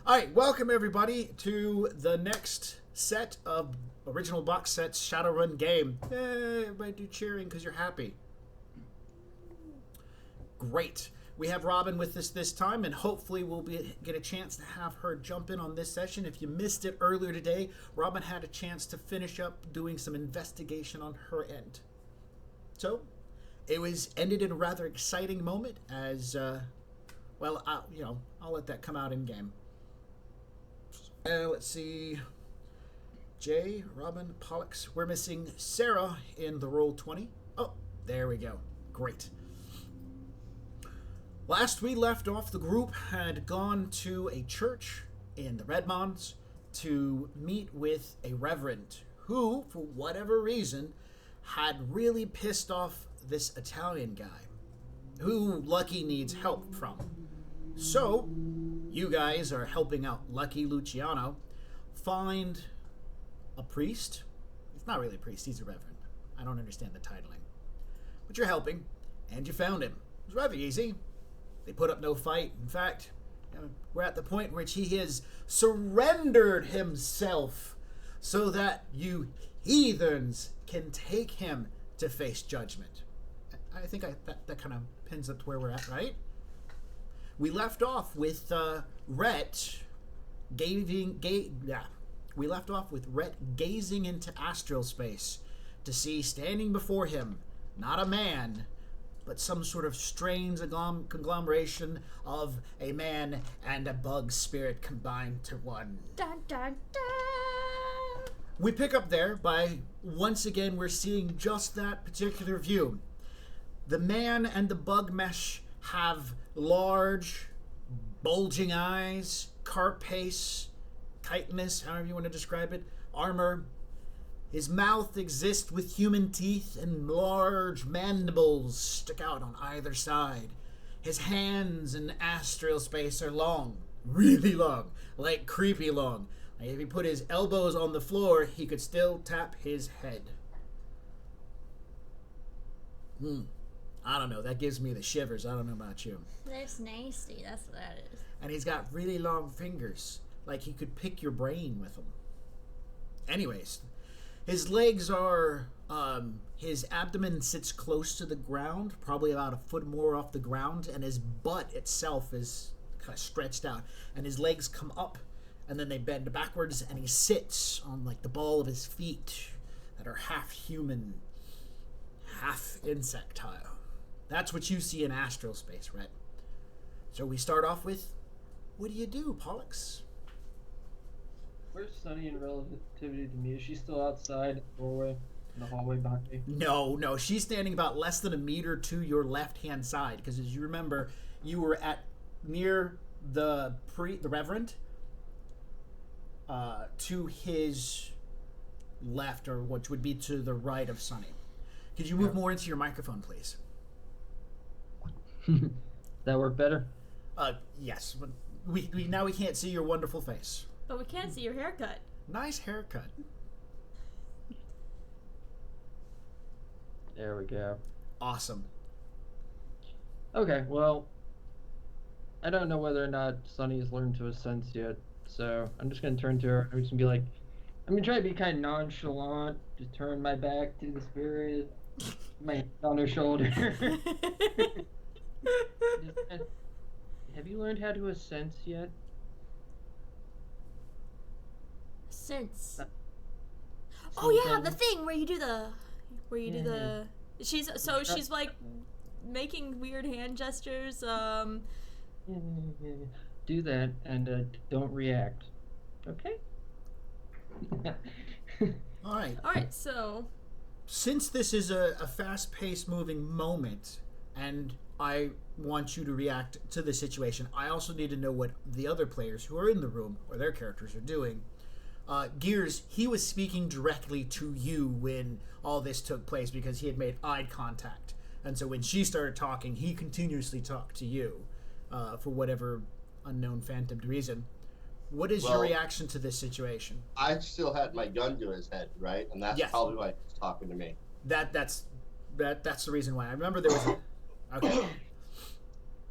All right, welcome everybody to the next set of original box sets Shadowrun game. Everybody do cheering because you're happy. Great. We have Robin with us this time, and hopefully we'll get a chance to have her jump in on this session. If you missed it earlier today, Robin had a chance to finish up doing some investigation on her end. So, it was ended in a rather exciting moment as, I'll let that come out in game. Let's see. Jay, Robin, Pollux. We're missing Sarah in the roll 20. Oh, there we go. Great. Last we left off, the group had gone to a church in the Redmonds to meet with a reverend who, for whatever reason, had really pissed off this Italian guy who Lucky needs help from. So, you guys are helping out Lucky Luciano find a priest. He's not really a priest, he's a reverend. I don't understand the titling. But you're helping, and you found him. It was rather easy. They put up no fight. In fact, we're at the point in which he has surrendered himself so that you heathens can take him to face judgment. I think that kind of pins up to where we're at, right? We left off with Rhett We left off with Rhett gazing into astral space to see standing before him not a man, but some sort of strange conglomeration of a man and a bug spirit combined to one. Dun, dun, dun. We pick up there by, once again, we're seeing just that particular view. The man and the bug mesh have large, bulging eyes, carapace, tightness, however you want to describe it, armor. His mouth exists with human teeth and large mandibles stick out on either side. His hands in astral space are long, really long, like creepy long. Like if he put his elbows on the floor, he could still tap his head. I don't know, that gives me the shivers. I don't know about you. That's nasty, that's what that is. And he's got really long fingers, like he could pick your brain with them. Anyways, his legs are, his abdomen sits close to the ground, probably about a foot more off the ground, and his butt itself is kind of stretched out. And his legs come up, and then they bend backwards, and he sits on, like, the ball of his feet that are half human, half insectile. That's what you see in astral space, Rhett. So we start off with, what do you do, Pollux? Where's Sunny in relativity to me? Is she still outside in the doorway, in the hallway behind me? No, she's standing about less than a meter to your left-hand side, because as you remember, you were near the reverend, to his left, or which would be to the right of Sunny. Could you move more into your microphone, please? That work better? Yes. We now we can't see your wonderful face. But we can't see your haircut. Nice haircut. There we go. Awesome. Okay, well, I don't know whether or not Sunny's learned to a sense yet, so I'm just going to turn to her. I'm just going to be like, I'm going to try to be kind of nonchalant, just turn my back to the spirit, my hand on her shoulder. Have you learned how to assense yet? Sense. Oh yeah, the thing where you do the, she's like making weird hand gestures. Do that and don't react. Okay. All right. So Since this is a fast-paced moving moment, and I want you to react to the situation, I also need to know what the other players who are in the room, or their characters, are doing. Gears, he was speaking directly to you when all this took place because he had made eye contact. And so when she started talking, he continuously talked to you for whatever unknown phantomed reason. What is your reaction to this situation? I still had my gun to his head, right? And that's probably why he was talking to me. That's the reason why. I remember there was... Okay.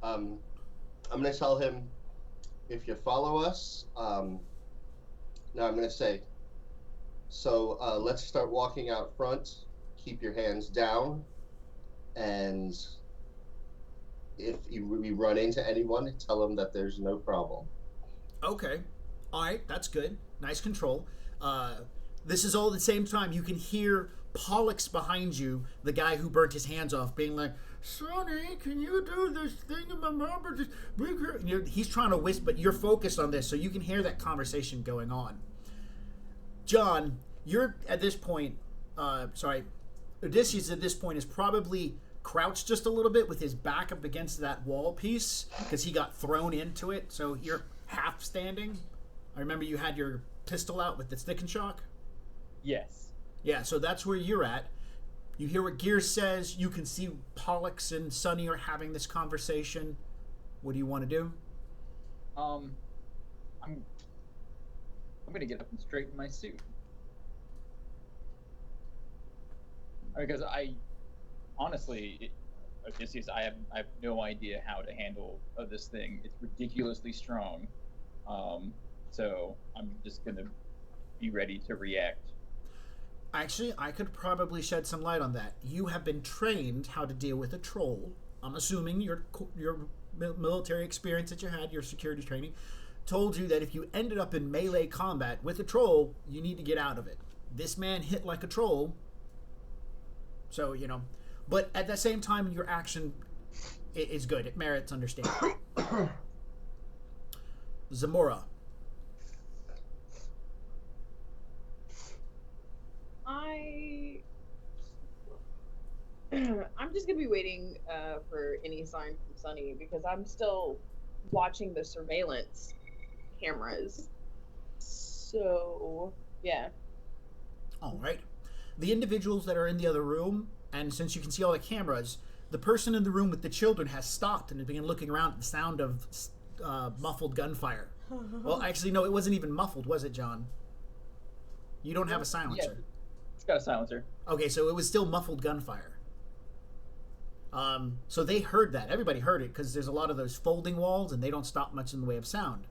I'm going to tell him, if you follow us, now I'm going to say, so let's start walking out front. Keep your hands down, and if we run into anyone, tell them that there's no problem. Okay. All right, that's good. Nice control. This is all at the same time. You can hear Pollux behind you, the guy who burnt his hands off, being like, Sonny, can you do this thing in my mouth? He's trying to whisper, but you're focused on this, so you can hear that conversation going on. John, you're at this point, Odysseus at this point is probably crouched just a little bit with his back up against that wall piece because he got thrown into it, so you're half standing. I remember you had your pistol out with the stick and shock? Yes. Yeah, so that's where you're at. You hear what Gear says. You can see Pollux and Sunny are having this conversation. What do you want to do? I'm gonna get up and straighten my suit. Because honestly, Odysseus, I have no idea how to handle this thing. It's ridiculously strong. So I'm just gonna be ready to react. Actually, I could probably shed some light on that. You have been trained how to deal with a troll. I'm assuming your military experience that you had, your security training, told you that if you ended up in melee combat with a troll, you need to get out of it. This man hit like a troll, so, but at the same time, your action is good. It merits understanding. Zamora. I'm just gonna be waiting for any sign from Sunny because I'm still watching the surveillance cameras. So yeah. All right. The individuals that are in the other room, and since you can see all the cameras, the person in the room with the children has stopped and has begun looking around at the sound of muffled gunfire. Well, actually, no, it wasn't even muffled, was it, John? You don't have a silencer. Yeah, it's got a silencer. Okay, so it was still muffled gunfire. So they heard that. Everybody heard it because there's a lot of those folding walls and they don't stop much in the way of sound.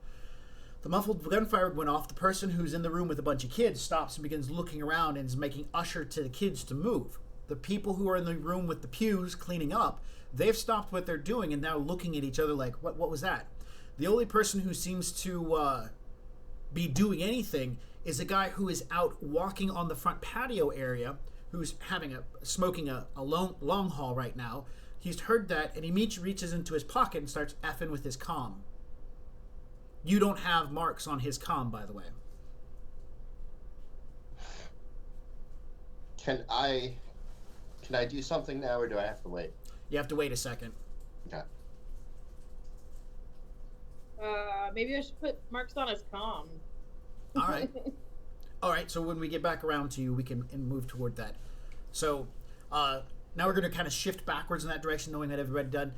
The muffled gunfire went off. The person who's in the room with a bunch of kids stops and begins looking around and is making usher to the kids to move. The people who are in the room with the pews cleaning up, they've stopped what they're doing and now looking at each other like, what was that? The only person who seems to be doing anything is a guy who is out walking on the front patio area, who's smoking a long haul right now. He's heard that, and he reaches into his pocket and starts effing with his comm. You don't have marks on his comm, by the way. Can I do something now, or do I have to wait? You have to wait a second. Okay. Maybe I should put marks on his comm. All right. All right, so when we get back around to you, we can move toward that. So now we're going to kind of shift backwards in that direction, knowing that everybody done.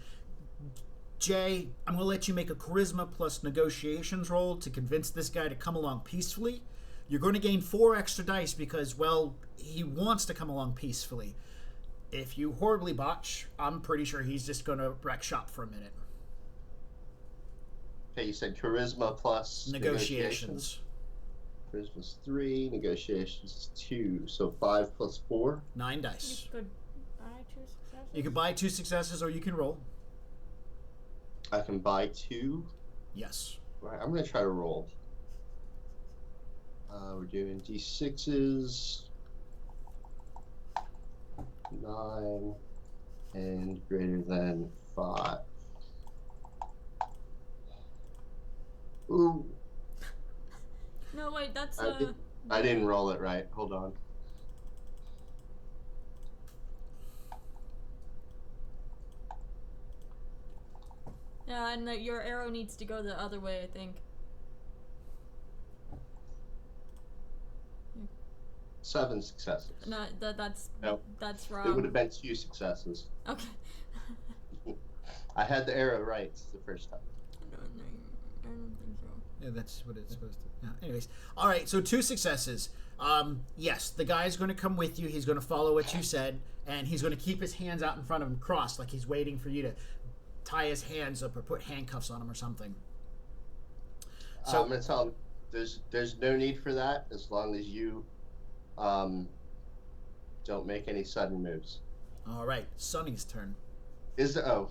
Jay, I'm going to let you make a charisma plus negotiations roll to convince this guy to come along peacefully. You're going to gain 4 extra dice because, well, he wants to come along peacefully. If you horribly botch, I'm pretty sure he's just going to wreck shop for a minute. Okay, you said charisma plus Negotiations. Charisma's 3, negotiations is 2, so 5 plus 4. 9 dice. You could buy 2 successes. You can buy 2 successes or you can roll. I can buy 2. Yes. Right, I'm going to try to roll. We're doing D6s. 9 and greater than 5. Ooh. No, wait, that's I didn't roll it right. Hold on. Yeah, and your arrow needs to go the other way, I think. 7 successes. No, that's Nope. That's It wrong. would have been 2 successes. Okay. I had the arrow right the first time. I don't think so. Yeah, that's what it's supposed to. Yeah. Anyways, all right. So 2 successes. Yes, the guy's going to come with you. He's going to follow what you said, and he's going to keep his hands out in front of him, crossed, like he's waiting for you to tie his hands up or put handcuffs on him or something. So I'm gonna tell him there's no need for that as long as you don't make any sudden moves. all right, Sonny's turn. Is there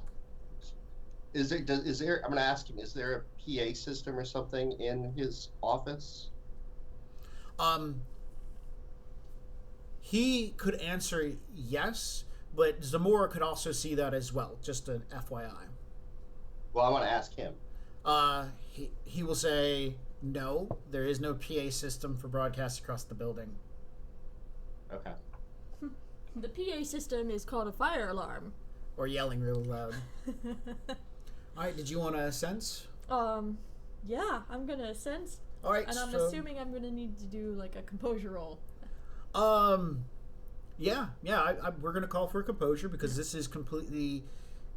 I'm gonna ask him, is there a PA system or something in his office? He could answer yes, but Zamora could also see that as well. Just an FYI. Well, I want to ask him. He will say no. There is no PA system for broadcast across the building. Okay. The PA system is called a fire alarm. Or yelling really loud. All right. Did you want to sense? Yeah, I'm gonna sense. All right. And I'm assuming I'm gonna need to do like a composure roll. Yeah. We're gonna call for composure because this is completely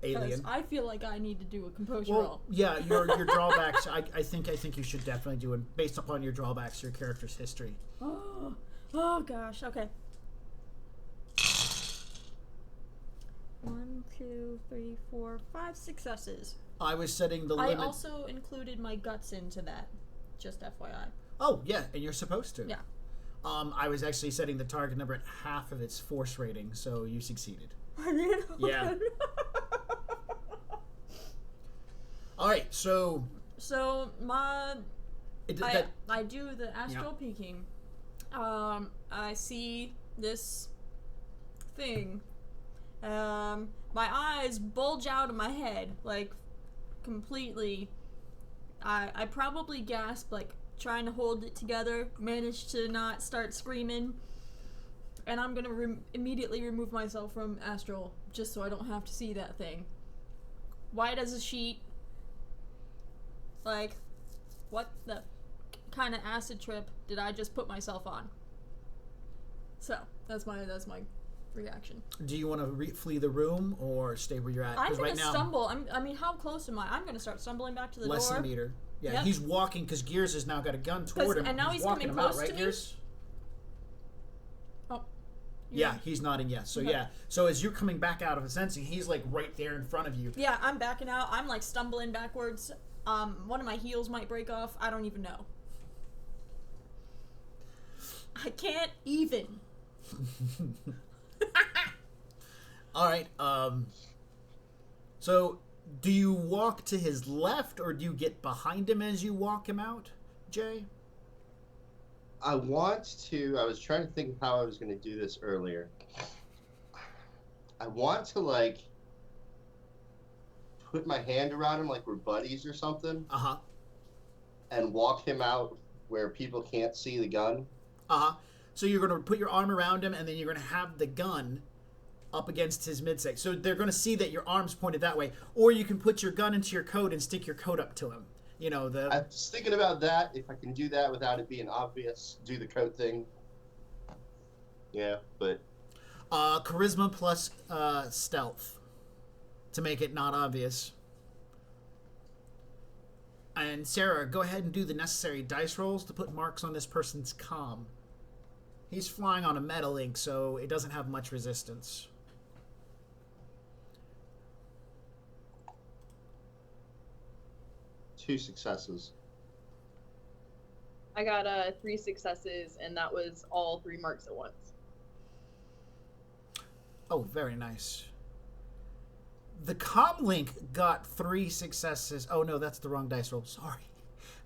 alien. I feel like I need to do a composure Well, roll. yeah, your drawbacks. I think you should definitely do it based upon your drawbacks, your character's history. Oh gosh. Okay. 1, 2, 3, 4, 5 successes. I was setting the I limit. also included my guts into that. Just FYI. Oh yeah, and you're supposed to. Yeah. I was actually setting the target number at half of its force rating, so you succeeded. I did? Yeah. All right, so. So my. That, I do the astral peeking. I see this thing. My eyes bulge out of my head, like, completely. I probably gasp, like, trying to hold it together, manage to not start screaming, and I'm gonna immediately remove myself from astral, just so I don't have to see that thing. White as a sheet. Like, what the kind of acid trip did I just put myself on? So, that's my reaction. do you want to flee the room or stay where you're at? I'm 'Cause gonna right now, stumble. I mean, how close am I? I'm gonna start stumbling back to the less door. than a meter. Yeah, Yep. he's walking because Gears has now got a gun toward him. And now he's walking coming him out, close right, to me? Gears? Oh. Yeah, he's nodding yes. So Okay. yeah, so as you're coming back out of the sensing, he's like right there in front of you. Yeah, I'm backing out. I'm like stumbling backwards. One of my heels might break off. I don't even know. I can't even. All right. So do you walk to his left or do you get behind him as you walk him out, Jay? I was trying to think of how I was going to do this earlier. I want to, like, put my hand around him like we're buddies or something. Uh-huh. And walk him out where people can't see the gun. Uh-huh. So you're going to put your arm around him and then you're going to have the gun up against his midsection. So they're going to see that your arm's pointed that way. Or you can put your gun into your coat and stick your coat up to him. You know, I was thinking about that. If I can do that without it being obvious, do the coat thing. Yeah, but... charisma plus stealth to make it not obvious. And Sarah, go ahead and do the necessary dice rolls to put marks on this person's comm. He's flying on a metal ink, so it doesn't have much resistance. Two successes. I got 3 successes, and that was all 3 marks at once. Oh, very nice. The comlink got 3 successes. Oh no, that's the wrong dice roll. Sorry.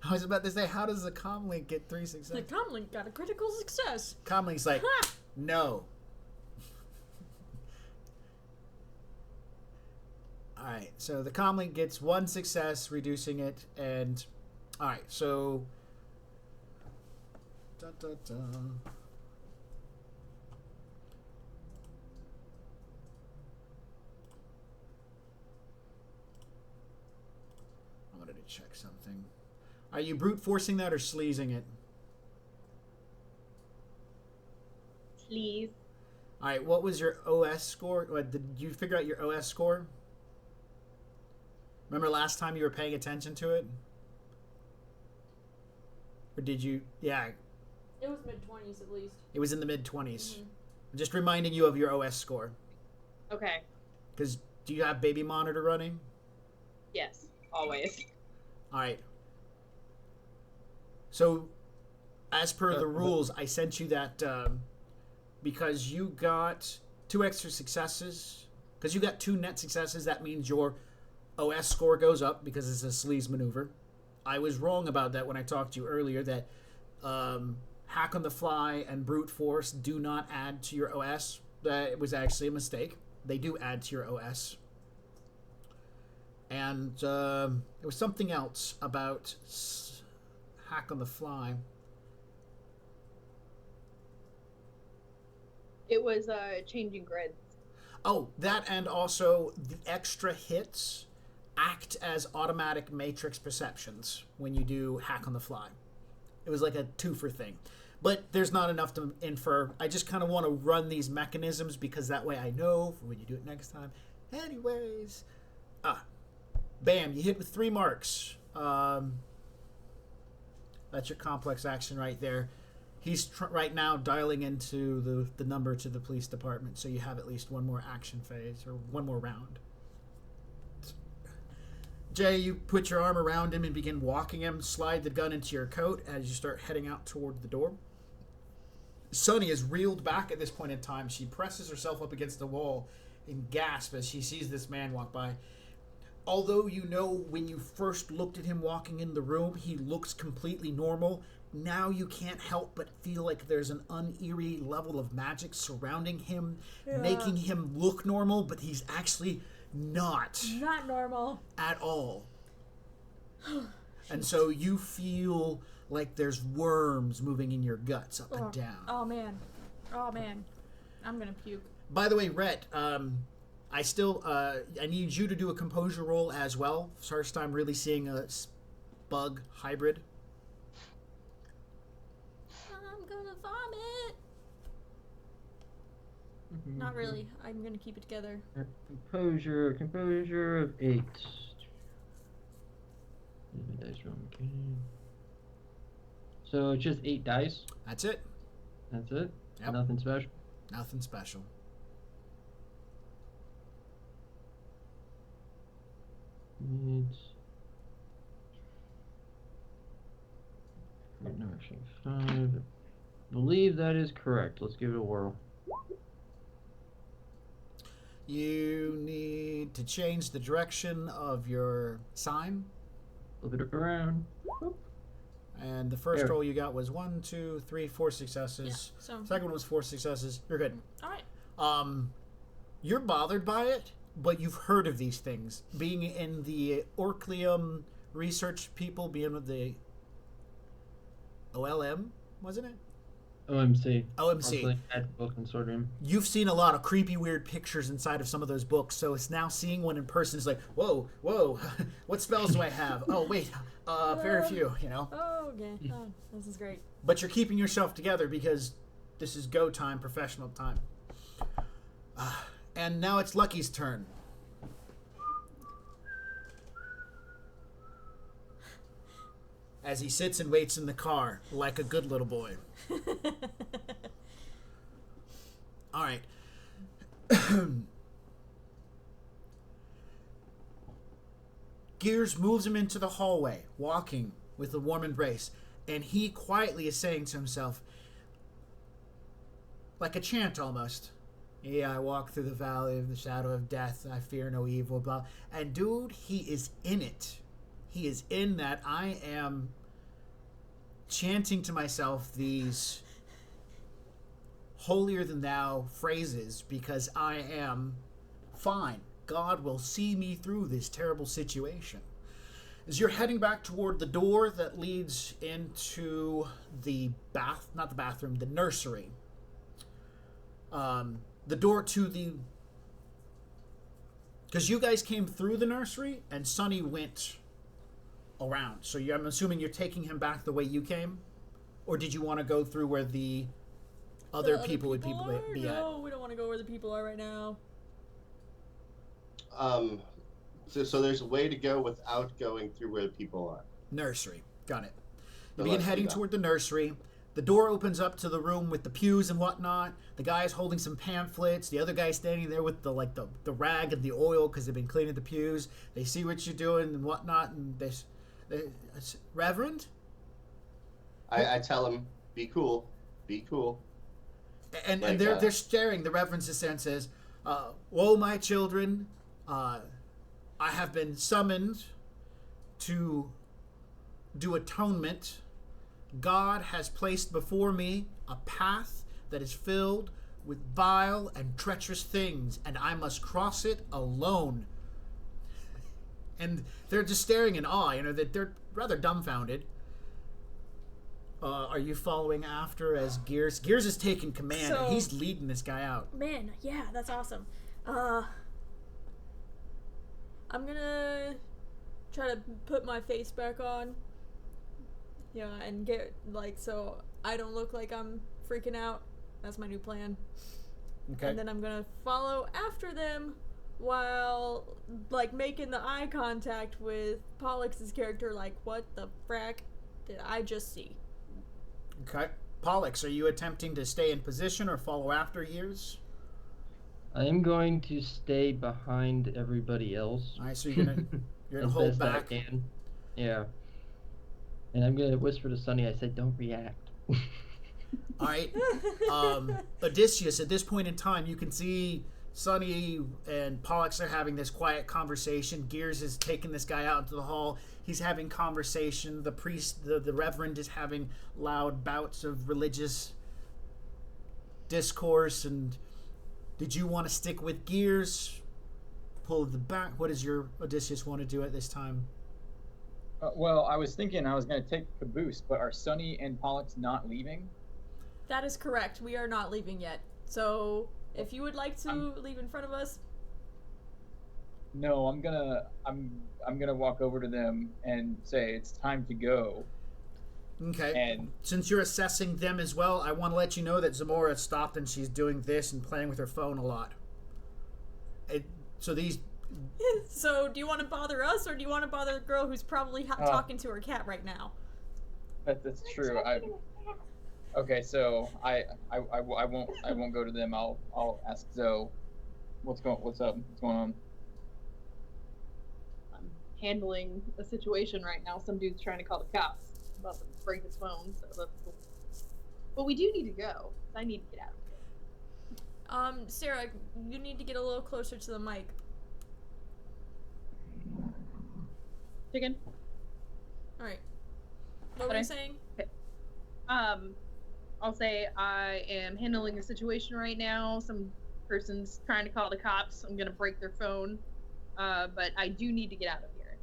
I was about to say, how does the comlink get 3 successes? The comlink got a critical success. Comlink's like, Ha! no. Alright, so the comlink gets 1 success, reducing it, and... Alright, so... I'm gonna check something. Are you brute forcing that or sleazing it? Please. Alright, what was your OS score? Did you figure out your OS score? Remember last time you were paying attention to it? Or did you... Yeah, It was mid-20s at least. it was in the mid-20s. Mhm. Just reminding you of your OS score. Okay. Because do you have baby monitor running? Yes. Always. Alright. So, as per the rules, I sent you that because you got 2 extra successes. Because you got 2 net successes, that means your OS score goes up because it's a sleaze maneuver. I was wrong about that when I talked to you earlier that hack on the fly and brute force do not add to your OS. That was actually a mistake. They do add to your OS. And there was something else about hack on the fly. It was changing grids. Oh, that, and also the extra hits act as automatic matrix perceptions when you do hack on the fly. It was like a twofer thing. But there's not enough to infer. I just kind of want to run these mechanisms because that way I know for when you do it next time. Anyways. Bam, you hit with 3 marks. That's your complex action right there. He's right now dialing into the number to the police department, so you have at least one more action phase, or one more round. Jay, you put your arm around him and begin walking him, slide the gun into your coat as you start heading out toward the door. Sunny is reeled back at this point in time. She presses herself up against the wall and gasps as she sees this man walk by. Although you know when you first looked at him walking in the room, he looks completely normal, now you can't help but feel like there's an uneerie level of magic surrounding him, making him look normal, but he's actually not normal at all. And so you feel like there's worms moving in your guts up and down. Oh man, I'm gonna puke. By the way, Rhett, I need you to do a composure roll as well. First time really seeing a bug hybrid. I'm gonna vomit. Not really. I'm gonna keep it together. Composure of 8. Dice roll, okay. So it's just 8 dice? That's it. That's it? Yep. Nothing special? Nothing special. No, actually, 5. I believe that is correct. Let's give it a whirl. You need to change the direction of your sign. Flip it around. And the first roll you got was 1, 2, 3, 4 successes. Yeah, so Second one was 4 successes. You're good. all right. You're bothered by it, but you've heard of these things. Being in the Orcleum research people, being with the OLM, wasn't it? OMC. OMC. Book Consortium. You've seen a lot of creepy, weird pictures inside of some of those books, so it's now seeing one in person is like, whoa, what spells do I have? Oh, wait, very few, you know? Oh, okay. Oh, this is great. But you're keeping yourself together because this is go time, professional time. And now it's Lucky's turn. As he sits and waits in the car like a good little boy. All right. Gears moves him into the hallway, walking with a warm embrace, and he quietly is saying to himself, like a chant almost, "Yeah, I walk through the valley of the shadow of death, I fear no evil," blah. And dude, he is in it. He is in that. I am chanting to myself these holier than thou phrases because I am fine. God will see me through this terrible situation. As you're heading back toward the door that leads into the the nursery. The door to the... Because you guys came through the nursery and Sonny went around. So I'm assuming you're taking him back the way you came? Or did you want to go through where the other people would be at? No, we don't want to go where the people are right now. So there's a way to go without going through where the people are. Nursery. Got it. So You begin let's do heading that. toward the nursery. The door opens up to the room with the pews and whatnot. The guy's holding some pamphlets. The other guy's standing there with the rag and the oil because they've been cleaning the pews. They see what you're doing and whatnot, and they Reverend? I tell him, be cool, be cool. And Like, they're staring. The Reverend sits there and says, "Woe, my children, I have been summoned to do atonement. God has placed before me a path that is filled with vile and treacherous things, and I must cross it alone." And they're just staring in awe. You know, that they're rather dumbfounded. Are you following after as Gears? Gears is taking command, and he's leading this guy out. Man, yeah, that's awesome. I'm gonna try to put my face back on. Yeah, and get, like, so I don't look like I'm freaking out. That's my new plan. Okay. And then I'm gonna follow after them while, like, making the eye contact with Pollux' character, like, what the frack did I just see? Okay. Pollux, are you attempting to stay in position or follow after Gears? I am going to stay behind everybody else. All right, so you're gonna as hold best back. I can. Yeah. And I'm gonna whisper to Sunny. I said, "Don't react." All right. Odysseus, at this point in time, you can see Sonny and Pollux are having this quiet conversation. Gears is taking this guy out into the hall. He's having conversation. The priest, the reverend, is having loud bouts of religious discourse. And did you want to stick with Gears? Pull the back. What does your Odysseus want to do at this time? Well, I was thinking I was going to take Caboose, but are Sunny and Pollux not leaving? That is correct. We are not leaving yet. So, if you would like to leave in front of us. No, I'm gonna walk over to them and say it's time to go. Okay. And since you're assessing them as well, I want to let you know that Zamora stopped and she's doing this and playing with her phone a lot. So do you want to bother us, or do you want to bother the girl who's probably talking to her cat right now? That's true. Okay, so I won't go to them. I'll ask Zoe. What's up? What's going on? I'm handling a situation right now. Some dude's trying to call the cops. I'm about to break his phone, so that's cool. But we do need to go. I need to get out of here. Sarah, you need to get a little closer to the mic. Chicken? Alright. What were you saying? Okay. I'll say I am handling a situation right now. Some person's trying to call the cops. I'm gonna break their phone. But I do need to get out of here.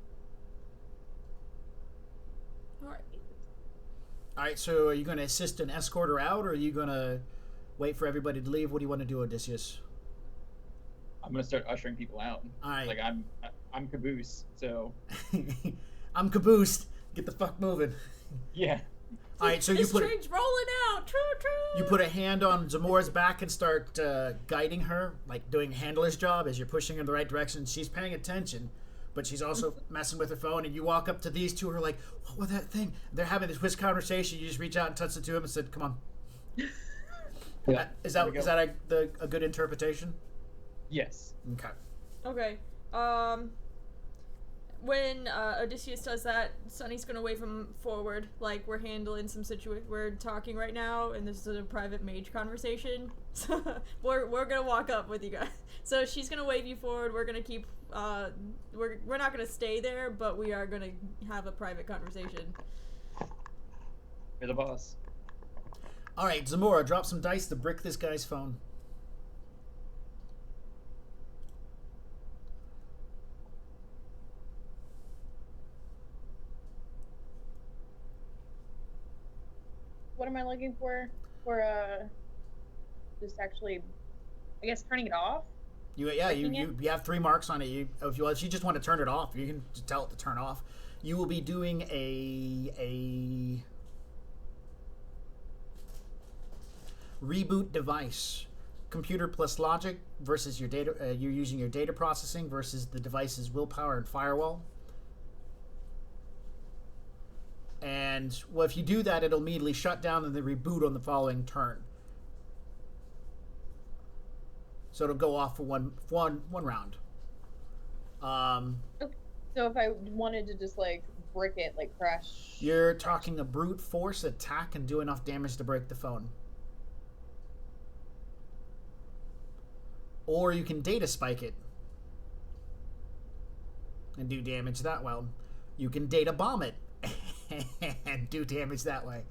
Alright. Alright, so are you going to assist and escort her out, or are you going to wait for everybody to leave? What do you want to do, Odysseus? I'm gonna start ushering people out. Alright. Like I'm Caboose, so I'm Caboose. Get the fuck moving. yeah. Alright, so this train's rolling out. True. You put a hand on Zamora's back and start guiding her, like doing a handler's job as you're pushing her in the right direction. She's paying attention, but she's also messing with her phone. And you walk up to these two who are like, "What was that thing?" They're having this whisk conversation. You just reach out and touch the two of them and said, "Come on." Yeah. Is that a good interpretation? Yes. Okay. When Odysseus does that, Sunny's gonna wave him forward, like we're handling some we're talking right now, and this is a private mage conversation. So we're gonna walk up with you guys. So she's gonna wave you forward. We're gonna keep we're not gonna stay there, but we are gonna have a private conversation. You're the boss. All right, Zamora, drop some dice to brick this guy's phone. What am I looking for? Just actually, I guess, turning it off? You have 3 marks on it. If you just want to turn it off, you can just tell it to turn off. You will be doing a reboot device. Computer plus logic versus your data. You're using your data processing versus the device's willpower and firewall. And well, if you do that, it'll immediately shut down and then reboot on the following turn. So it'll go off for one round. Okay. So if I wanted to just like brick it, like crash? You're talking a brute force attack and do enough damage to break the phone. Or you can data spike it and do damage that way. You can data bomb it and do damage that way.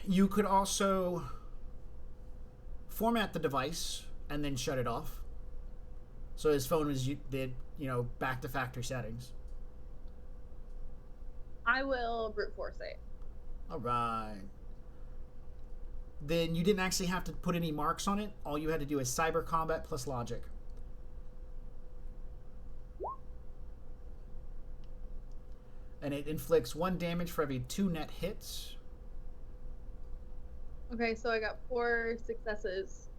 You could also format the device and then shut it off. So his phone did back to factory settings. I will brute force it. All right. Then you didn't actually have to put any marks on it. All you had to do is cyber combat plus logic. And it inflicts 1 damage for every 2 net hits. Okay, so I got 4 successes.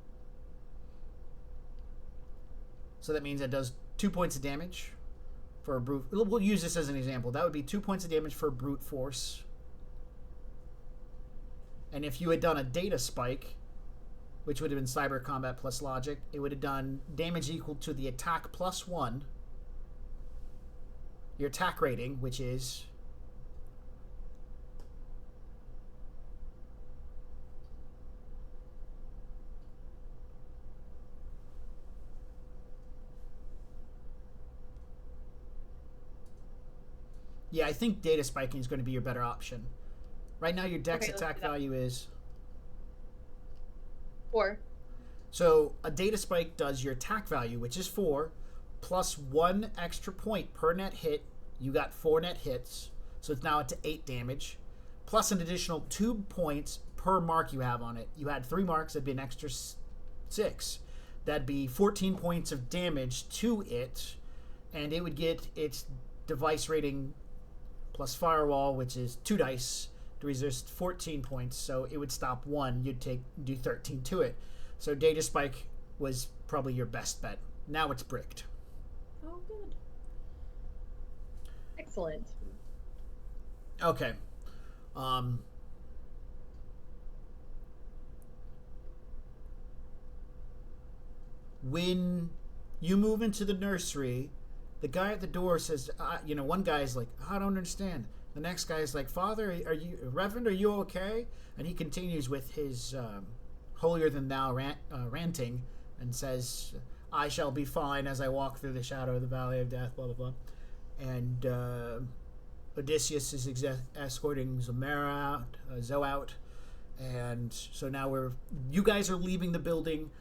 So that means it does 2 points of damage for a brute. We'll use this as an example. That would be 2 points of damage for brute force. And if you had done a data spike, which would have been cyber combat plus logic, it would have done damage equal to the attack plus 1. Your attack rating, which is I think data spiking is going to be your better option. Right now, your dex attack value is 4. So a data spike does your attack value, which is 4, plus 1 extra point per net hit. You got 4 net hits, so it's now up to 8 damage, plus an additional 2 points per mark you have on it. You had 3 marks, that'd be an extra 6. That'd be 14 points of damage to it, and it would get its device rating plus firewall, which is 2 dice, to resist 14 points, so it would stop 1. You'd do 13 to it. So data spike was probably your best bet. Now it's bricked. Oh, good. Excellent. Okay. When you move into the nursery, the guy at the door says, one guy's like, I don't understand. The next guy's like, Father, Reverend, are you okay? And he continues with his holier-than-thou ranting and says, I shall be fine as I walk through the shadow of the valley of death, blah, blah, blah. And Odysseus is escorting Zoe out. And so now you guys are leaving the building.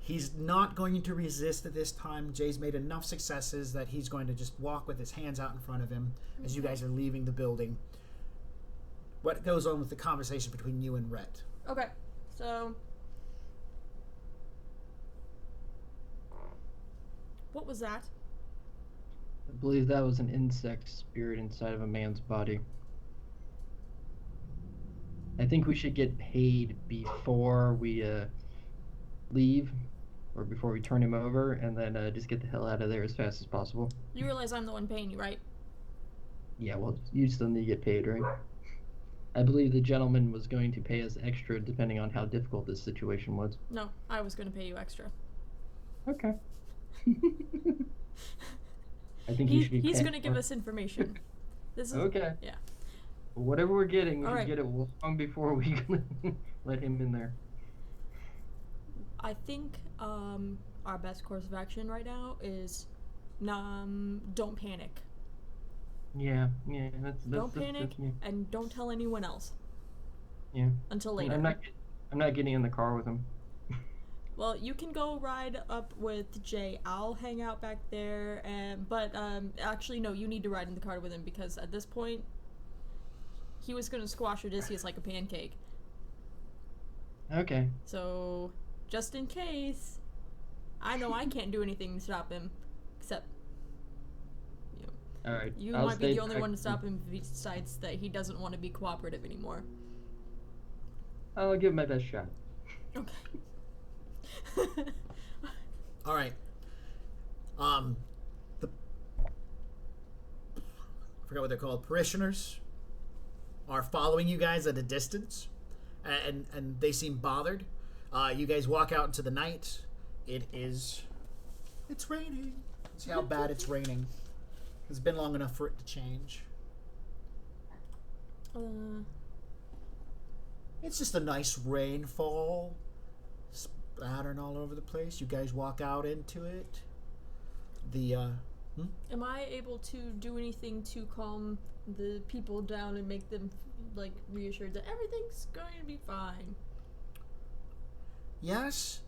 He's not going to resist at this time. Jay's made enough successes that he's going to just walk with his hands out in front of him as you guys are leaving the building. What goes on with the conversation between you and Rhett? Okay, so what was that? I believe that was an insect spirit inside of a man's body. I think we should get paid before we leave, or before we turn him over, and then just get the hell out of there as fast as possible. You realize I'm the one paying you, right? Yeah, well, you still need to get paid, right? I believe the gentleman was going to pay us extra depending on how difficult this situation was. No, I was going to pay you extra. Okay. I think he's going to give us information. This is okay. Yeah. Whatever we're getting, we All should right. get it long before we let him in there. I think our best course of action right now is don't panic. Yeah, Don't panic that's me. and don't tell anyone else. Yeah. Until later. I'm not getting in the car with him. Well, you can go ride up with Jay. I'll hang out back there, but actually no, you need to ride in the car with him because at this point he was gonna squash Odysseus like a pancake. Okay. So just in case, I know I can't do anything to stop him, except All right. you might be the only one to stop him besides that he doesn't want to be cooperative anymore. I'll give my best shot. Okay. All right. I forgot what they're called. Parishioners are following you guys at a distance, and they seem bothered. You guys walk out into the night. It's raining. See how bad it's raining. It's been long enough for it to change. It's just a nice rainfall, splattering all over the place. You guys walk out into it. Am I able to do anything to calm the people down and make them like reassured that everything's going to be fine? Yes.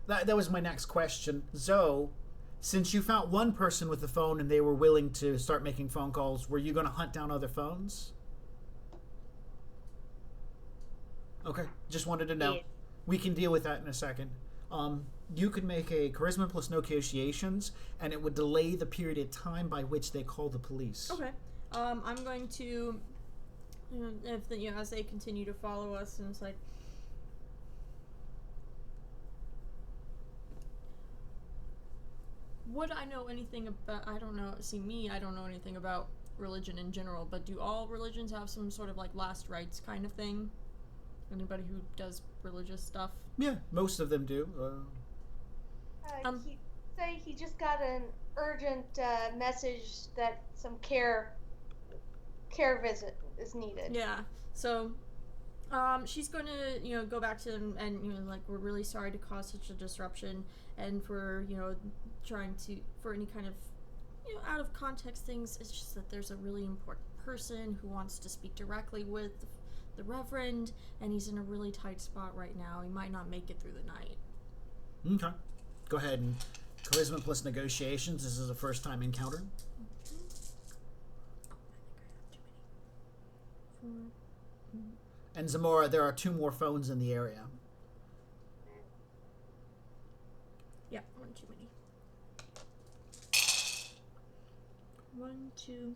That was my next question. Zoe, since you found one person with a phone and they were willing to start making phone calls, were you going to hunt down other phones? Okay, just wanted to know. Yeah. We can deal with that in a second. You could make a charisma plus negotiations, and it would delay the period of time by which they call the police. Okay. I'm going to, as they continue to follow us, and it's like, would I know anything about? I don't know. See, I don't know anything about religion in general. But do all religions have some sort of like last rites kind of thing? Anybody who does religious stuff? Yeah, most of them do. He just got an urgent message that some care visit is needed. Yeah. So, she's going to, go back to them and, we're really sorry to cause such a disruption and for, trying to, for any kind of, out of context things. It's just that there's a really important person who wants to speak directly with the Reverend, and he's in a really tight spot right now. He might not make it through the night. Okay. Go ahead and charisma plus negotiations. This is a first time encounter. And Zamora, there are 2 more phones in the area. Yeah, 1 too many. 1, 2,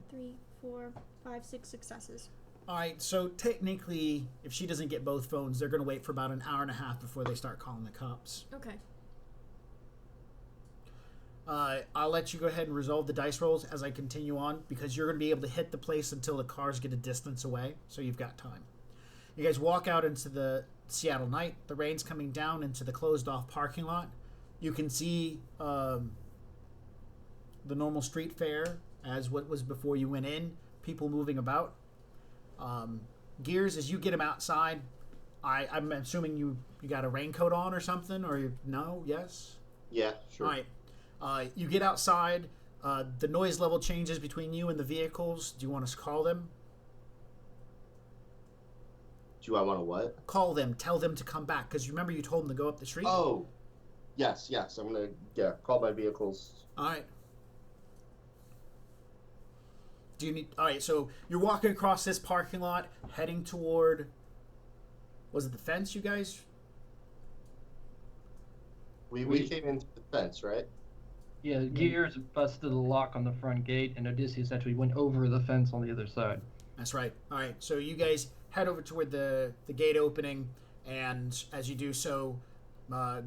3, 4, 5, 6 successes. Alright, so technically, if she doesn't get both phones, they're going to wait for about an hour and a half before they start calling the cops. Okay. I'll let you go ahead and resolve the dice rolls as I continue on, because you're going to be able to hit the place until the cars get a distance away, so you've got time. You guys walk out into the Seattle night. The rain's coming down into the closed-off parking lot. You can see the normal street fare as what was before you went in, people moving about. Gears, as you get him outside, I'm assuming you got a raincoat on or something, or no? Yes? Yeah, sure. All right. You get outside. The noise level changes between you and the vehicles. Do you want us to call them? Do I want to what? Call them. Tell them to come back. Because remember you told them to go up the street? Oh, yes. I'm going to, call my vehicles. All right. Do you need... All right, so you're walking across this parking lot, heading toward... Was it the fence, you guys? We came into the fence, right? Yeah, Gears busted the lock on the front gate, and Odysseus actually went over the fence on the other side. That's right. All right, so you guys head over toward the gate opening, and as you do so,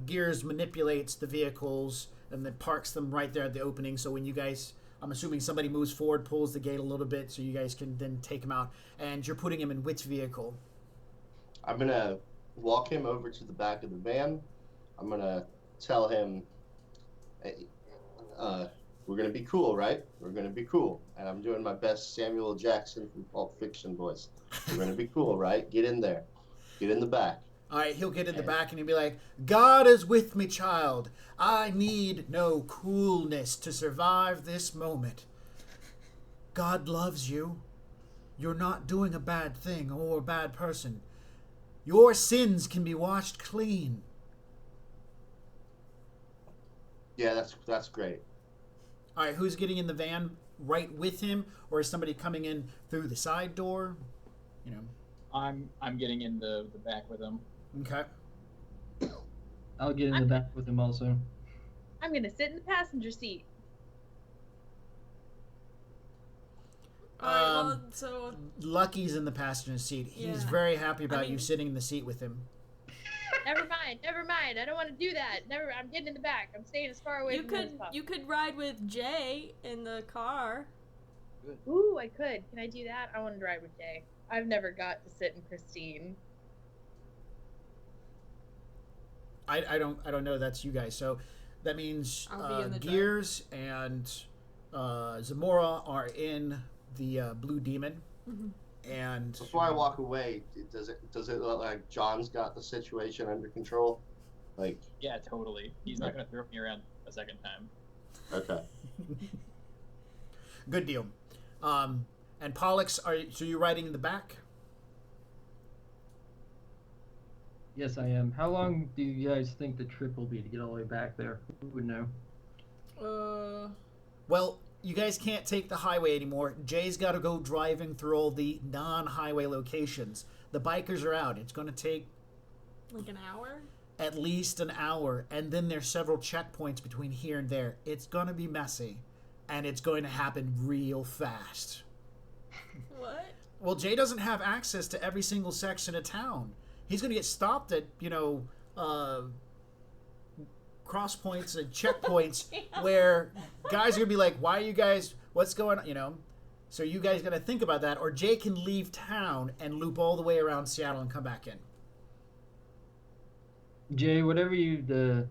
Gears manipulates the vehicles and then parks them right there at the opening, so when you guys... I'm assuming somebody moves forward, pulls the gate a little bit, so you guys can then take him out. And you're putting him in which vehicle? I'm going to walk him over to the back of the van. I'm going to tell him, hey, we're going to be cool, right? We're going to be cool. And I'm doing my best Samuel L. Jackson from Pulp Fiction voice. We're going to be cool, right? Get in there. Get in the back. All right, he'll get in the back and he'll be like, God is with me, child. I need no coolness to survive this moment. God loves you. You're not doing a bad thing or a bad person. Your sins can be washed clean. Yeah, that's great. All right, who's getting in the van right with him, or is somebody coming in through the side door? I'm getting in the back with him. Okay. I'll get in the back with him also. I'm gonna sit in the passenger seat. So Lucky's in the passenger seat. He's Yeah. very happy about you sitting in the seat with him. Never mind. I don't want to do that. I'm getting in the back. I'm staying as far away you from him as could possible. you could ride with Jay in the car. Ooh, I could. Can I do that? I want to drive with Jay. I've never got to sit in Christine. I don't know. That's you guys. So that means I'll be in the Gears and Zamora are in the Blue Demon. Mm-hmm. And before I walk away, does it look like John's got the situation under control? Like, yeah, totally. He's not gonna throw me around a second time. okay. Good deal. And Pollux, so you're riding in the back? Yes, I am. How long do you guys think the trip will be to get all the way back there? Who would know? Well, you guys can't take the highway anymore. Jay's got to go driving through all the non-highway locations. The bikers are out. It's going to take like an hour? At least an hour. And then there's several checkpoints between here and there. It's going to be messy. And it's going to happen real fast. What? Well, Jay doesn't have access to every single section of town. He's going to get stopped at, cross points and checkpoints where guys are going to be like, why are you guys, what's going on, So you guys got to think about that. Or Jay can leave town and loop all the way around Seattle and come back in. Jay, whatever you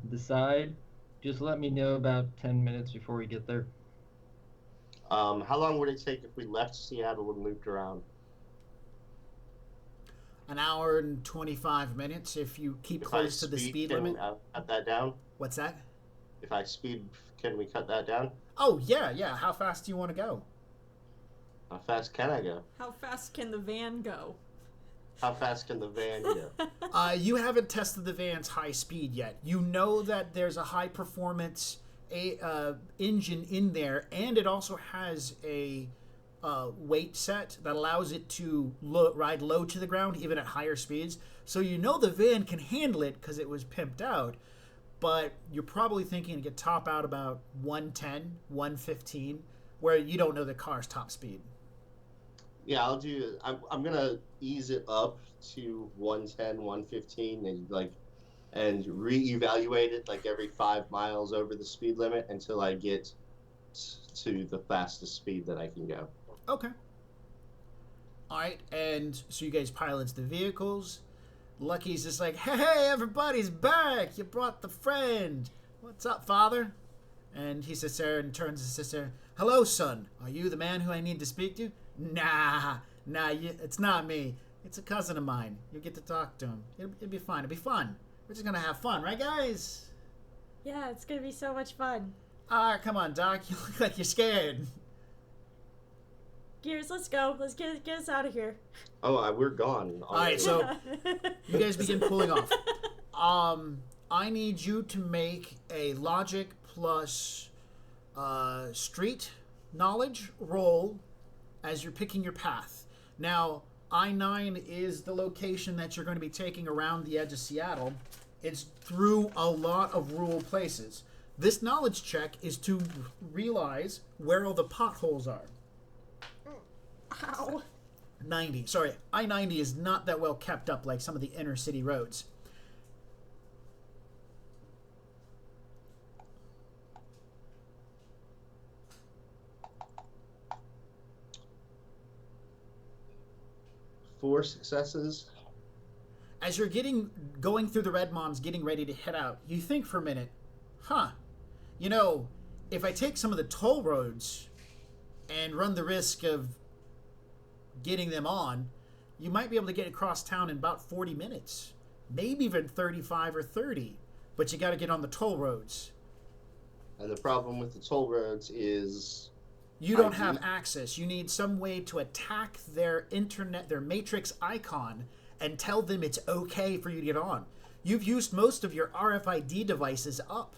decide, just let me know about 10 minutes before we get there. How long would it take if we left Seattle and looped around? An hour and 25 minutes if you keep close to the speed limit. Cut that down? What's that? If I speed, can we cut that down? Oh, yeah. How fast do you want to go? How fast can I go? How fast can the van go? How fast can the van go? You haven't tested the van's high speed yet. You know that there's a high performance engine in there, and it also has a weight set that allows it to ride low to the ground even at higher speeds. So you know the van can handle it because it was pimped out, but you're probably thinking it could top out about 110, 115, where you don't know the car's top speed. Yeah, I'm gonna ease it up to 110, 115, and reevaluate it like every 5 miles over the speed limit until I get to the fastest speed that I can go. Okay. All right, and so you guys pilots the vehicles. Lucky's just like, hey, everybody's back. You brought the friend. What's up, father? And he sits there and turns to sister. Hello, son. Are you the man who I need to speak to? Nah, it's not me. It's a cousin of mine. You'll get to talk to him. It'll be fine. It'll be fun. We're just going to have fun, right, guys? Yeah, it's going to be so much fun. Come on, Doc. You look like you're scared. Gears, let's go. Let's get us out of here. Oh, we're gone. All right, so you guys begin pulling off. I need you to make a logic plus street knowledge roll as you're picking your path. Now, I-9 is the location that you're going to be taking around the edge of Seattle. It's through a lot of rural places. This knowledge check is to realize where all the potholes are. Ow. 90. Sorry, I-90 is not that well kept up like some of the inner city roads. Four successes. As you're going through the Redmonds, getting ready to head out, you think for a minute, if I take some of the toll roads and run the risk of getting them on, you might be able to get across town in about 40 minutes. Maybe even 35 or 30. But you got to get on the toll roads. And the problem with the toll roads is you don't have access. You need some way to attack their internet, their matrix icon, and tell them it's okay for you to get on. You've used most of your RFID devices up.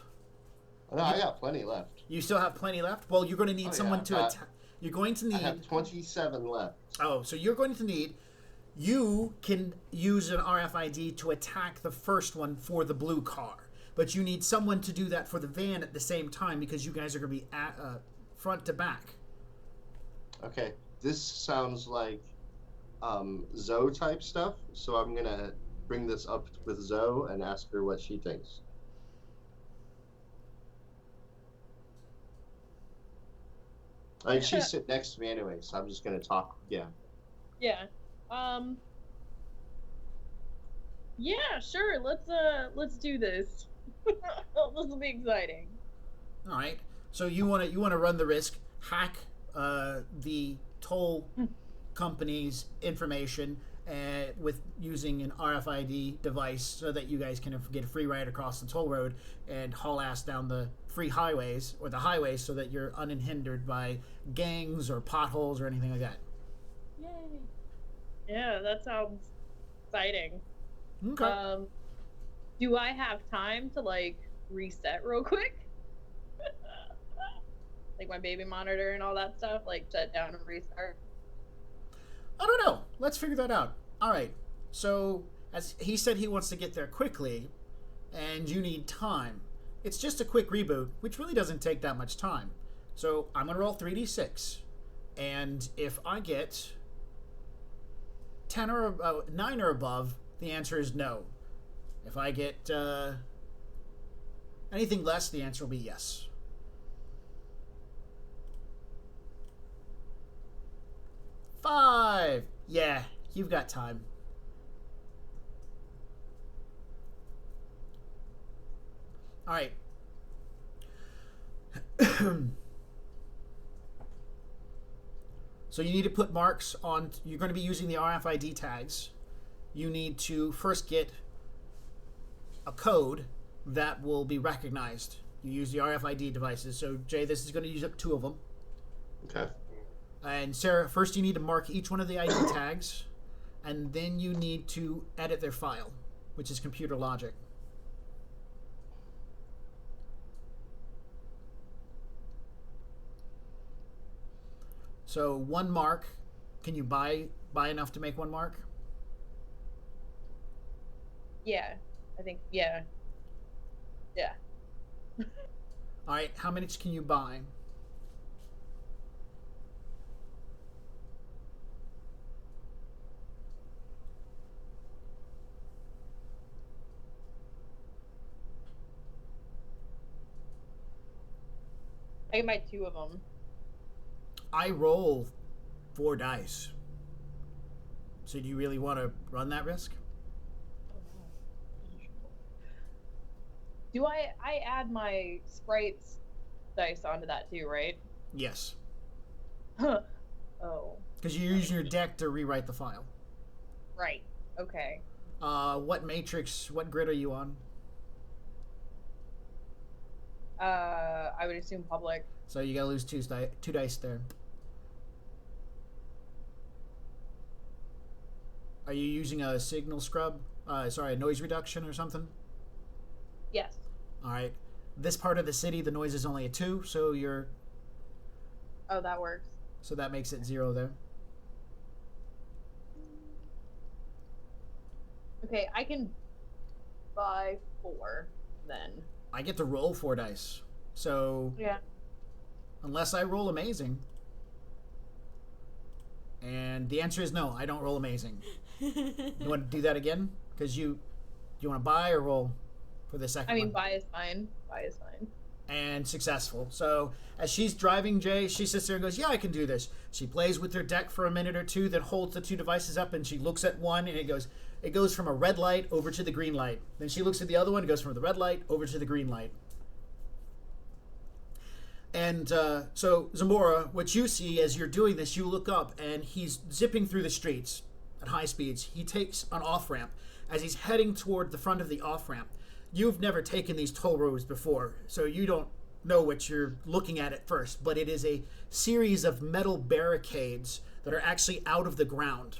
No, I got plenty left. You still have plenty left? Well, you're going to need someone to attack. You're going to need... I have 27 left. Oh, so you're going to need... You can use an RFID to attack the first one for the blue car. But you need someone to do that for the van at the same time because you guys are going to be front to back. Okay, this sounds like Zoe type stuff, so I'm going to bring this up with Zoe and ask her what she thinks. I mean, she's sitting next to me anyway, so I'm just going to talk. Yeah. Yeah. Yeah, sure. Let's do this. This will be exciting. All right. So you want to run the risk, hack the toll company's information with using an RFID device so that you guys can get a free ride across the toll road and haul ass down the free highways or the highways so that you're unhindered by gangs or potholes or anything like that. Yay. Yeah, that sounds exciting. Okay. Do I have time to like reset real quick? Like my baby monitor and all that stuff, like shut down and restart. I don't know. Let's figure that out. All right. So, as he said, he wants to get there quickly, and you need time. It's just a quick reboot, which really doesn't take that much time. So, I'm going to roll 3d6. And if I get 10 or 9 or above, the answer is no. If I get anything less, the answer will be yes. Five. Yeah, you've got time. All right. So you need to put marks on. You're going to be using the RFID tags. You need to first get a code that will be recognized. You use the RFID devices. So Jay, this is going to use up 2 of them. Okay. And Sarah, first you need to mark each one of the ID tags, and then you need to edit their file, which is computer logic. So 1 mark, can you buy enough to make 1 mark? Yeah, I think, yeah. Yeah. All right, how many can you buy? I can buy 2 of them. I roll 4 dice. So do you really want to run that risk? Do I add my sprites dice onto that too, right? Yes. Huh. Oh. Because you're using your deck to rewrite the file. Right. Okay. What grid are you on? I would assume public. So you gotta lose 2 dice there. Are you using a signal scrub? A noise reduction or something? Yes. Alright. This part of the city, the noise is only a 2, so you're... Oh, that works. So that makes it 0 there. Okay, I can buy 4 then. I get to roll 4 dice. So... Yeah. Unless I roll amazing. And the answer is no, I don't roll amazing. You want to do that again? Because you want to buy or roll for the second one? I mean, buy is fine. Buy is fine. And successful. So as she's driving Jay, she sits there and goes, yeah, I can do this. She plays with her deck for a minute or two, then holds the 2 devices up and she looks at one and it goes from a red light over to the green light. Then she looks at the other one, it goes from the red light over to the green light. And so, Zamora, what you see as you're doing this, you look up and he's zipping through the streets at high speeds. He takes an off-ramp. As he's heading toward the front of the off-ramp, you've never taken these toll roads before, so you don't know what you're looking at first, but it is a series of metal barricades that are actually out of the ground.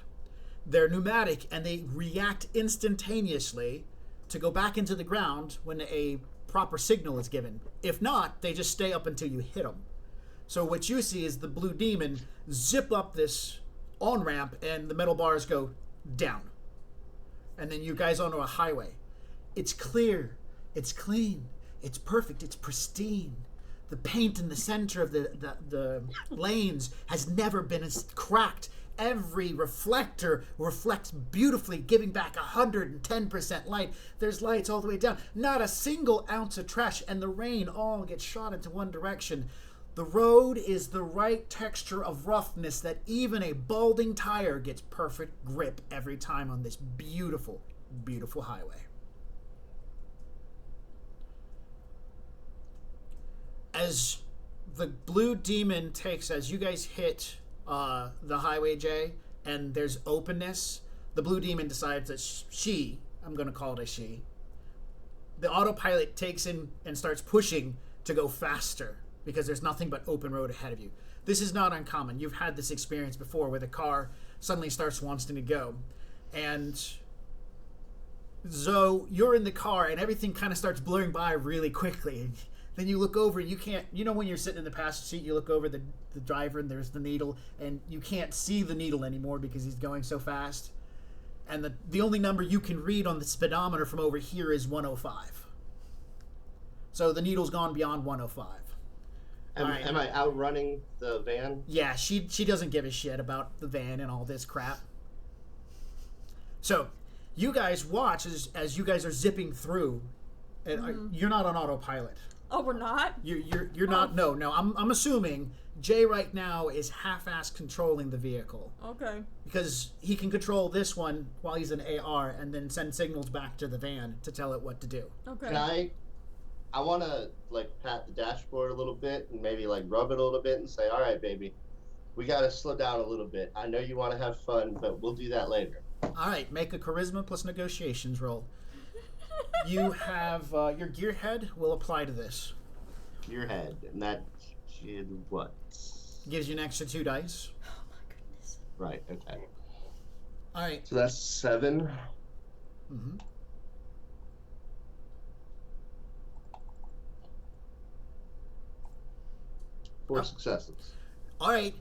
They're pneumatic and they react instantaneously to go back into the ground when a proper signal is given. If not, they just stay up until you hit them. So what you see is the blue demon zip up this on-ramp and the metal bars go down. And then you guys onto a highway. It's clear, it's clean, it's perfect, it's pristine. The paint in the center of the lanes has never been as cracked. Every reflector reflects beautifully, giving back 110% light. There's lights all the way down. Not a single ounce of trash, and the rain all gets shot into one direction. The road is the right texture of roughness that even a balding tire gets perfect grip every time on this beautiful, beautiful highway. As the blue demon takes, as you guys hit the highway, Jay, and there's openness, the blue demon decides that I'm going to call it a she, the autopilot takes in and starts pushing to go faster because there's nothing but open road ahead of you. This is not uncommon. You've had this experience before where the car suddenly starts wanting to go. And so you're in the car and everything kind of starts blurring by really quickly. Then you look over and you can't, when you're sitting in the passenger seat, you look over the driver and there's the needle and you can't see the needle anymore because he's going so fast. And the only number you can read on the speedometer from over here is 105. So the needle's gone beyond 105. Am I outrunning the van? Yeah, she doesn't give a shit about the van and all this crap. So you guys watch as you guys are zipping through. And you're not on autopilot. Oh, we're not? You're not. No. I'm assuming Jay right now is half-ass controlling the vehicle. Okay. Because he can control this one while he's in AR and then send signals back to the van to tell it what to do. Okay. Can I want to pat the dashboard a little bit and maybe rub it a little bit and say, all right, baby, we got to slow down a little bit. I know you want to have fun, but we'll do that later. All right, make a charisma plus negotiations roll. You have your gearhead will apply to this. Gearhead, and that should what? Gives you an extra 2 dice. Oh my goodness. Right. Okay. All right. So that's 7. Mm-hmm. 4 successes. All right.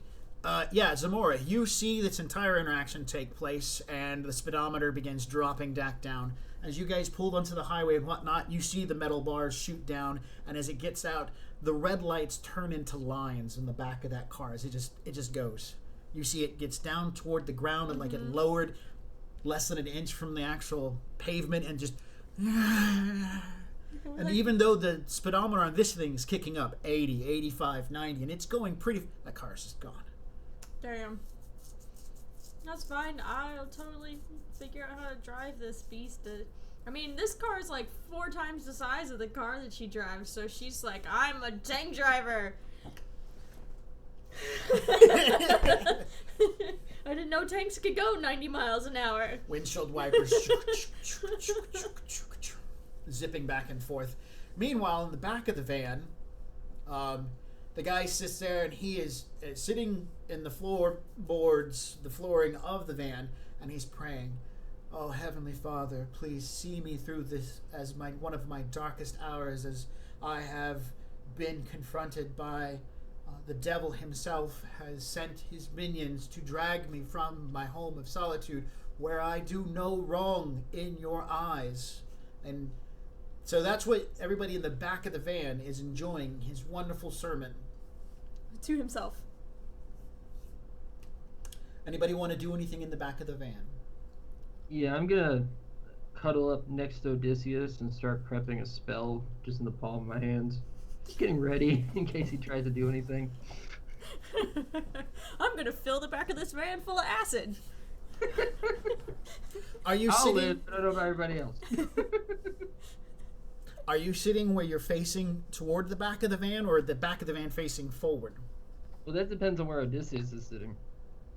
Zamora, you see this entire interaction take place, and the speedometer begins dropping back down. As you guys pulled onto the highway and whatnot, you see the metal bars shoot down, and as it gets out, the red lights turn into lines in the back of that car as it just goes. You see it gets down toward the ground and it lowered less than an inch from the actual pavement and just... And even though the speedometer on this thing is kicking up 80, 85, 90, and it's going pretty... That car's just gone. Damn. That's fine. I'll totally figure out how to drive this beast. This car is 4 times the size of the car that she drives, so she's like, I'm a tank driver. I didn't know tanks could go 90 miles an hour. Windshield wipers zipping back and forth. Meanwhile, in the back of the van, the guy sits there and he is sitting in the flooring of the van, and he's praying, "Oh, Heavenly Father, please see me through this as one of my darkest hours, as I have been confronted by the devil himself has sent his minions to drag me from my home of solitude, where I do no wrong in your eyes." And so that's what everybody in the back of the van is enjoying, his wonderful sermon. To himself. Anybody want to do anything in the back of the van? Yeah, I'm gonna cuddle up next to Odysseus and start prepping a spell just in the palm of my hands. Just getting ready in case he tries to do anything. I'm gonna fill the back of this van full of acid. Are you I'll sitting? live, but I don't know about everybody else. Are you sitting where you're facing toward the back of the van, or the back of the van facing forward? Well, that depends on where Odysseus is sitting.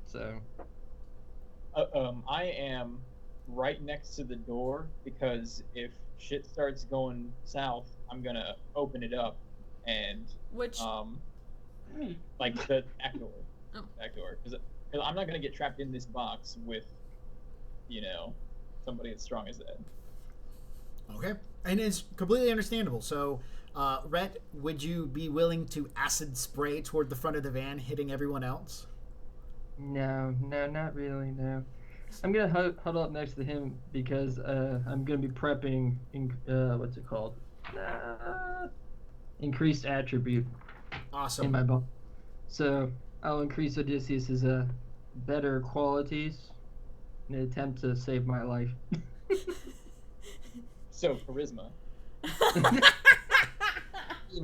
So. I am right next to the door because if shit starts going south, I'm gonna open it up and Which the back door. Oh. Back door, because I'm not gonna get trapped in this box with, somebody as strong as that. Okay, and it's completely understandable. So, Rhett, would you be willing to acid spray toward the front of the van, hitting everyone else? No, not really, no. I'm gonna huddle up next to him because I'm gonna be prepping, what's it called? Increased attribute Awesome. in my bow. So I'll increase Odysseus's better qualities in an attempt to save my life. So charisma.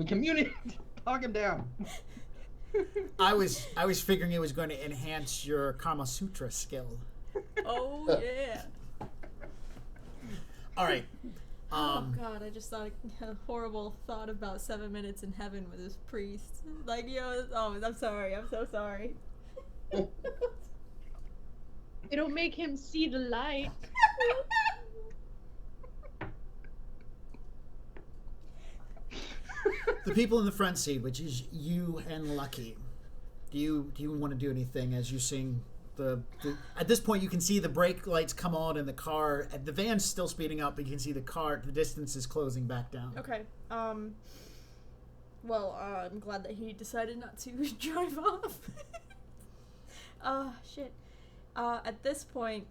Community, talk him down. I was figuring it was going to enhance your Kama Sutra skill. Oh yeah. All right. Oh God! I just thought had a horrible thought about 7 minutes in heaven with this priest. Like, oh, I'm sorry. I'm so sorry. It'll make him see the light. The people in the front seat, which is you and Lucky. Do you want to do anything as you sing the at this point you can see the brake lights come on in the car. The van's still speeding up, but you can see the distance is closing back down. Okay. Well, I'm glad that he decided not to drive off. Shit. At this point,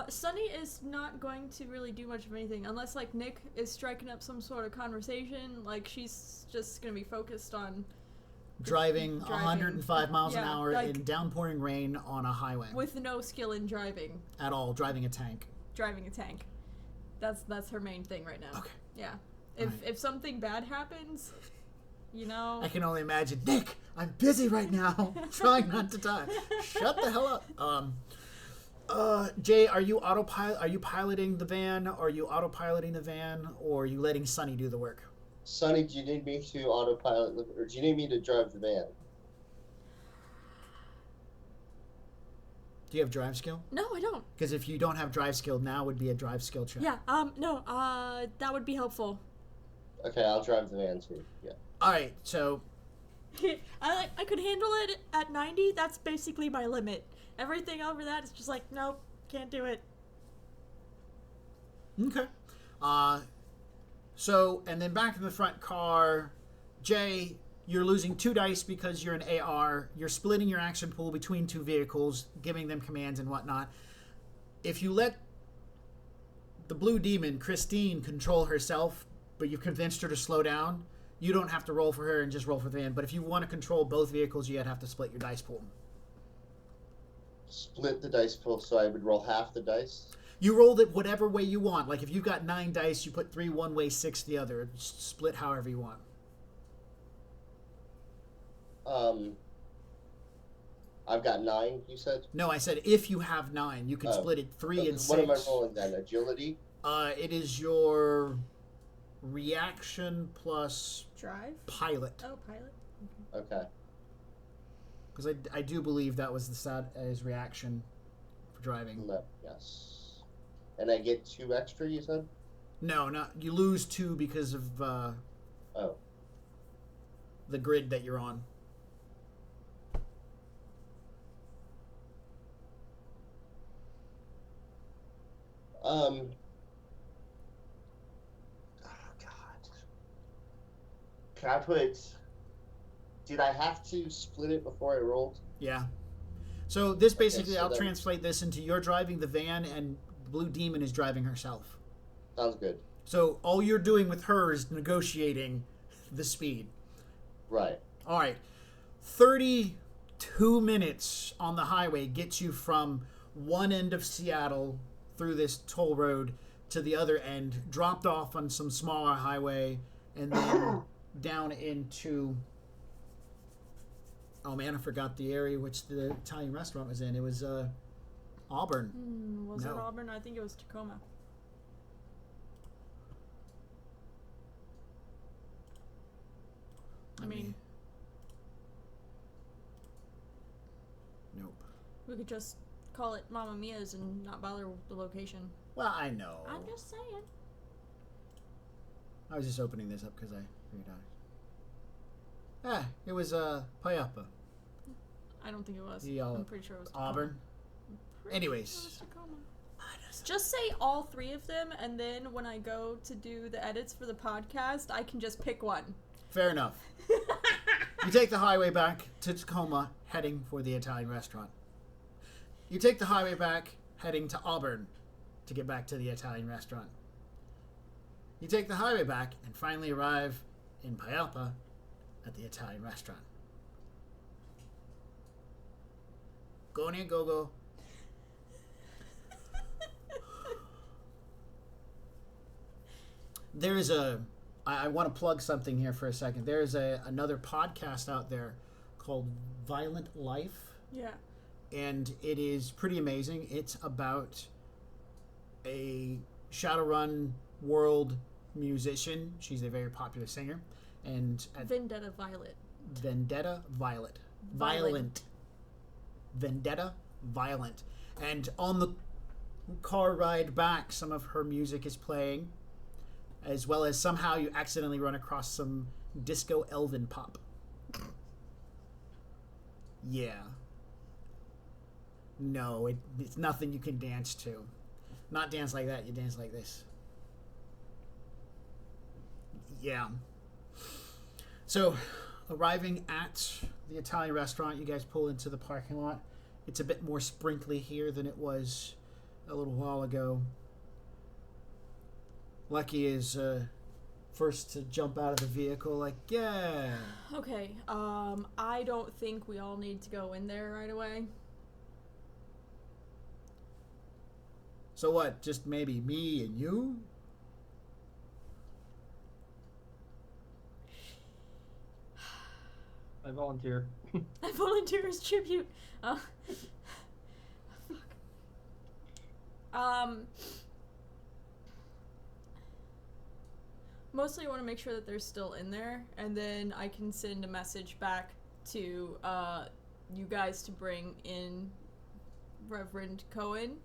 Sunny is not going to really do much of anything unless, like, Nick is striking up some sort of conversation. Like, she's just gonna be focused on Driving 105 miles an hour like, in downpouring rain on a highway. with no skill in driving. At all, driving a tank. Driving a tank. That's her main thing right now. Okay. Yeah. Right. If something bad happens, you know. I can only imagine, Nick, I'm busy right now, trying not to die. Shut the hell up. Jay, are you piloting the van? Are you autopiloting the van, or are you letting Sunny do the work? Sonny, do you need me to autopilot, or do you need me to drive the van? Do you have drive skill? No, I don't. Because if you don't have drive skill, now would be a drive skill check. Yeah. No. That would be helpful. Okay, I'll drive the van too. Yeah. All right. So I could handle it at 90. That's basically my limit. Everything over that is just like, nope, can't do it. okay. So and then back in the front car, Jay, you're losing 2 dice because you're an AR. You're splitting your action pool between 2 vehicles, giving them commands and whatnot. If you let the blue demon, Christine, control herself, but you've convinced her to slow down, you don't have to roll for her and just roll for the van. But if you want to control both vehicles, you'd have to split your dice pool. Split the dice pool, so I would roll half the dice. You rolled it whatever way you want. Like if you've got 9 dice, you put 3 one way, 6 the other. Split however you want. I've got 9, you said? No, I said if you have 9, you can split it 3 and 6. What am I rolling then? Agility? It is your reaction plus Drive? pilot. Oh, pilot. Okay. Because I do believe that was the stat as reaction for driving. Yes. And I get 2 extra, you said? No, not you lose 2 because of the grid that you're on. Oh God. Can I put? Did I have to split it before I rolled? Yeah. So this basically, so I'll translate this into you're driving the van and Blue Demon is driving herself. Sounds good. So all you're doing with her is negotiating the speed. Right. All right. 32 minutes on the highway gets you from one end of Seattle through this toll road to the other end, dropped off on some smaller highway, and then down into... Oh man, I forgot the area which the Italian restaurant was in. It was Auburn. Was No. it Auburn? I think it was Tacoma. I mean, nope. we could just call it Mamma Mia's and not bother with the location. Well, I know. I'm just saying. I was just opening this up because I figured out. It was Payapa. I don't think it was. The, I'm pretty sure it was Tacoma. Auburn. Pretty Anyways. sure it was Tacoma. Just say all 3 of them, and then when I go to do the edits for the podcast, I can just pick one. Fair enough. You take the highway back to Tacoma, heading for the Italian restaurant. You take the highway back, heading to Auburn to get back to the Italian restaurant. You take the highway back and finally arrive in Payapa at the Italian restaurant. Go near go-go. There is I want to plug something here for a second. There is another podcast out there called Violent Life. Yeah. and it is pretty amazing. It's about a Shadowrun world musician. She's a very popular singer, and Vendetta Violet. Vendetta Violet. Violent. Vendetta Violent. And on the car ride back, some of her music is playing, as well as somehow you accidentally run across some disco elven pop. Yeah. No, it's nothing you can dance to. Not dance like that, you dance like this. Yeah. So, arriving at the Italian restaurant, you guys pull into the parking lot. It's a bit more sprinkly here than it was a little while ago. Lucky is first to jump out of the vehicle, like, yeah. Okay, I don't think we all need to go in there right away. So what, just maybe me and you? I volunteer. I volunteer as tribute. Mostly I want to make sure that they're still in there, and then I can send a message back to you guys to bring in Reverend Cohen,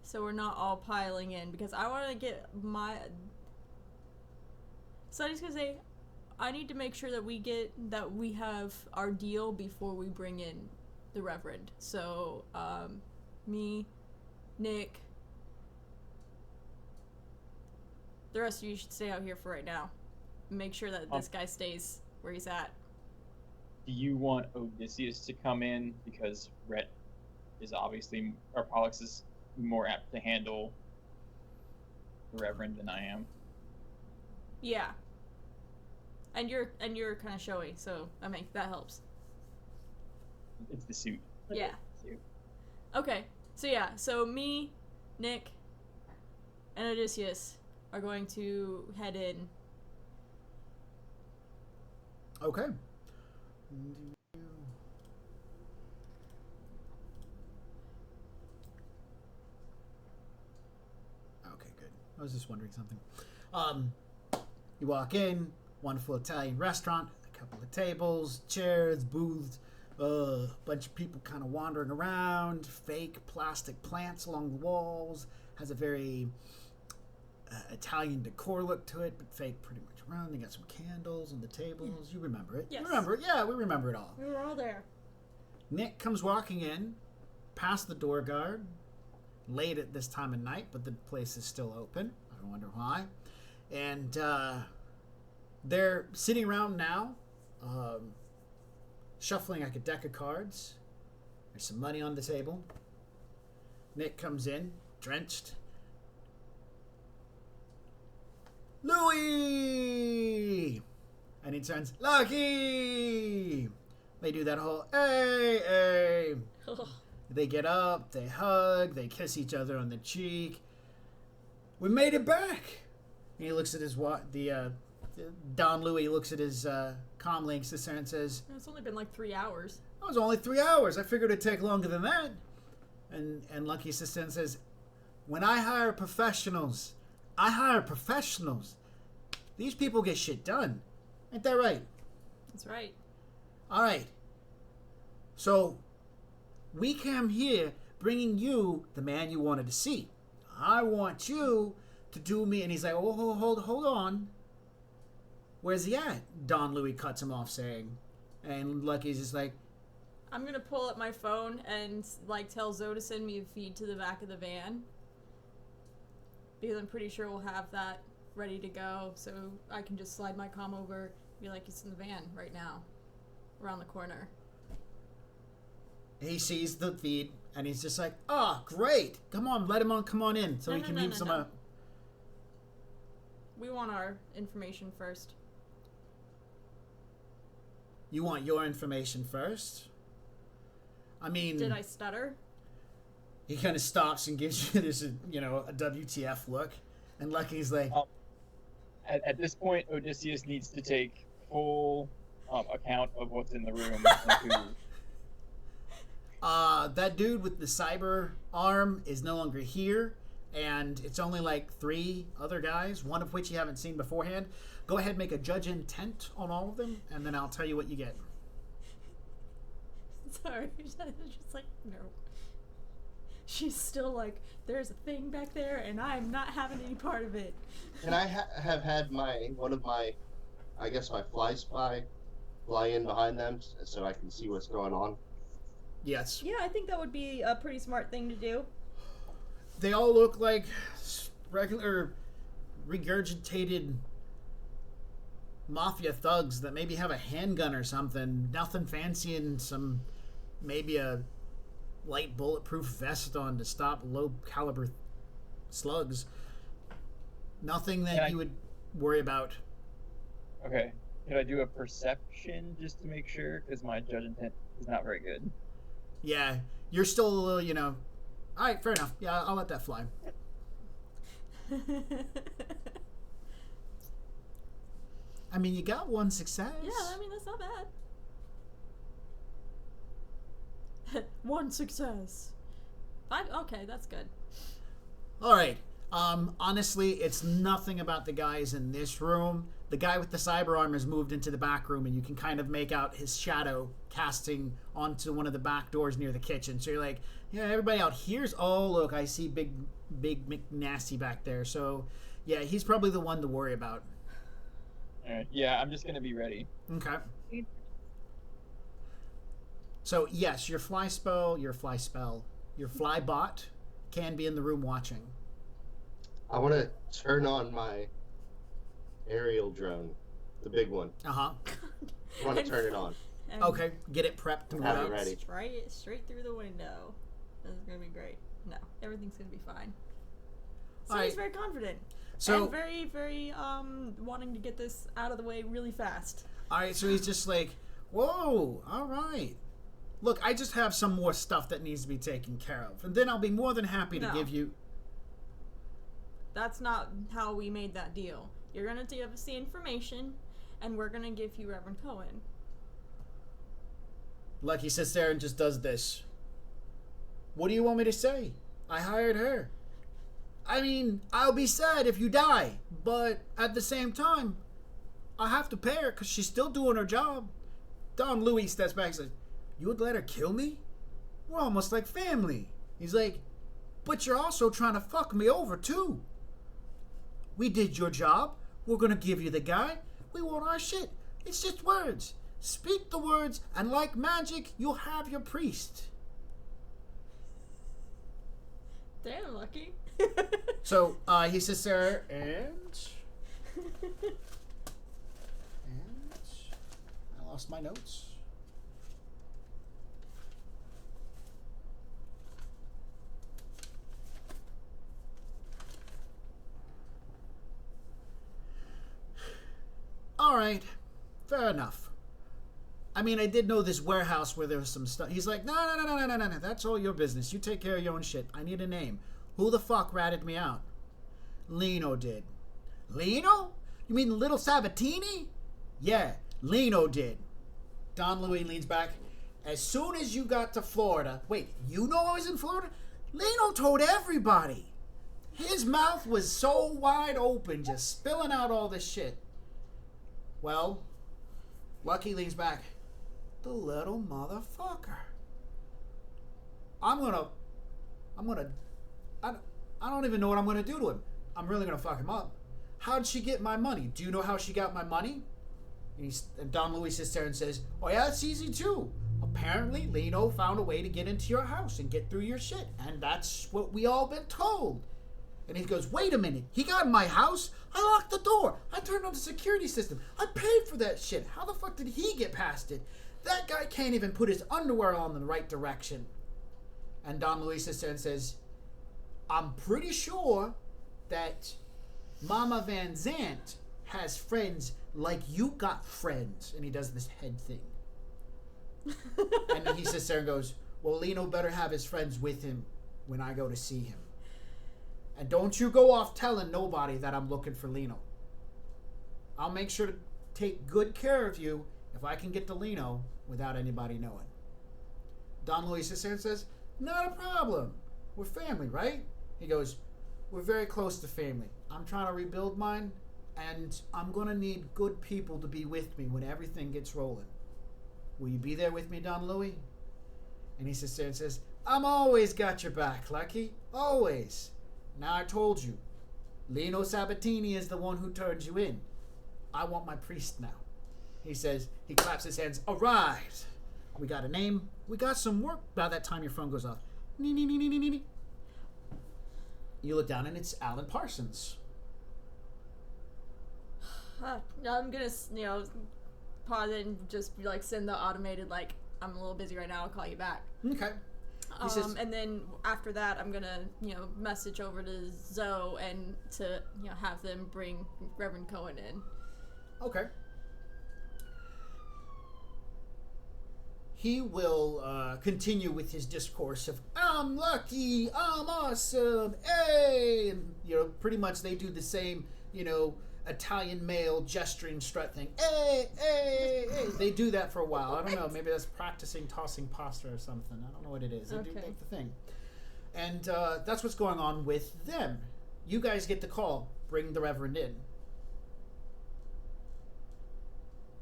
so we're not all piling in, because I want to get my... So I'm just gonna say, I need to make sure that we have our deal before we bring in the Reverend. So, me, Nick, the rest of you should stay out here for right now. Make sure that this guy stays where he's at. Do you want Odysseus to come in, because Rhett is obviously, or Pollux is more apt to handle the Reverend than I am? Yeah. And you're kind of showy, so I mean that helps. It's the suit. Yeah. Suit. Okay. So yeah. So me, Nick, and Odysseus are going to head in. Okay. Okay, good. I was just wondering something. You walk in, wonderful Italian restaurant, a couple of tables, chairs, booths, a bunch of people kind of wandering around, fake plastic plants along the walls, has a very Italian decor look to it, but fake pretty much around. They got some candles on the tables. You remember it. Yes. You remember it. Yeah, we remember it all. We were all there. Nick comes walking in, past the door guard, late at this time of night, but the place is still open. I don't wonder why. And they're sitting around now, shuffling like a deck of cards. There's some money on the table. Nick comes in, drenched. Louis! And he turns, Lucky! They do that whole, hey, hey. They get up, they hug, they kiss each other on the cheek. We made it back! And he looks at his, Don Louis looks at his comlink sister and says, It's only been like 3 hours. It was only 3 hours. I figured it'd take longer than that. And Lucky sister says, when I hire professionals, I hire professionals. These people get shit done. Ain't that right? That's right. All right. So, we came here bringing you the man you wanted to see. I want you to do me. And he's like, oh, hold on. Where's he at? Don Louis cuts him off saying. And Lucky's just like, I'm going to pull up my phone and like tell Zoe to send me a feed to the back of the van. Because I'm pretty sure we'll have that ready to go. So I can just slide my comm over, be like, it's in the van right now. Around the corner. He sees the feed and he's just like, oh, great. Come on, let him on, come on in. So he can use some. We want our information first. You want your information first? I mean... Did I stutter? He kind of stops and gives you this, a WTF look. And Lucky's like... At this point, Odysseus needs to take full account of what's in the room. That dude with the cyber arm is no longer here, and it's only like 3 other guys, one of which you haven't seen beforehand. Go ahead, make a judge intent on all of them, and then I'll tell you what you get. Sorry, just like, no. She's still like, there's a thing back there, and I'm not having any part of it. Can I have had one of my fly spy fly in behind them so I can see what's going on? Yes. Yeah, I think that would be a pretty smart thing to do. They all look like regular regurgitated mafia thugs that maybe have a handgun or something. Nothing fancy, and maybe a light bulletproof vest on to stop low caliber slugs. Nothing that you would worry about. Okay. Could I do a perception just to make sure? Because my judge intent is not very good. Yeah, you're still a little, Alright, fair enough. Yeah, I'll let that fly. I mean, you got 1 success. Yeah, I mean, that's not bad. 1 success. 5? Okay, that's good. Alright. Honestly, it's nothing about the guys in this room. The guy with the cyber arm has moved into the back room, and you can kind of make out his shadow casting onto one of the back doors near the kitchen. So you're like, yeah, everybody out here's, oh, look, I see Big McNasty back there. So, yeah, he's probably the one to worry about. Alright, yeah, I'm just going to be ready. Okay. So, yes, your fly bot can be in the room watching. I want to turn on my aerial drone, the big one. Uh-huh. I want to turn it on. Okay, get it prepped and Have it ready. Straight through the window. This is going to be great. No, everything's going to be fine. So Alright. he's very confident. So, and very, very wanting to get this out of the way really fast. alright, so he's just like, whoa, alright. Look, I just have some more stuff that needs to be taken care of. And then I'll be more than happy to give you... That's not how we made that deal. You're going to give us the information, and we're going to give you Reverend Cohen. Lucky sits there and just does this. What do you want me to say? I hired her. I mean, I'll be sad if you die, but at the same time, I have to pay her because she's still doing her job. Don Louis steps back and says, you would let her kill me? We're almost like family. He's like, but you're also trying to fuck me over too. We did your job. We're going to give you the guy. We want our shit. It's just words. Speak the words, and like magic, you'll have your priest. Damn, Lucky. So, he sits there and I lost my notes. Alright, fair enough. I mean, I did know this warehouse where there was some stuff. He's like, no, that's all your business. You take care of your own shit. I need a name. Who the fuck ratted me out? Lino did. Lino? You mean Little Sabatini? Yeah, Lino did. Don Louis leans back. As soon as you got to Florida... Wait, you know I was in Florida? Lino told everybody. His mouth was so wide open, just spilling out all this shit. Well, Lucky leans back. The little motherfucker. I don't even know what I'm gonna do to him. I'm really gonna fuck him up. How'd she get my money? Do you know how she got my money? And Don Louis sits there and says, oh yeah, it's easy too. Apparently, Lino found a way to get into your house and get through your shit. And that's what we all been told. And he goes, wait a minute. He got in my house? I locked the door. I turned on the security system. I paid for that shit. How the fuck did he get past it? That guy can't even put his underwear on in the right direction. And Don Louis sits there and says, I'm pretty sure that Mama Van Zant has friends like you got friends. And he does this head thing. And then he sits there and goes, well, Lino better have his friends with him when I go to see him. And don't you go off telling nobody that I'm looking for Lino. I'll make sure to take good care of you if I can get to Lino without anybody knowing. Don Luis sits there and says, "Not a problem. We're family, right?" He goes, "We're very close to family. I'm trying to rebuild mine, and I'm going to need good people to be with me when everything gets rolling. Will you be there with me, Don Louis?" And he sits there and says, "I'm always got your back, Lucky. Always. Now I told you, Lino Sabatini is the one who turned you in. I want my priest now." He says, he claps his hands. "All right. We got a name. We got some work." By that time, your phone goes off. Nee, nee, nee, nee, nee, nee. You look down and it's Alan Parsons. I'm gonna, pause it and just like send the automated I'm a little busy right now. I'll call you back. Okay. He says, And then after that, I'm gonna message over to Zoe and to have them bring Reverend Cohen in. okay. He will continue with his discourse of, "I'm lucky, I'm awesome, hey!" And, pretty much they do the same, Italian male gesturing strut thing. Hey, hey, hey. They do that for a while. I don't know. Maybe that's practicing tossing pasta or something. I don't know what it is. They do like the thing. And that's what's going on with them. You guys get the call. Bring the Reverend in.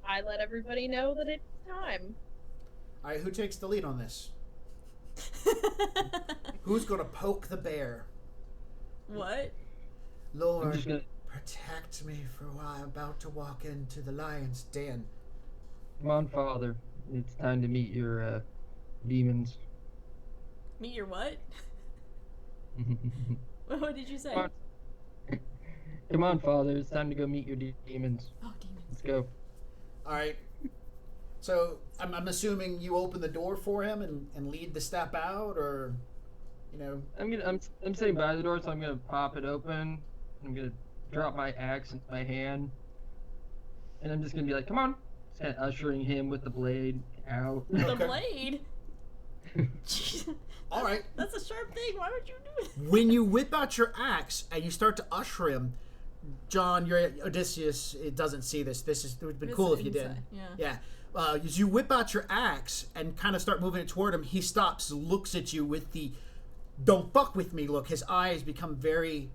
I let everybody know that it's time. All right, who takes the lead on this? Who's going to poke the bear? What? Lord, protect me, for I'm about to walk into the lion's den. Come on, Father. It's time to meet your demons. Meet your what? What did you say? Come on, Father. It's time to go meet your demons. Oh, demons. Let's go. All right. So I'm assuming you open the door for him and lead the step out, or, I'm sitting by the door, so I'm gonna pop it open. I'm gonna drop my axe into my hand, and I'm just gonna be like, "Come on!" Just kind of ushering him with the blade out. The blade? All right. That's a sharp thing. Why would you do it? When you whip out your axe and you start to usher him, John, your Odysseus, it doesn't see this. It would have been cool if you did. Yeah. As you whip out your axe and kind of start moving it toward him, he stops, looks at you with the "don't fuck with me" look. His eyes become very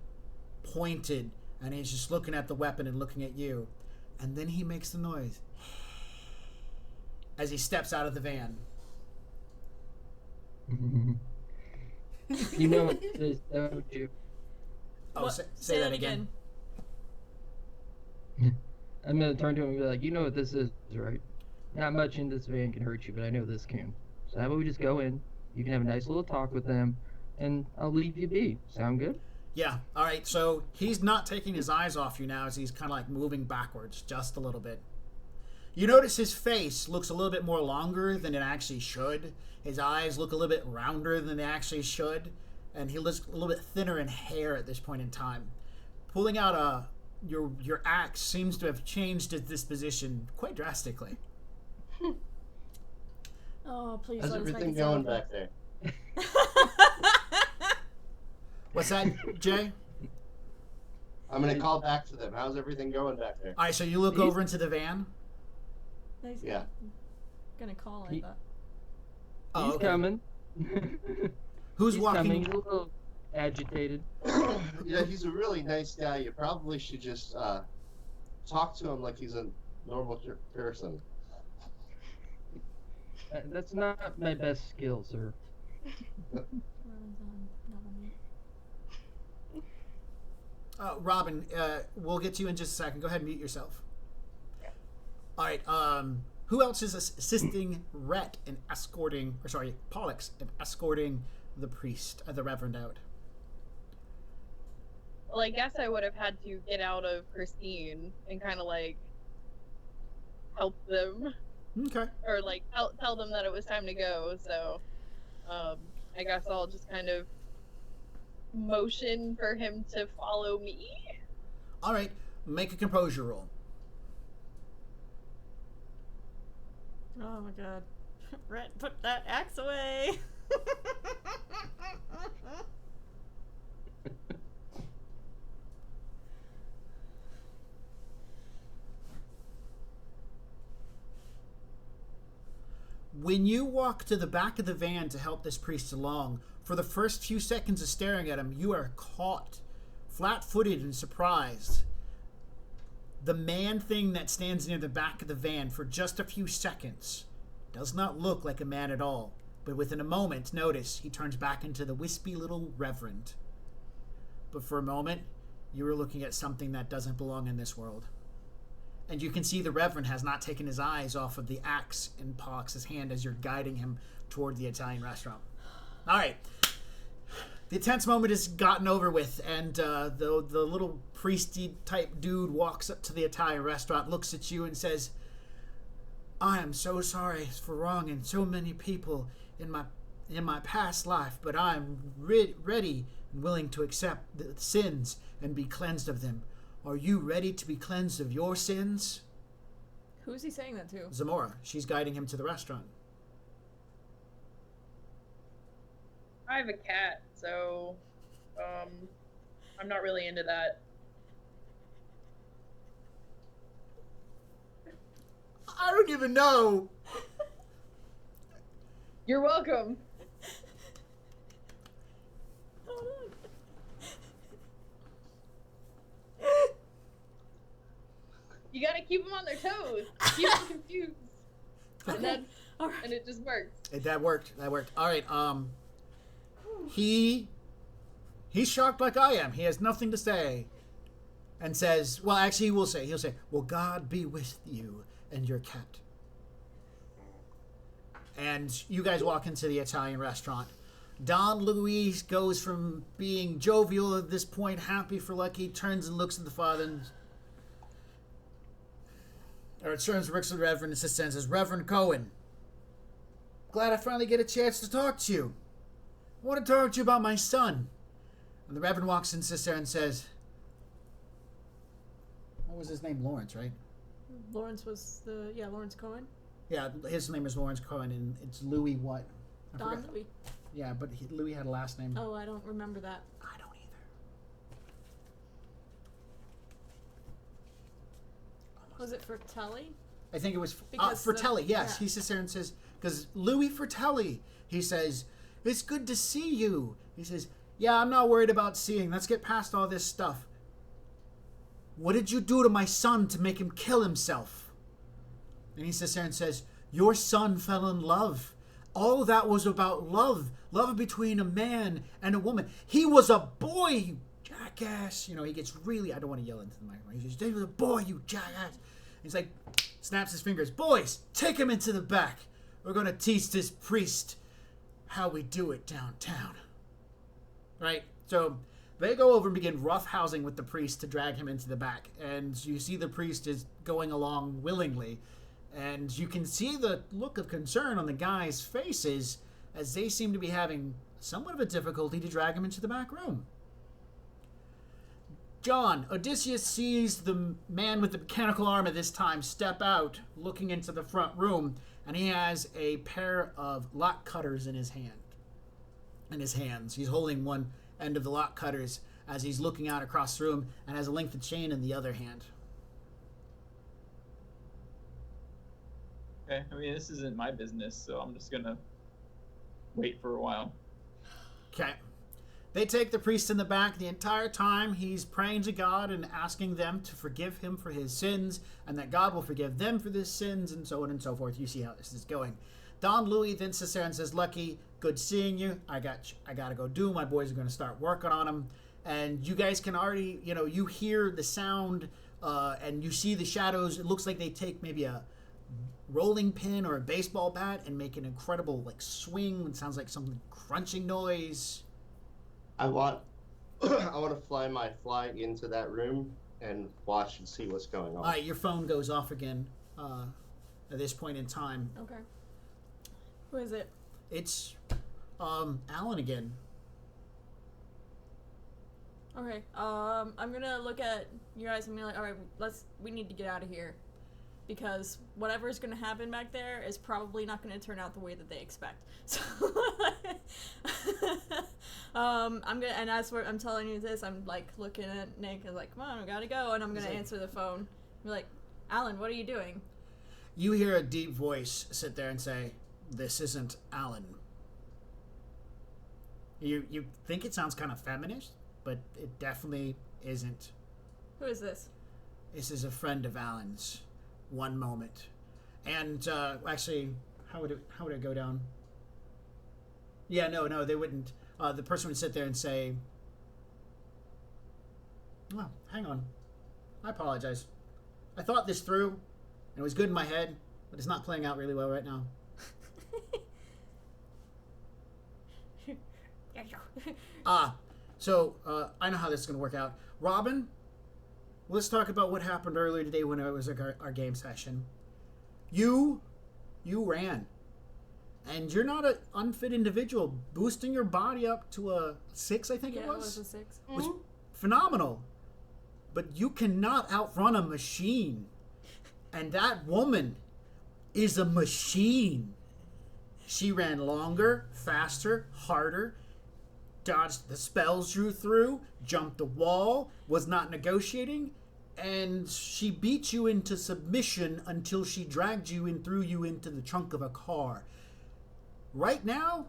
pointed, and he's just looking at the weapon and looking at you. And then he makes the noise as he steps out of the van. You know what it is, don't you? Oh, say that again. I'm gonna turn to him and be like, "You know what this is, right? Not much in this van can hurt you, but I know this can. So how about we just go in? You can have a nice little talk with them, and I'll leave you be. Sound good?" Yeah. All right. So he's not taking his eyes off you now as he's kind of moving backwards just a little bit. You notice his face looks a little bit more longer than it actually should. His eyes look a little bit rounder than they actually should. And he looks a little bit thinner in hair at this point in time. Pulling out your axe seems to have changed his disposition quite drastically. Oh, please How's let us make everything it going sound back there? What's that, Jay? I'm gonna call back to them. How's everything going back there? All right, so you look over into the van. He's Yeah. gonna call it, but Oh, He's okay. coming. Who's He's walking? coming. He's a little agitated. Yeah, he's a really nice guy. You probably should just talk to him like he's a normal person. That's not my best skill, sir. Robin, we'll get to you in just a second. Go ahead and mute yourself. All right. Who else is assisting Rhett in escorting, or sorry, Pollux in escorting the priest, the Reverend out? Well, I guess I would have had to get out of Christine and kind of help them, Okay. or tell them that it was time to go. So, I guess I'll just kind of motion for him to follow me. All right. Make a composure roll. oh my god. Rhett, put that axe away. When you walk to the back of the van to help this priest along, for the first few seconds of staring at him, you are caught, flat-footed and surprised. The man thing that stands near the back of the van for just a few seconds does not look like a man at all. But within a moment, notice, he turns back into the wispy little reverend. But for a moment, you are looking at something that doesn't belong in this world. And you can see the reverend has not taken his eyes off of the axe in Pollux' hand as you're guiding him toward the Italian restaurant. All right. The tense moment is gotten over with, and the little priesty type dude walks up to the Italian restaurant, looks at you, and says, "I am so sorry for wronging so many people in my past life, but I am ready and willing to accept the sins and be cleansed of them. Are you ready to be cleansed of your sins?" Who is he saying that to? Zamora. She's guiding him to the restaurant. I have a cat, so I'm not really into that. I don't even know. You're welcome. You gotta keep them on their toes. Keep them confused. And then, and it just works. That worked. All right. He's shocked like I am. He has nothing to say, and says, "Well, actually, he'll say, well, God be with you and your cat." And you guys walk into the Italian restaurant. Don Luis goes from being jovial at this point, happy for Lucky, turns and looks at the father, turns to the Reverend and says, "Reverend Cohen, glad I finally get a chance to talk to you. I want to talk to you about my son." And the Reverend walks in, sits there, and says, what was his name? Lawrence, right? Lawrence was Lawrence Cohen. Yeah, his name is Lawrence Cohen, and it's Louis what? Don Louis. Yeah, but Louis had a last name. Oh, I don't remember that. I don't either. Was it Fratelli? I think it was Because Fratelli, yes. yeah. He sits there and says, because Louis Fratelli, he says, "It's good to see you." He says, "Yeah, I'm not worried about seeing. Let's get past all this stuff. What did you do to my son to make him kill himself?" And he sits there and says, "Your son fell in love. All that was about love. Love between a man and a woman. He was a boy, you jackass." He gets really, I don't want to yell into the microphone. He says, "He was a boy, you jackass." He's like, snaps his fingers. "Boys, take him into the back. We're going to teach this priest how we do it downtown." Right? So they go over and begin roughhousing with the priest to drag him into the back. And you see the priest is going along willingly. And you can see the look of concern on the guys' faces as they seem to be having somewhat of a difficulty to drag him into the back room. John, Odysseus sees the man with the mechanical arm at this time step out, looking into the front room, and he has a pair of lock cutters in his hands. He's holding one end of the lock cutters as he's looking out across the room and has a length of chain in the other hand. Okay, I mean, this isn't my business, so I'm just gonna wait for a while. Okay. They take the priest in the back. The entire time he's praying to God and asking them to forgive him for his sins and that God will forgive them for their sins and so on and so forth. You see how this is going. Don Louis then sits there and says, "Lucky, good seeing you. I got to go do. My boys are going to start working on him." And you guys can already, you hear the sound and you see the shadows. It looks like they take maybe a rolling pin or a baseball bat and make an incredible swing. It sounds like some crunching noise. I want to fly into that room and watch and see what's going on. All right, your phone goes off again at this point in time. Okay. Who is it? It's Alan again. Okay. I'm gonna look at you guys and be like, all right, we need to get out of here. Because whatever's going to happen back there is probably not going to turn out the way that they expect. So, and as I'm telling you this, I'm looking at Nick and come on, we gotta go, and I'm gonna answer the phone. Be like, "Alan, what are you doing?" You hear a deep voice sit there and say, This isn't Alan. You think it sounds kind of feminist, but it definitely isn't. Who is this? This is a friend of Alan's. One moment. And, actually, how would it go down? Yeah, no, they wouldn't. The person would sit there and say, oh, hang on. I apologize. I thought this through, and it was good in my head, but it's not playing out really well right now. So, I know how this is going to work out. Robin, let's talk about what happened earlier today when it was our game session. You ran. And you're not an unfit individual. Boosting your body up to a 6, I think it was. Yeah, it was a 6. Was phenomenal. But you cannot outrun a machine. And that woman is a machine. She ran longer, faster, harder, dodged the spells you threw, jumped the wall, was not negotiating, and she beat you into submission until she dragged you and threw you into the trunk of a car. Right now,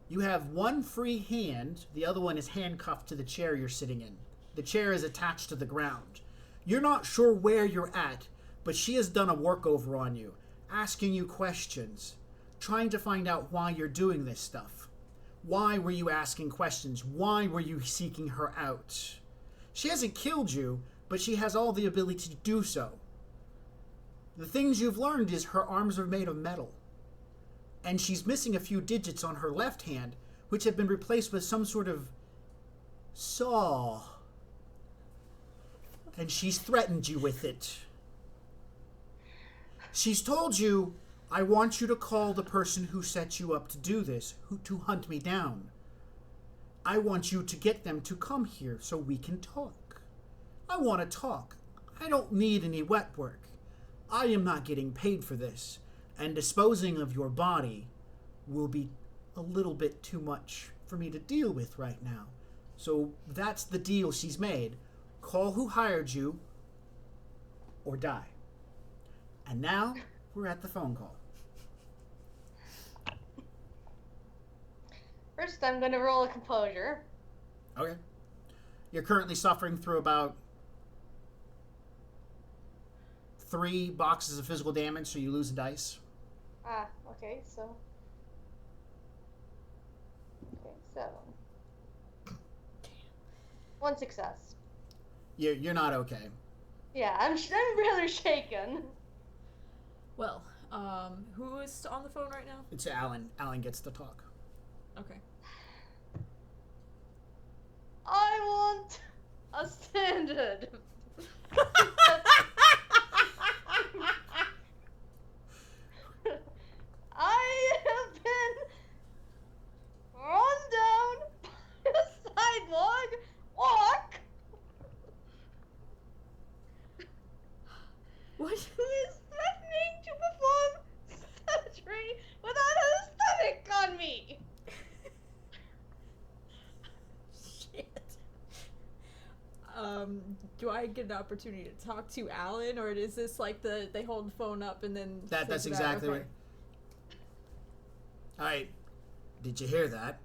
you have one free hand. The other one is handcuffed to the chair you're sitting in. The chair is attached to the ground. You're not sure where you're at, but she has done a workover on you, asking you questions, trying to find out why you're doing this stuff. Why were you asking questions? Why were you seeking her out? She hasn't killed you, but she has all the ability to do so. The things you've learned is her arms are made of metal. And she's missing a few digits on her left hand, which have been replaced with some sort of saw. And she's threatened you with it. She's told you, I want you to call the person who set you up to do this, to hunt me down. I want you to get them to come here so we can talk. I want to talk. I don't need any wet work. I am not getting paid for this. And disposing of your body will be a little bit too much for me to deal with right now. So that's the deal she's made. Call who hired you, or die. And now, we're at the phone call. First, I'm going to roll a composure. Okay. You're currently suffering through about 3 boxes of physical damage, so you lose a dice. Okay, so... Okay, so... 1 success. You're not okay. Yeah, I'm rather shaken. Well, who is on the phone right now? It's Alan. Alan gets to talk. Okay. I want a standard. I have been run down by a sidewalk walk. What? Who is threatening to perform surgery without anesthetic on me? Shit. Do I get an opportunity to talk to Alan, or is this like they hold the phone up and then... That's exactly right. Alright. Did you hear that?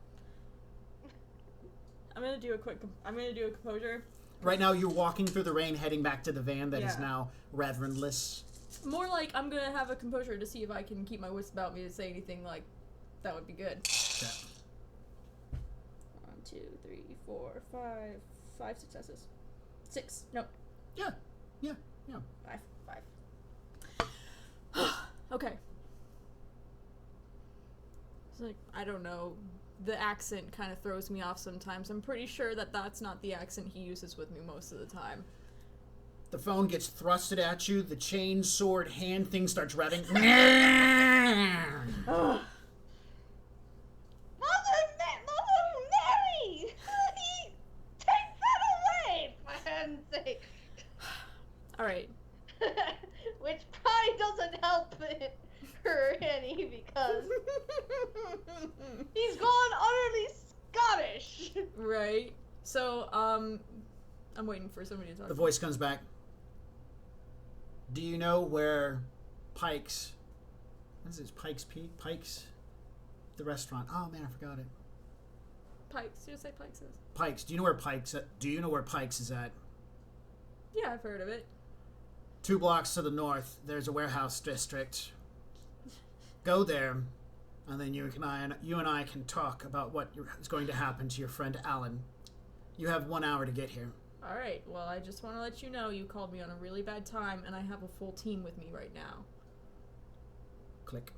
I'm gonna do a composure. Right now, you're walking through the rain, heading back to the van that is Yeah. now reverendless. More like I'm gonna have a composure to see if I can keep my wits about me to say anything like that would be good. Okay. 1, 2, 3, 4, 5 successes. 6. No. Yeah. 5. Okay. It's like, I don't know. The accent kind of throws me off sometimes. I'm pretty sure that that's not the accent he uses with me most of the time. The phone gets thrusted at you. The chain sword hand thing starts revving. Mother Mary! Take that away, for heaven's sake. Alright. Which probably doesn't help her any because he's gone utterly Scottish. Right. So, I'm waiting for somebody to talk. The voice comes back. Do you know where Pike's What is this? Pikes? The restaurant. Oh man, I forgot it. Pikes. You say Pikes is? Pikes. Do you know where Pikes is at? Yeah, I've heard of it. 2 blocks to the north, there's a warehouse district. Go there, and then you and I can talk about what is going to happen to your friend Alan. You have 1 hour to get here. All right. Well, I just want to let you know you called me on a really bad time, and I have a full team with me right now. Click.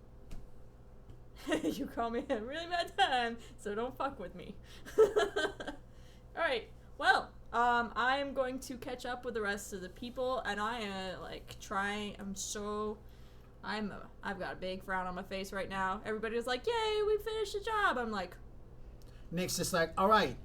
You call me at a really bad time, so don't fuck with me. All right. Well, I am going to catch up with the rest of the people, and I am I've got a big frown on my face right now. Everybody's like, "Yay, we finished the job." I'm like, Nick's just like, all right.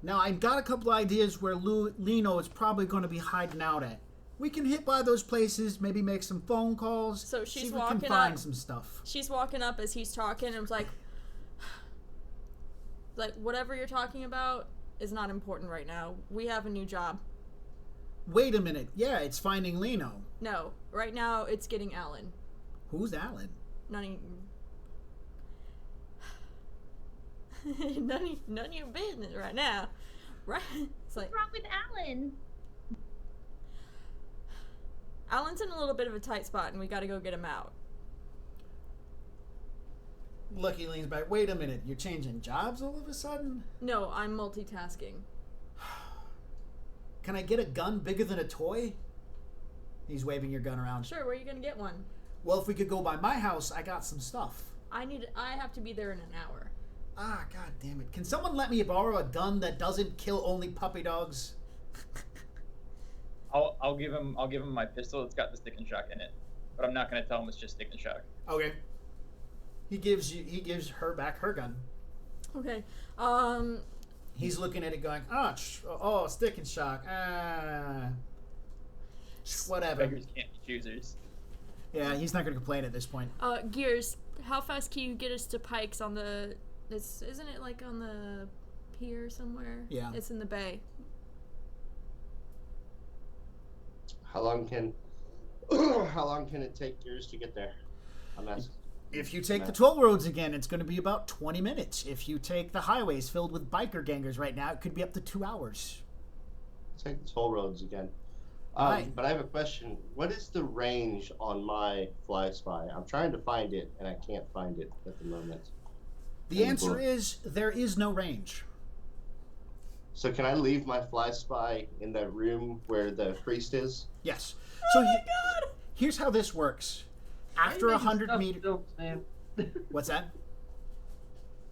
Now I've got a couple ideas where Lino is probably going to be hiding out at. We can hit by those places, maybe make some phone calls. So she's see if we walking can find up. some stuff. She's walking up as he's talking, and I'm like, whatever you're talking about is not important right now. We have a new job. Wait a minute. Yeah, it's finding Lino. No, right now it's getting Alan. Who's Alan? None of your business right now. Right? It's like, What's wrong with Alan? Alan's in a little bit of a tight spot, and we got to go get him out. Lucky leans back. Wait a minute. You're changing jobs all of a sudden? No, I'm multitasking. Can I get a gun bigger than a toy? He's waving your gun around. Sure, where are you gonna get one? Well, if we could go by my house, I got some stuff. I have to be there in an hour. Ah, god damn it. Can someone let me borrow a gun that doesn't kill only puppy dogs? I'll give him my pistol. It's got the stick and shock in it, but I'm not gonna tell him it's just stick and shock. Okay. He gives her back her gun. Okay. He's looking at it going, oh, stick and shock. Whatever. Beggars can't be choosers. Yeah, he's not going to complain at this point. Gears, how fast can you get us to Pikes on the... Isn't it like on the pier somewhere? Yeah. It's in the bay. How long can it take yours to get there? I'm asking. If you take the toll roads again, it's going to be about 20 minutes. If you take the highways filled with biker gangers right now, it could be up to 2 hours. Take the toll roads again. Right. But I have a question. What is the range on my fly spy? I'm trying to find it, and I can't find it at the moment. The answer is there is no range. So can I leave my fly spy in that room where the priest is? Yes. Oh So my god! here's how this works. After 100 meters... Films, man? What's that?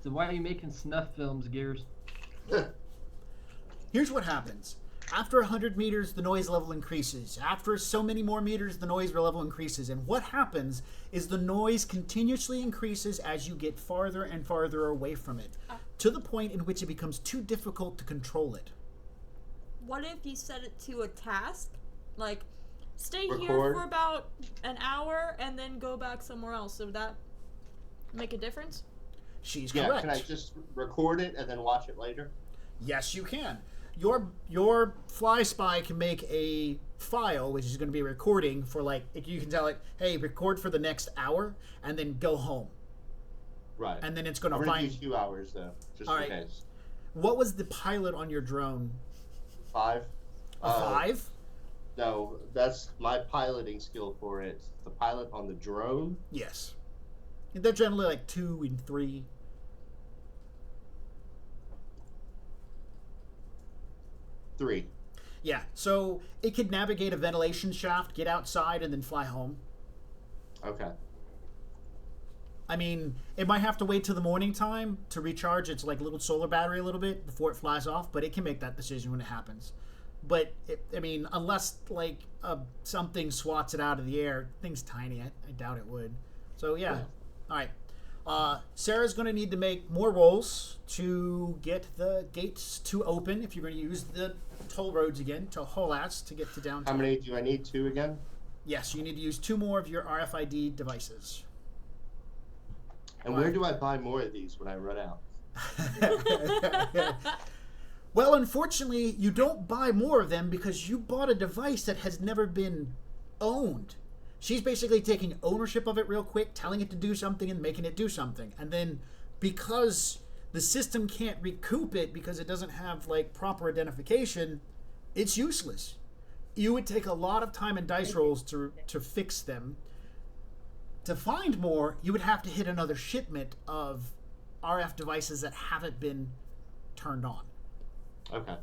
So why are you making snuff films, Gears? Here's what happens. After 100 meters, the noise level increases. After so many more meters, the noise level increases. And what happens is the noise continuously increases as you get farther and farther away from it, to the point in which it becomes too difficult to control it. What if you set it to a task? Like, stay here Record. for about an hour and then go back somewhere else. So would that make a difference? She's Yeah, correct. can I just record it and then watch it later? Yes, you can. Your fly spy can make a file, which is going to be a recording for, like, you can tell it, hey, record for the next hour, and then go home. Right. And then it's going I'm to gonna find... do 2 hours, though, just All in right. case. What was the pilot on your drone? 5. A 5? No, that's my piloting skill for it. The pilot on the drone? Yes. They're generally like 2 and 3. 3. Yeah, so it could navigate a ventilation shaft, get outside, and then fly home. Okay. I mean, it might have to wait till the morning time to recharge its like little solar battery a little bit before it flies off, but it can make that decision when it happens. But, unless, like, something swats it out of the air, thing's tiny. I doubt it would. So, yeah. All right. Sarah's going to need to make more rolls to get the gates to open if you're going to use the toll roads again, to Holats, to get to downtown. How many do I need? 2 again? Yes, you need to use 2 more of your RFID devices. And where do I buy more of these when I run out? Well, unfortunately, you don't buy more of them because you bought a device that has never been owned. She's basically taking ownership of it real quick, telling it to do something and making it do something. And then because the system can't recoup it because it doesn't have like proper identification, it's useless. You would take a lot of time and dice rolls to fix them. To find more, you would have to hit another shipment of RF devices that haven't been turned on. Okay.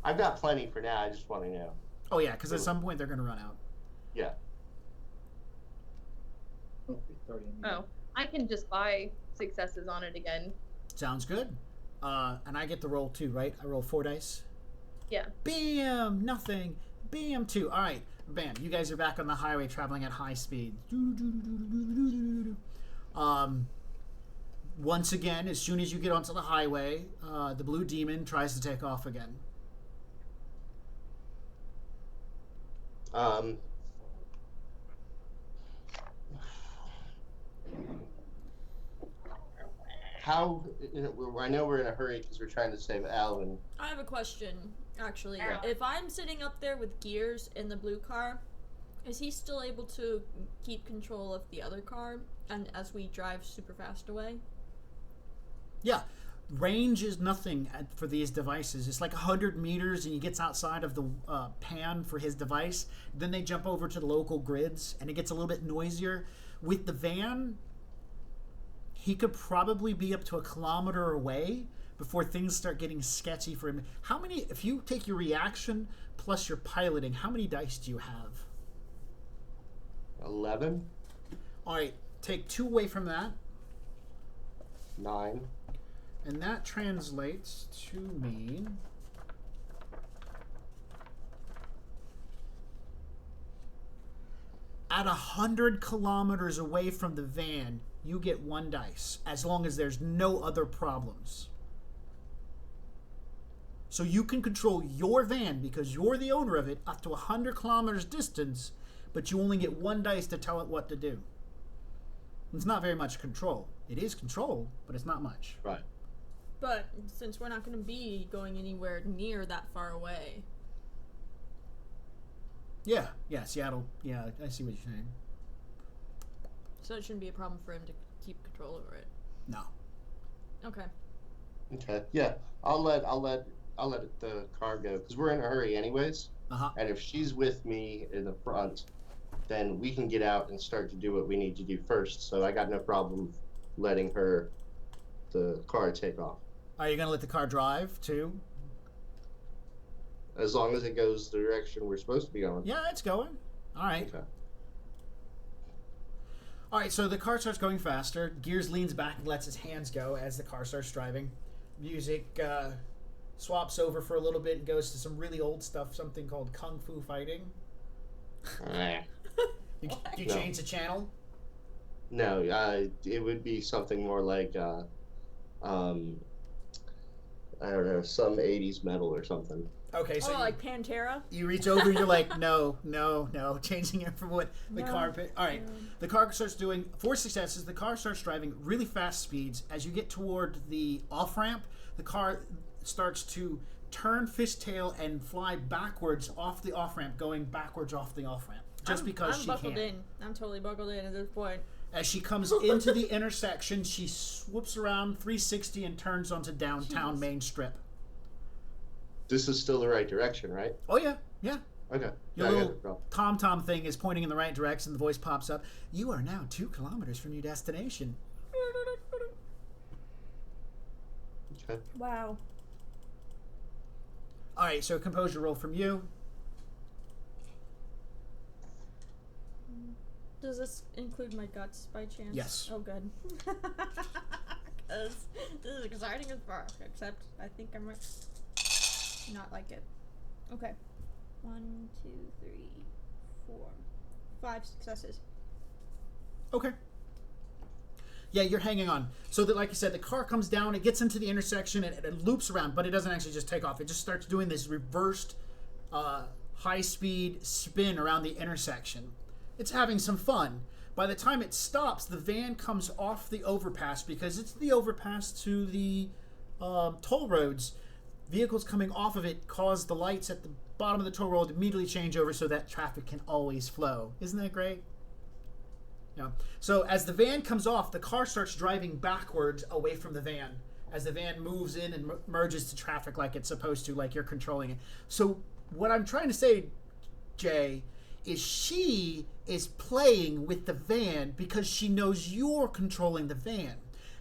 I've got plenty for now. I just want to know. Oh yeah, because at some point they're going to run out. Yeah. Oh, I can just buy successes on it again. Sounds good. And I get the roll too, right? I roll 4 dice. Yeah. Bam! Nothing. Bam! 2. All right. Bam! You guys are back on the highway traveling at high speed. Once again, as soon as you get onto the highway, the blue demon tries to take off again. How? I know we're in a hurry because we're trying to save Alvin. I have a question, actually. Yeah. If I'm sitting up there with Gears in the blue car, is he still able to keep control of the other car and as we drive super fast away? Yeah. Range is nothing for these devices. It's like 100 meters and he gets outside of the pan for his device. Then they jump over to the local grids and it gets a little bit noisier. With the van, he could probably be up to 1 kilometer away before things start getting sketchy for him. How many, if you take your reaction plus your piloting, how many dice do you have? 11. All right, take 2 away from that. 9. And that translates to mean at 100 kilometers away from the van, you get 1 dice, as long as there's no other problems. So you can control your van, because you're the owner of it, up to 100 kilometers distance, but you only get 1 dice to tell it what to do. It's not very much control. It is control, but it's not much. Right. But since we're not going to be going anywhere near that far away. Yeah, Seattle. Yeah, I see what you're saying. So it shouldn't be a problem for him to keep control over it. No. Okay. Okay. Yeah. I'll let the car go because we're in a hurry anyways. Uh-huh. And if she's with me in the front, then we can get out and start to do what we need to do first. So I got no problem letting the car take off. Are you going to let the car drive, too? As long as it goes the direction we're supposed to be going. Yeah, it's going. All right. Okay. All right, so the car starts going faster. Gears leans back and lets his hands go as the car starts driving. Music swaps over for a little bit and goes to some really old stuff, something called Kung Fu Fighting. You No. change the channel? No, it would be something more like, I don't know, some 80s metal or something. Okay, so like Pantera? you reach over and you're like, no, changing it from what the No. car... All right, the car starts doing 4 successes. The car starts driving really fast speeds. As you get toward the off-ramp, the car starts to turn fishtail and fly backwards off the off-ramp, going backwards off the off-ramp. Just because she buckled can. in. I'm totally buckled in at this point. As she comes into the intersection, she swoops around 360 and turns onto downtown Main Strip. This is still the right direction, right? Oh, yeah. Okay. Your Yeah, I got little no problem. TomTom thing is pointing in the right direction. The voice pops up. You are now 2 kilometers from your destination. Okay. Wow. All right, so composure roll from you. Does this include my guts by chance? Yes. Oh, good. Because this is exciting as fuck, except I think I might not like it. Okay. 1, 2, 3, 4, 5 successes. Okay. Yeah, you're hanging on. So that, like I said, the car comes down, it gets into the intersection, and it loops around, but it doesn't actually just take off. It just starts doing this reversed high-speed spin around the intersection. It's having some fun. By the time it stops, the van comes off the overpass because it's the overpass to the toll roads. vehicles coming off of it cause the lights at the bottom of the toll road to immediately change over so that traffic can always flow. Isn't that great? Yeah. So as the van comes off, the car starts driving backwards away from the van as the van moves in and merges to traffic like it's supposed to, like you're controlling it. So what I'm trying to say, Jay, is she is playing with the van because she knows you're controlling the van.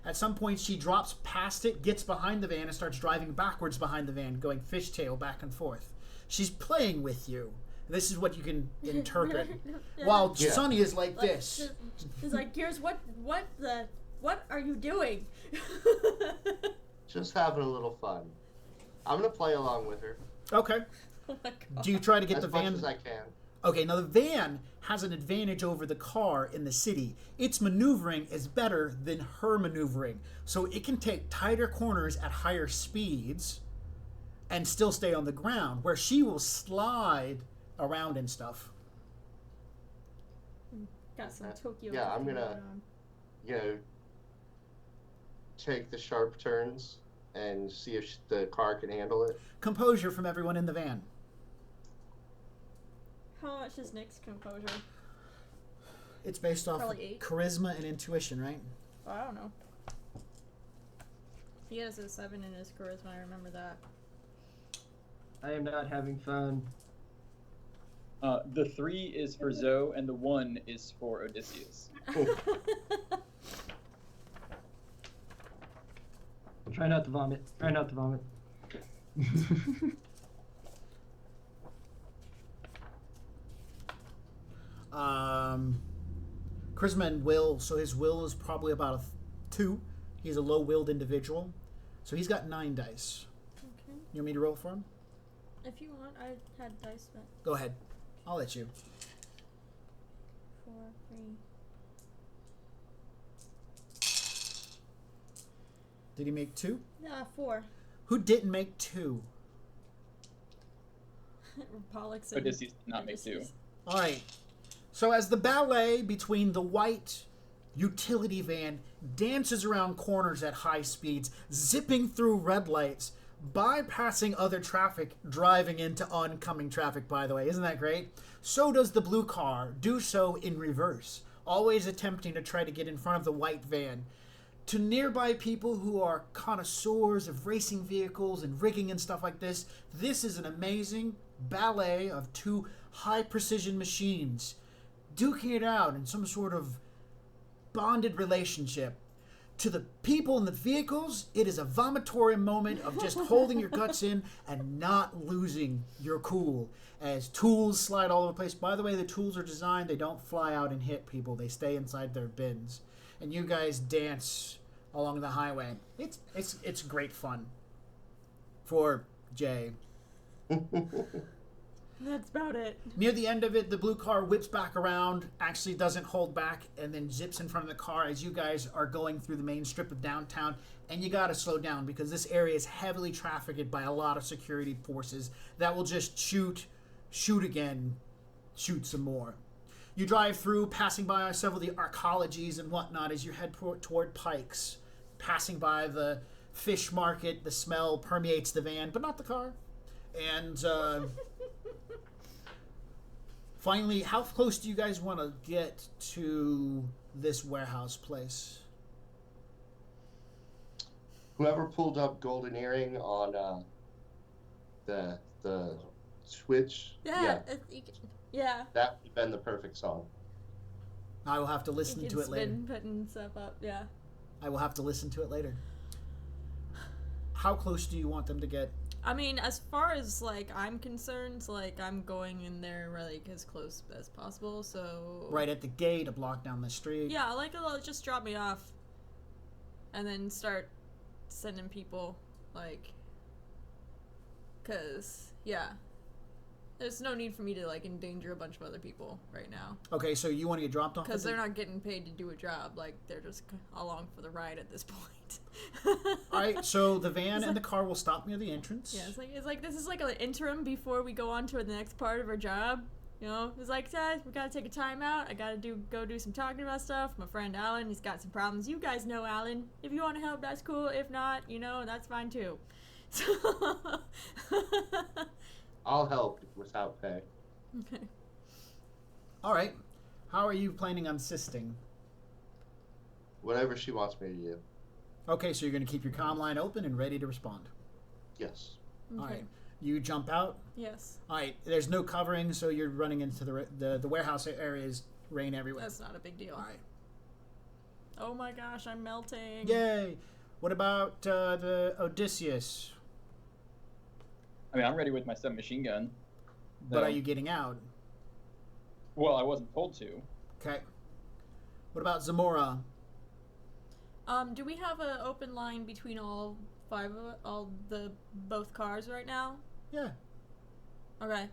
At some point, she drops past it, gets behind the van, and starts driving backwards behind the van, going fishtail back and forth. She's playing with you. This is what you can interpret. While Sunny is like this. He's like, Gears, what are you doing? Just having a little fun. I'm gonna play along with her. Okay. Oh my God. Do you try to get as the much van? as I can. Okay, now the van has an advantage over the car in the city. Its maneuvering is better than her maneuvering. So it can take tighter corners at higher speeds and still stay on the ground, where she will slide around and stuff. Got some Tokyo. Yeah, I'm gonna, take the sharp turns and see if the car can handle it. Composure from everyone in the van. How much is Nick's composure? It's based off Probably 8. charisma and intuition, right? Well, I don't know. He has a 7 in his charisma, I remember that. I am not having fun. The 3 is for Zoe, and the 1 is for Odysseus. Try not to vomit. Try not to vomit. Charisma and will, so his will is probably about a 2. He's a low-willed individual. So he's got 9 dice. Okay. You want me to roll for him? If you want, I had dice, but... Go ahead. I'll let you. 4, 3. Did he make 2? 4. Who didn't make 2? Pollux and Odysseus did not make 2. All right. So as the ballet between the white utility van dances around corners at high speeds, zipping through red lights, bypassing other traffic, driving into oncoming traffic, by the way. Isn't that great? So does the blue car do so in reverse, always attempting to try to get in front of the white van. To nearby people who are connoisseurs of racing vehicles and rigging and stuff like this, this is an amazing ballet of 2 high-precision machines duking it out in some sort of bonded relationship. To the people in the vehicles, it is a vomitorium moment of just holding your guts in and not losing your cool as tools slide all over the place. By the way, the tools are designed, they don't fly out and hit people. They stay inside their bins. And you guys dance along the highway. It's great fun for Jay. That's about it. Near the end of it, the blue car whips back around, actually doesn't hold back, and then zips in front of the car as you guys are going through the main strip of downtown. And you gotta slow down because this area is heavily trafficked by a lot of security forces that will just shoot again, shoot some more. You drive through, passing by several of the arcologies and whatnot as you head toward Pikes. Passing by the fish market, the smell permeates the van, but not the car. And finally, how close do you guys want to get to this warehouse place? Whoever pulled up Golden Earring on the Switch, Yeah. that would have been the perfect song. I will have to listen to it later. Been putting stuff up, yeah. I will have to listen to it later. How close do you want them to get? I mean, as far as, like, I'm concerned, like, I'm going in there, like, as close as possible, so... Right at the gate, a block down the street? Yeah, like, just drop me off. And then start sending people, like... Because, yeah. There's no need for me to, like, endanger a bunch of other people right now. Okay, so you want to get dropped off? Because they're not getting paid to do a job. Like, they're just along for the ride at this point. Alright, so the van and the car will stop near the entrance. Yeah, it's like this is like an interim before we go on to the next part of our job. You know, it's like, guys, we gotta take a time out. I gotta go do some talking about stuff. My friend Alan, he's got some problems. You guys know Alan. If you want to help, that's cool. If not, you know, that's fine too. I'll help without pay. Okay. All right. How are you planning on assisting? Whatever she wants me to do. Okay, so you're going to keep your comm line open and ready to respond. Yes. All right. You jump out. Yes. All right. There's no covering, so you're running into the warehouse areas. Rain everywhere. That's not a big deal. All right. Oh my gosh, I'm melting. Yay! What about the Odysseus? I mean, I'm ready with my submachine gun. But So- are you getting out? Well, I wasn't told to. Okay. What about Zamora? Do we have an open line between all both cars right now? Yeah. Okay.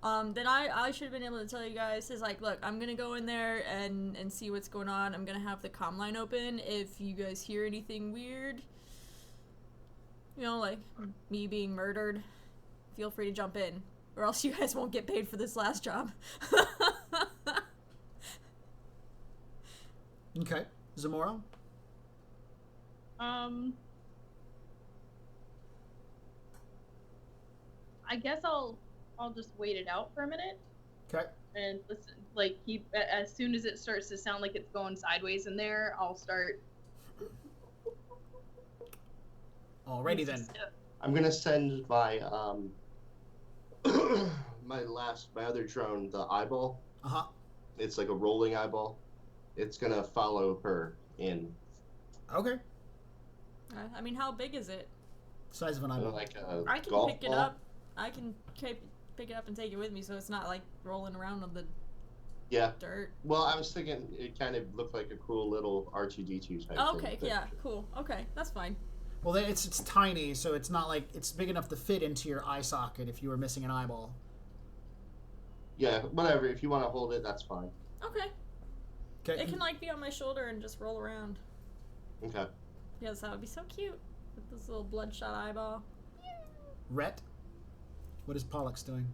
Then I should have been able to tell you guys is like, look, I'm gonna go in there and see what's going on. I'm gonna have the comm line open. If you guys hear anything weird, you know, like me being murdered, feel free to jump in, or else you guys won't get paid for this last job. Okay. Zamora? I guess I'll just wait it out for a minute Okay. and listen. Like keep as soon as it starts to sound like it's going sideways in there, I'll start. Alrighty then. I'm gonna send my my other drone, the eyeball. Uh-huh. It's like a rolling eyeball. It's gonna follow her in. Okay. I mean, how big is it? Size of an eyeball. Like a I can golf pick it ball. up. I can pick it up and take it with me, so it's not like rolling around on the Yeah. dirt. Well, I was thinking it kind of looked like a cool little R2D2 type Okay, thing. yeah, cool. Okay, that's fine. Well, it's tiny, so it's not like it's big enough to fit into your eye socket if you were missing an eyeball. Yeah, whatever. If you want to hold it, that's fine. Okay. Okay. It can like be on my shoulder and just roll around. Okay. Yes, that would be so cute with this little bloodshot eyeball. Rhett? What is Pollux doing?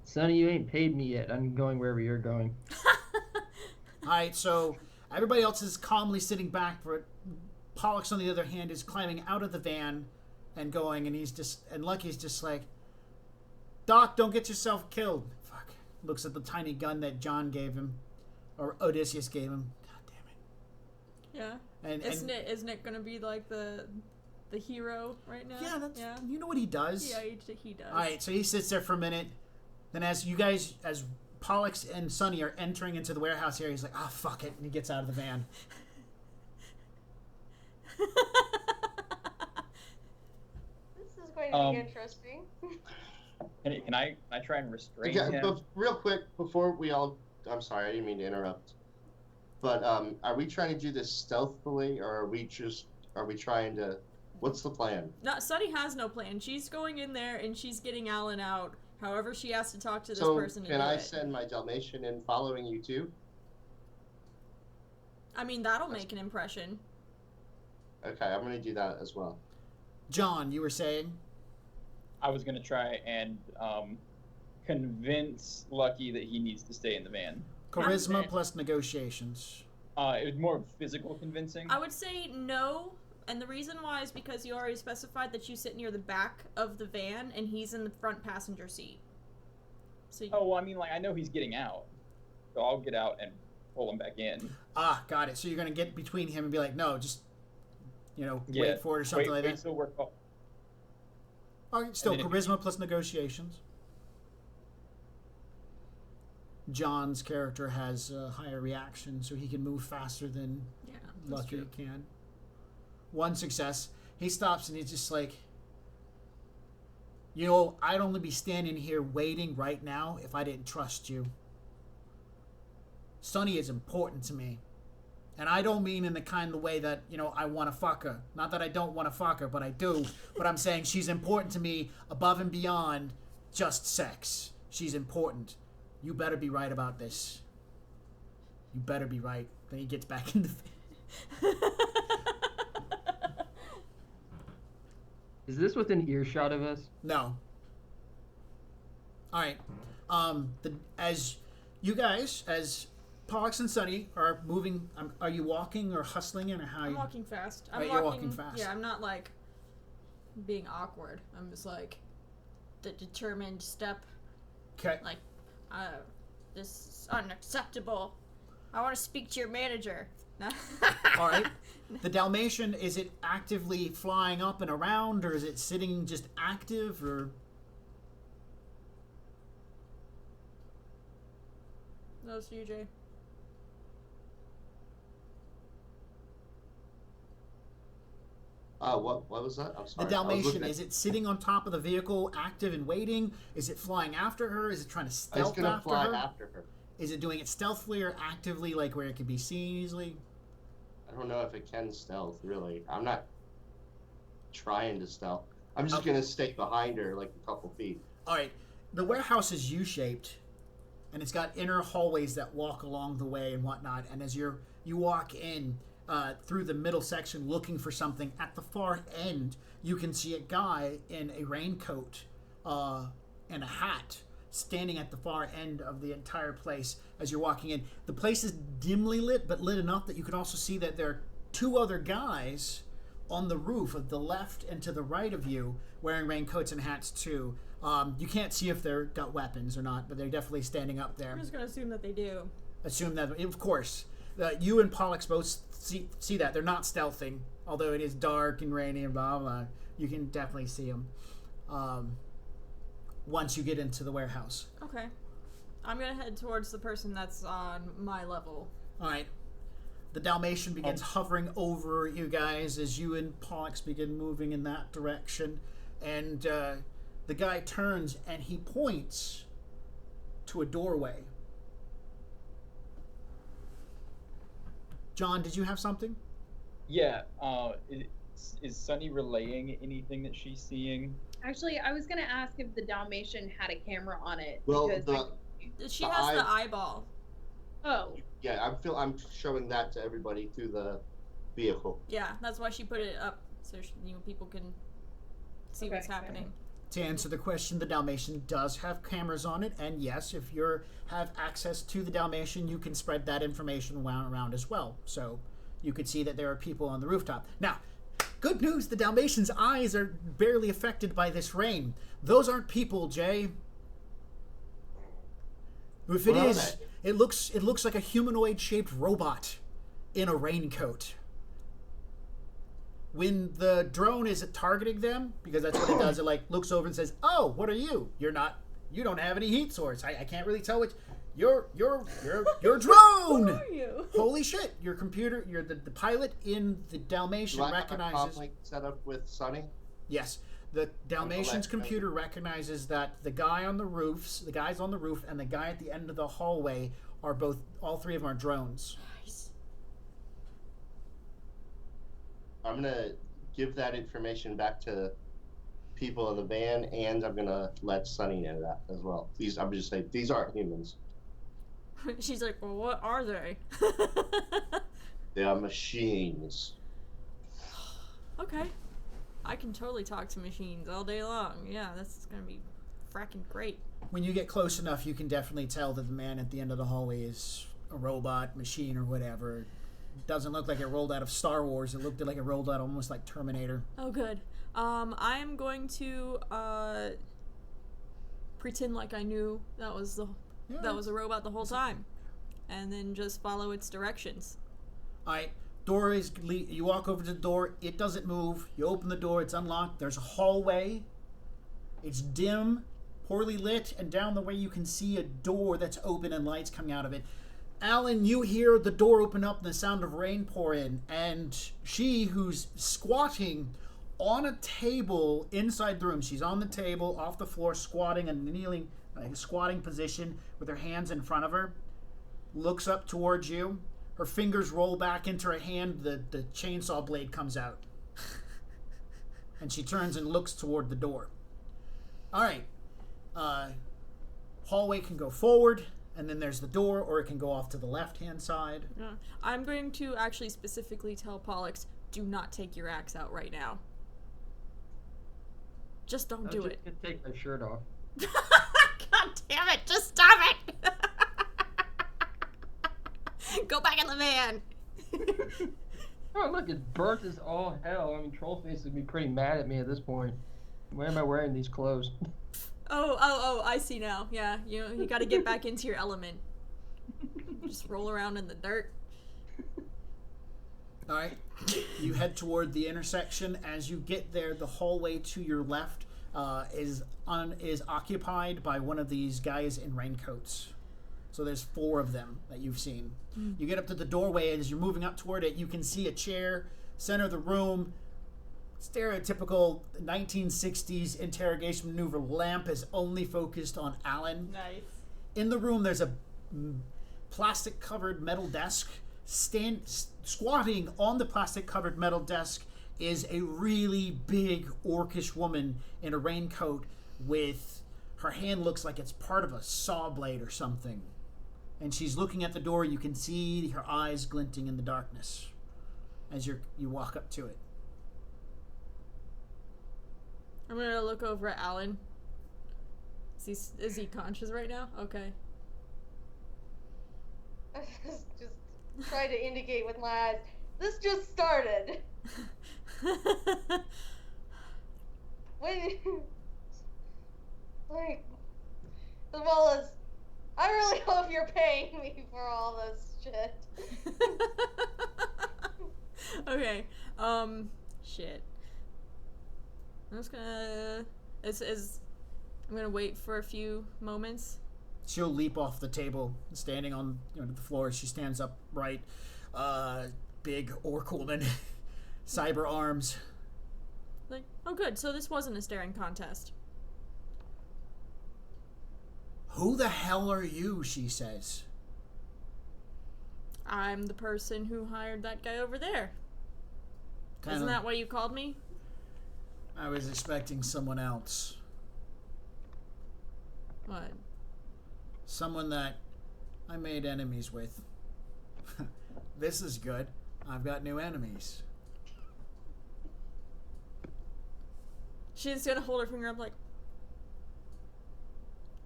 Sonny, you ain't paid me yet. I'm going wherever you're going. Alright, so everybody else is calmly sitting back for it. Pollux, on the other hand, is climbing out of the van and going, and Lucky's just like, Doc, don't get yourself killed. Fuck. Looks at the tiny gun that John gave him, or Odysseus gave him. God damn it. Yeah. And Isn't it gonna be like the hero right now? yeah, that's, you know what he does. Yeah, he does. Alright, so he sits there for a minute. Then as Pollux and Sonny are entering into the warehouse area, he's like, ah, fuck it. And he gets out of the van. This is going to be interesting. Can I try and restrain Yeah, him? but real quick before we all, I'm sorry, I didn't mean to interrupt. But are we trying to do this stealthily, or are we trying to? What's the plan? No, Sunny has no plan. She's going in there and she's getting Alan out. However, she has to talk to this So person to can do I it. send my Dalmatian in following you too? I mean, that'll make an impression. Okay, I'm gonna do that as well. John, you were saying? I was gonna try and convince Lucky that he needs to stay in the van. Charisma plus negotiations. It was more physical convincing. I would say no, and the reason why is because you already specified that you sit near the back of the van and he's in the front passenger seat. So Oh, well, I mean, like, I know he's getting out, so I'll get out and pull him back in. Ah, got it. So you're going to get between him and be like, no, just, Yeah, wait for it or something like wait that. till we're called. All right, still And then charisma plus negotiations. John's character has a higher reaction, so he can move faster than yeah, that's Lucky true. can. One success. He stops and he's just like, I'd only be standing here waiting right now if I didn't trust you. Sunny is important to me. And I don't mean in the kind of way that, I want to fuck her. Not that I don't want to fuck her, but I do. But I'm saying she's important to me above and beyond just sex. She's important. You better be right about this. You better be right. Then he gets back in the van. Is this within earshot of us? No. All right. As you guys, as Pollux and Sunny are moving, are you walking or hustling, or how? I'm walking fast. Right, you're walking fast. Yeah, I'm not like being awkward. I'm just like the determined step. Okay. Like, this is unacceptable. I want to speak to your manager. All right. The Dalmatian, is it actively flying up and around, or is it sitting just active, or? No, it's UJ. What was that? I'm The sorry. Dalmatian, is it sitting on top of the vehicle, active and waiting? Is it flying after her? Is it trying to stealth It's gonna after fly her? after her. Is it doing it stealthily or actively, like where it can be seen easily? I don't know if it can stealth, really. I'm not trying to stealth. I'm just gonna stay behind her like a couple feet. All right. The warehouse is U-shaped, and it's got inner hallways that walk along the way and whatnot. And as you walk in through the middle section looking for something, at the far end, you can see a guy in a raincoat and a hat standing at the far end of the entire place as you're walking in. The place is dimly lit, but lit enough that you can also see that there are two other guys on the roof of the left and to the right of you wearing raincoats and hats too. You can't see if they've got weapons or not, but they're definitely standing up there. I'm just gonna assume that they do. Assume that, of course. You and Pollux both see that. They're not stealthing, although it is dark and rainy and blah, blah. You can definitely see them once you get into the warehouse. Okay. I'm gonna head towards the person that's on my level. All right. The Dalmatian begins hovering over you guys as you and Pollux begin moving in that direction. And the guy turns and he points to a doorway. John, did you have something? Yeah. Is Sunny relaying anything that she's seeing? Actually, I was gonna ask if the Dalmatian had a camera on it. Well, because She has the eyeball. oh, yeah, I'm showing that to everybody through the vehicle. Yeah, that's why she put it up so people can see what's happening. To answer the question, the Dalmatian does have cameras on it, and yes, if you have access to the Dalmatian, you can spread that information around as well. So you could see that there are people on the rooftop. Now, good news, the Dalmatian's eyes are barely affected by this rain. Those aren't people, Jay. If it is, it looks like a humanoid-shaped robot in a raincoat. When the drone is targeting them, because that's what it does, it like looks over and says, "Oh, what are you? You don't have any heat source. I can't really tell which. You're drone. Who are you? Holy shit! Your computer, you're the pilot in the Dalmatian Do I recognizes. have a comlink set up with Sunny? Yes, the Dalmatian's computer recognizes that the guys on the roof, and the guy at the end of the hallway are all three of them are drones. Nice. I'm gonna give that information back to people in the van, and I'm gonna let Sunny know that as well. I'm just saying these aren't humans. She's like, well, what are they? They are machines. Okay. I can totally talk to machines all day long. Yeah, that's gonna be fracking great. When you get close enough, you can definitely tell that the man at the end of the hallway is a robot, machine, or whatever. It doesn't look like it rolled out of Star Wars. It looked like it rolled out almost like Terminator. Oh, good. I am going to pretend like I knew that was a robot the whole time, and then just follow its directions. All right. Door is. You walk over to the door. It doesn't move. You open the door. It's unlocked. There's a hallway. It's dim, poorly lit, and down the way you can see a door that's open and lights coming out of it. Alan, you hear the door open up and the sound of rain pour in, and she, who's squatting on a table inside the room, she's on the table, off the floor, squatting and kneeling, squatting position with her hands in front of her, looks up towards you. Her fingers roll back into her hand. The chainsaw blade comes out. And she turns and looks toward the door. All right. Hallway can go forward, and then there's the door, or it can go off to the left-hand side. Yeah. I'm going to actually specifically tell Pollux, do not take your axe out right now. Just don't do it. Just take my shirt off. God damn it, just stop it! Go back in the van. Oh, look, it's burnt as all hell. I mean, Trollface would be pretty mad at me at this point. Why am I wearing these clothes? Oh, I see now. Yeah, you got to get back into your element. Just roll around in the dirt. All right. You head toward the intersection. As you get there, the hallway to your left is occupied by one of these guys in raincoats. So there's 4 of them that you've seen. You get up to the doorway, and as you're moving up toward it, you can see a chair, center of the room, stereotypical 1960s interrogation maneuver. Lamp is only focused on Alan. Nice. In the room, there's a plastic-covered metal desk. Squatting on the plastic-covered metal desk is a really big orcish woman in a raincoat with her hand looks like it's part of a saw blade or something. And she's looking at the door. You can see her eyes glinting in the darkness as you walk up to it. I'm gonna look over at Alan. Is he conscious right now? Okay. I just try to indicate with my eyes. This just started. When, like, as well as, I really hope you're paying me for all this shit. Okay. Shit. I'm just gonna. I'm gonna wait for a few moments. She'll leap off the table, standing on the floor. She stands upright. Big orc woman, cyber arms. Like, oh, good. So this wasn't a staring contest. Who the hell are you? She says. I'm the person who hired that guy over there. Kinda, Isn't that what you called me? I was expecting someone else. What? Someone that I made enemies with. This is good. I've got new enemies. She's gonna hold her finger up like,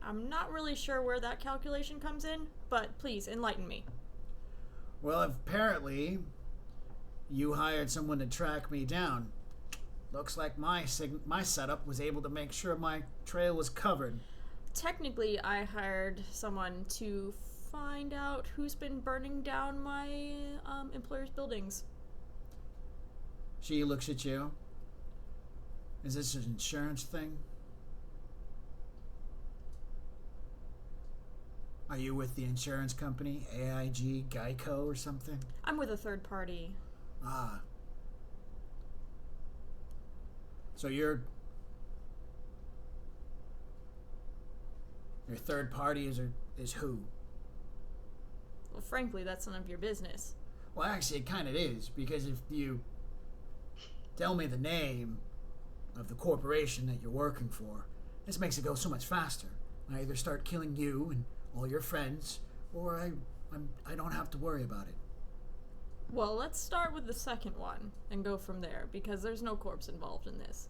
I'm not really sure where that calculation comes in, but please enlighten me. Well, apparently, you hired someone to track me down. Looks like my setup was able to make sure my trail was covered. Technically, I hired someone to find out who's been burning down my employer's buildings. She looks at you. Is this an insurance thing? Are you with the insurance company? AIG, Geico, or something? I'm with a third party. Ah. So your third party is who? Well, frankly, that's none of your business. Well, actually, it kind of is, because if you tell me the name of the corporation that you're working for, this makes it go so much faster. I either start killing you and all your friends, or I don't have to worry about it. Well, let's start with the second one and go from there, because there's no corpse involved in this.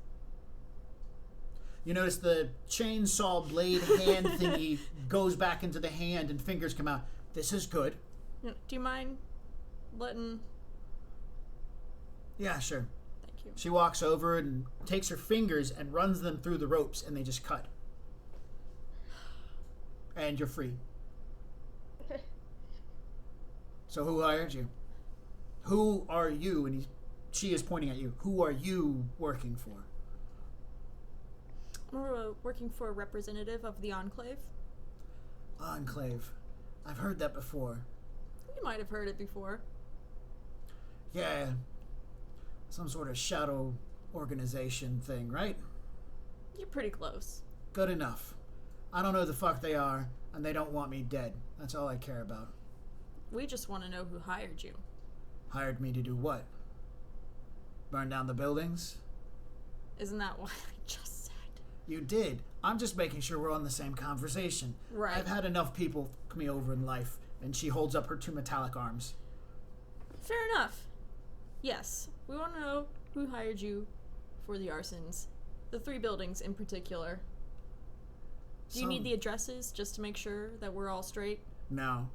You notice the chainsaw blade hand thingy goes back into the hand and fingers come out. This is good. Do you mind letting... Yeah, sure. Thank you. She walks over and takes her fingers and runs them through the ropes, and they just cut. And you're free. So who hired you? Who are you? And she is pointing at you. Who are you working for? We're working for a representative of the Enclave. Enclave. I've heard that before. You might have heard it before. Yeah. Some sort of shadow organization thing, right? You're pretty close. Good enough. I don't know who the fuck they are, and they don't want me dead. That's all I care about. We just want to know who hired you. Hired me to do what? Burn down the buildings? Isn't that what I just said? You did. I'm just making sure we're on the same conversation. Right. I've had enough people come me over in life, and she holds up her 2 metallic arms. Fair enough. Yes, we want to know who hired you for the arsons. The 3 buildings in particular. Do you need the addresses just to make sure that we're all straight? No.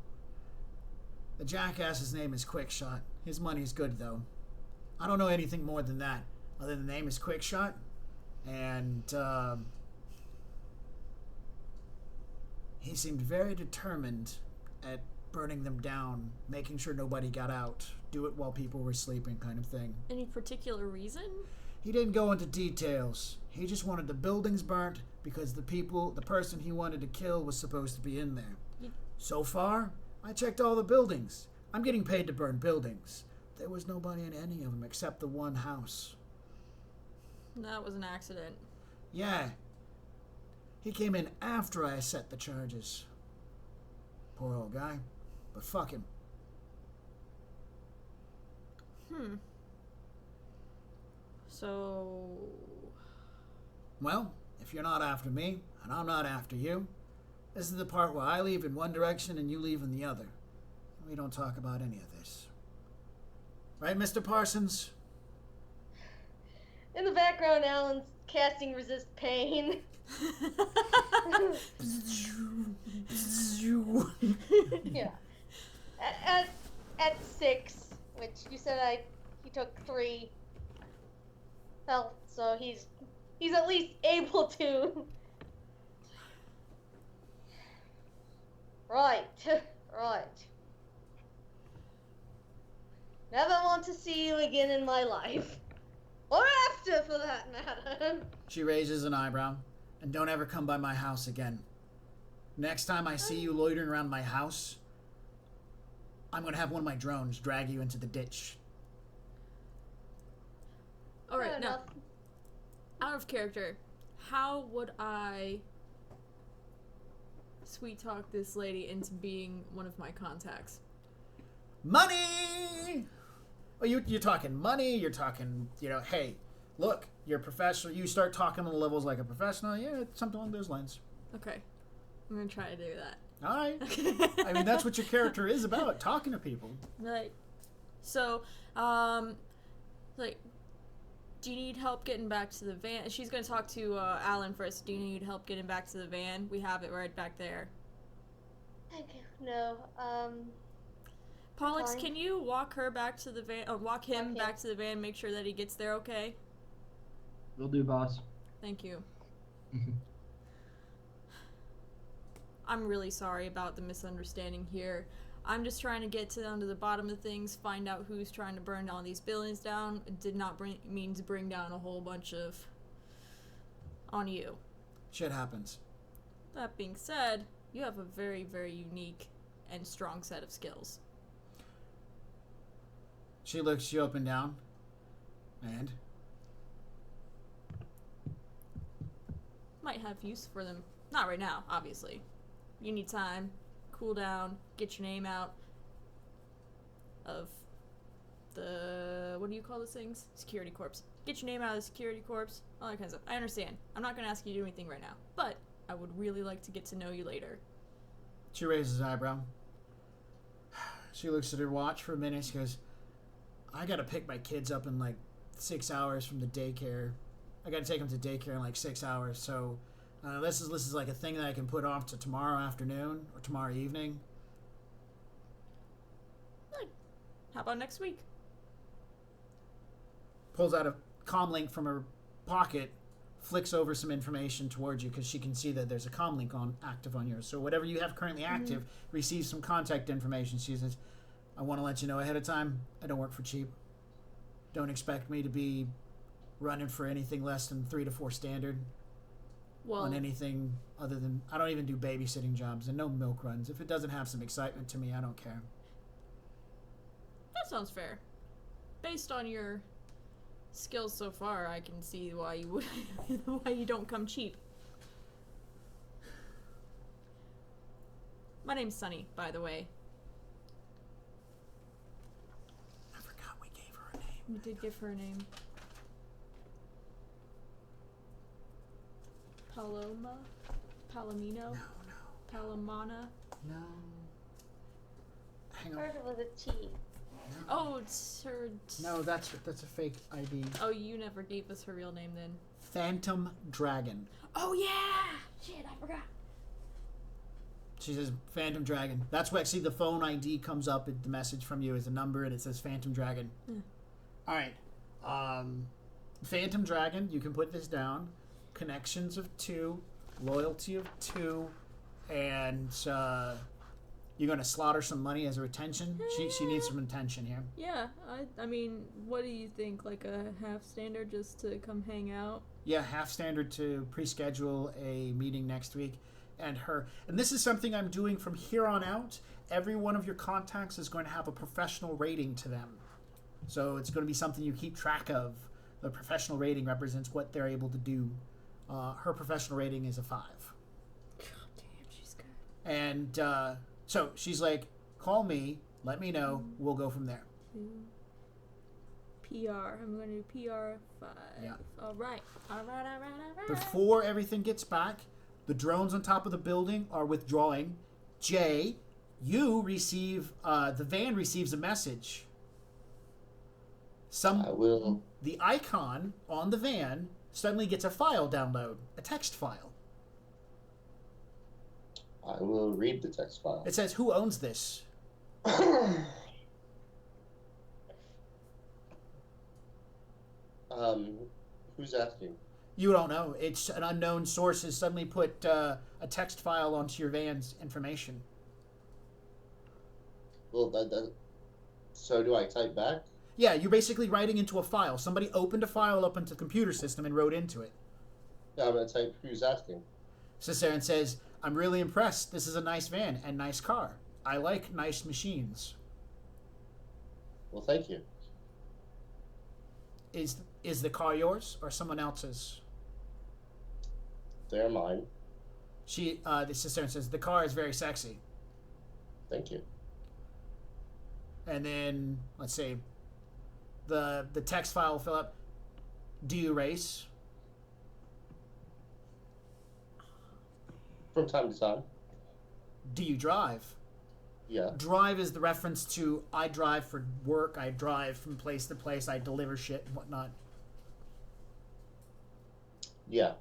The jackass's name is Quickshot. His money's good, though. I don't know anything more than that. Other than the name is Quickshot. And he seemed very determined at burning them down, making sure nobody got out, do it while people were sleeping kind of thing. Any particular reason? He didn't go into details. He just wanted the buildings burnt because the person he wanted to kill was supposed to be in there. So far, I checked all the buildings. I'm getting paid to burn buildings. There was nobody in any of them except the one house. That was an accident. Yeah. He came in after I set the charges. Poor old guy. But fuck him. So... Well, if you're not after me, and I'm not after you, this is the part where I leave in one direction and you leave in the other. We don't talk about any of this. Right, Mr. Parsons? In the background, Alan's casting resist pain. Yeah. At 6, which you said he took 3 health, so he's at least able to. Right. Never want to see you again in my life. Or after, for that matter. She raises an eyebrow. And don't ever come by my house again. Next time I see you loitering around my house, I'm going to have one of my drones drag you into the ditch. Alright, now, out of character, how would I sweet talk this lady into being one of my contacts? Money! Well, you're talking money, you're talking, hey, look, you're a professional. You start talking on the levels like a professional. Yeah, something along those lines. Okay. I'm going to try to do that. All right. I mean, that's what your character is about, talking to people. Right. So, do you need help getting back to the van? She's going to talk to Alan first. Do you need help getting back to the van? We have it right back there. No, Pollux, fine. can you walk her back to the van, or walk him back to the van, make sure that he gets there okay? Will do, boss. Thank you. I'm really sorry about the misunderstanding here. I'm just trying to get down to the bottom of things, find out who's trying to burn all these buildings down. It did not mean to bring down a whole bunch of on you. Shit happens. That being said, you have a very, very unique and strong set of skills. She looks you up and down. And? Might have use for them. Not right now, obviously. You need time, cool down, get your name out of the... what do you call those things? Security Corps. Get your name out of the Security Corps, all that kind of stuff. I understand. I'm not going to ask you to do anything right now, but I would really like to get to know you later. She raises an eyebrow. She looks at her watch for a minute. She goes, I got to pick my kids up in like 6 hours from the daycare. I got to take them to daycare in like 6 hours, so... this is like a thing that I can put off to tomorrow afternoon or tomorrow evening. How about next week? Pulls out a comm link from her pocket, flicks over some information towards you because she can see that there's a comm link active on yours. So whatever you have currently active receives some contact information. She says, I want to let you know ahead of time, I don't work for cheap. Don't expect me to be running for anything less than 3 to 4 standard. Well, on anything other than... I don't even do babysitting jobs and no milk runs. If it doesn't have some excitement to me, I don't care. that sounds fair. Based on your skills so far, I can see why you would why you don't come cheap. My name's Sunny, by the way. I forgot we gave her a name. We did give her a name. Paloma? Palomino? No. Palomana? No. Hang on. Started with a T. No. Oh, it's her... No, that's a fake ID. Oh, you never gave us her real name then. Phantom Dragon. Oh, yeah! Shit, I forgot. She says Phantom Dragon. That's why I see the phone ID comes up. The message from you is a number, and it says Phantom Dragon. Hmm. All right. Phantom Dragon, you can put this down. Connections of 2, loyalty of 2, and you're going to slaughter some money as a retention. She needs some retention here. Yeah, I mean, what do you think? Like a half standard just to come hang out? Yeah, half standard to pre-schedule a meeting next week. And this is something I'm doing from here on out. Every one of your contacts is going to have a professional rating to them. So it's going to be something you keep track of. The professional rating represents what they're able to do. Her professional rating is a 5. God damn, she's good. And so she's like, call me, let me know, we'll go from there. PR. I'm going to do PR 5. Yeah. All right. Before everything gets back, the drones on top of the building are withdrawing. Jay, you receive, the van receives a message. I will. The icon on the van suddenly gets a file download, a text file. I will read the text file. It says, who owns this? Who's asking? You don't know. It's an unknown source has suddenly put a text file onto your van's information. Well, so do I type back? Yeah, you're basically writing into a file. Somebody opened a file up into the computer system and wrote into it. Yeah, I'm going to type who's asking. Sits there and says, I'm really impressed. This is a nice van and nice car. I like nice machines. Well, thank you. Is the car yours or someone else's? They're mine. The sister and says, the car is very sexy. Thank you. And then, let's see, the text file will fill up. Do you race? From time to time. Do you drive? Yeah. Drive is the reference to I drive for work, I drive from place to place, I deliver shit and whatnot. Yeah.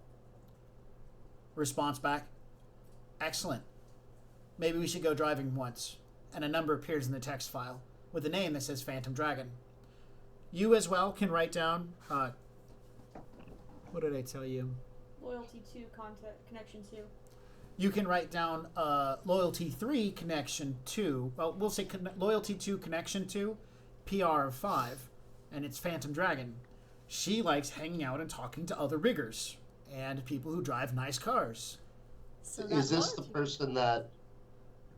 Response back. Excellent. Maybe we should go driving once. And a number appears in the text file with a name that says Phantom Dragon. You as well can write down, what did I tell you? Loyalty 2, connection 2. You can write down Loyalty 3, Connection 2. Well, we'll say Loyalty 2, Connection 2, PR of 5, and it's Phantom Dragon. She likes hanging out and talking to other riggers and people who drive nice cars. So Is this the person that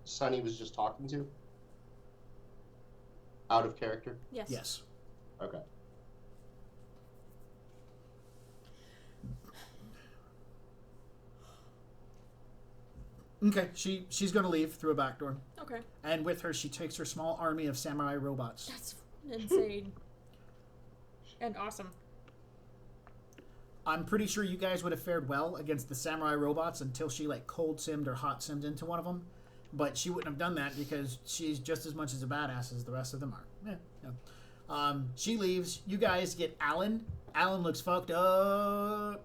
Sunny was just talking to? Out of character? Yes. Yes. Okay. Okay, she's going to leave through a back door. Okay. And with her, she takes her small army of samurai robots. That's insane. And awesome. I'm pretty sure you guys would have fared well against the samurai robots until she like cold simmed or hot simmed into one of them. But she wouldn't have done that because she's just as much as a badass as the rest of them are. Yeah. She leaves. You guys get Alan. Alan looks fucked up.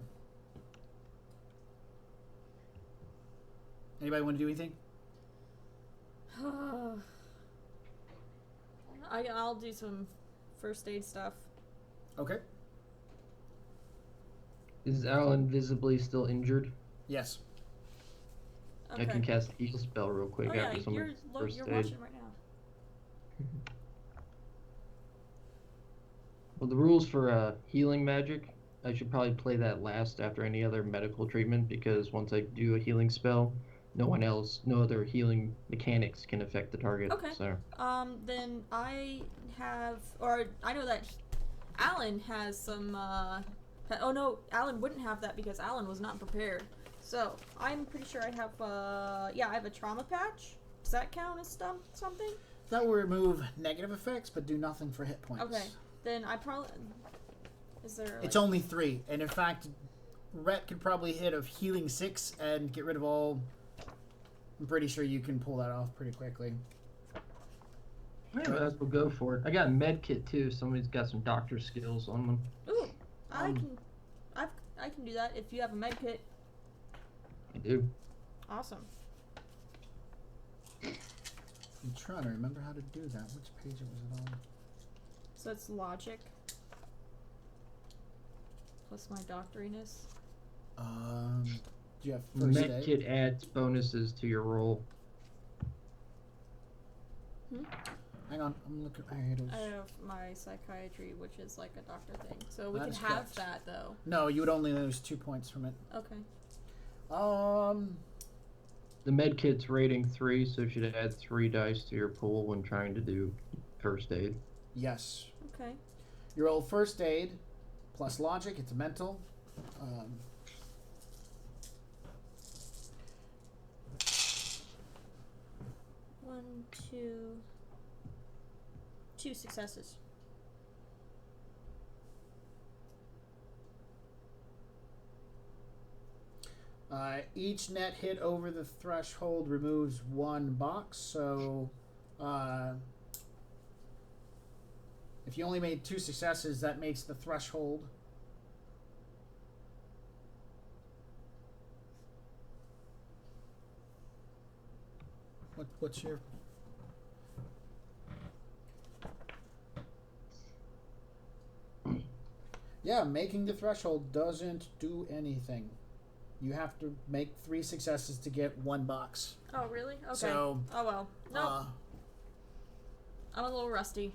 Anybody want to do anything? I'll do some first aid stuff. Okay. Is Alan visibly still injured? Yes. Okay. I can cast a heal spell real quick Oh, yeah, after someone's first you're aid. watching right now. Well, the rules for healing magic, I should probably play that last after any other medical treatment because once I do a healing spell, no other healing mechanics can affect the target. Okay. So. Then I know that Alan has some, oh no, Alan wouldn't have that because Alan was not prepared. So, I'm pretty sure I have, I have a trauma patch. Does that count as something? That will remove negative effects, but do nothing for hit points. Okay. Then I probably, is there, It's only 3, and in fact, Rhett could probably hit a healing 6 and get rid of all. I'm pretty sure you can pull that off pretty quickly. Yeah, might as well go for it. I got a med kit too. Somebody's got some doctor skills on them. Ooh, I can do that if you have a med kit. I do. Awesome. I'm trying to remember how to do that. Which page was it on? So it's logic. plus my doctoriness. Do you have first aid? Medkit adds bonuses to your roll. Hang on, I'm looking at items. I have my psychiatry, which is like a doctor thing. So we That can is have correct. that though. No, you would only lose 2 points from it. Okay. The medkit's rating 3, so you should add 3 dice to your pool when trying to do first aid. Yes. Okay. You roll first aid plus logic. It's mental. 1, 2. 2 successes. Each net hit over the threshold removes 1 box. So, if you only made 2 successes, that makes the threshold. What's your? Yeah, making the threshold doesn't do anything. You have to make 3 successes to get 1 box. Oh, really? Okay. So, oh, well. Nope. I'm a little rusty.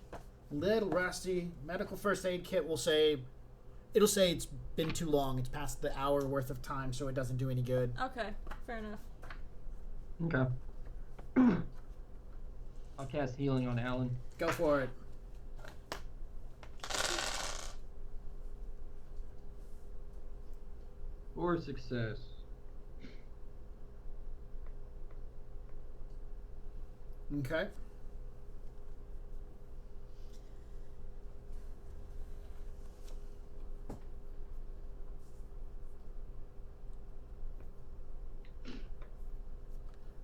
Little rusty. Medical first aid kit will say, it'll say it's been too long. It's past the hour worth of time, so it doesn't do any good. Okay, fair enough. Okay. I'll cast healing on Alan. Go for it. Or success. Okay.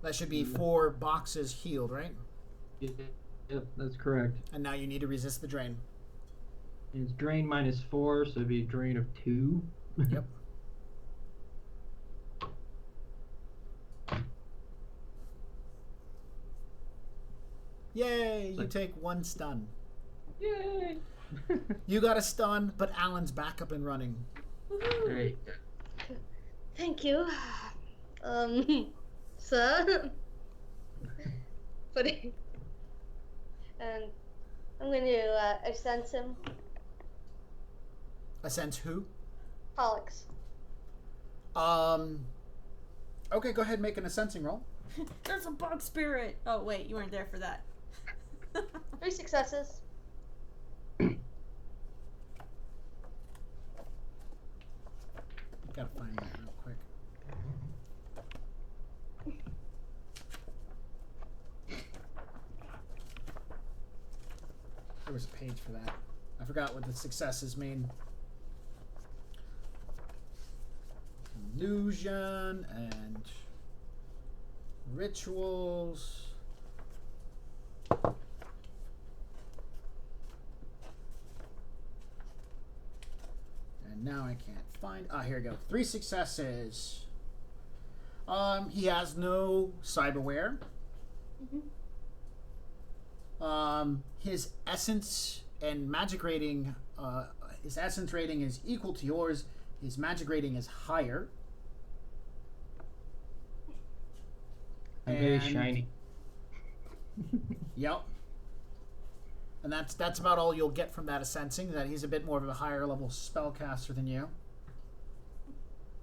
That should be 4 boxes healed, right? Yep, that's correct. And now you need to resist the drain. It's drain -4, so it'd be a drain of 2. Yep. Yay! You take 1 stun. Yay! You got a stun, but Alan's back up and running. Great. Thank you. Sir. But and I'm going to sense him. A sense who? Pollux. Okay, go ahead and make an sensing roll. There's a bug spirit. Oh, wait, you weren't there for that. 3 successes. Gotta find that real quick. There was a page for that. I forgot what the successes mean. Illusion and rituals. And now I can't find. Ah, here we go. 3 successes. He has no cyberware. His essence and magic rating, his essence rating is equal to yours. His magic rating is higher. I'm very shiny. Yep. And that's about all you'll get from that sensing, that he's a bit more of a higher level spellcaster than you.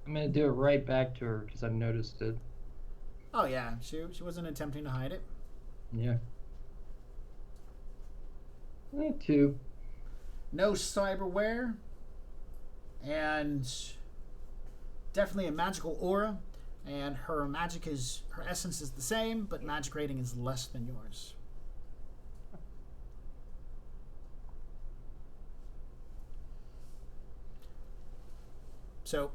I'm gonna do it right back to her because I've noticed it. Oh yeah, she wasn't attempting to hide it. Yeah. 2. No cyberware. And definitely a magical aura. And her essence is the same, but magic rating is less than yours. So,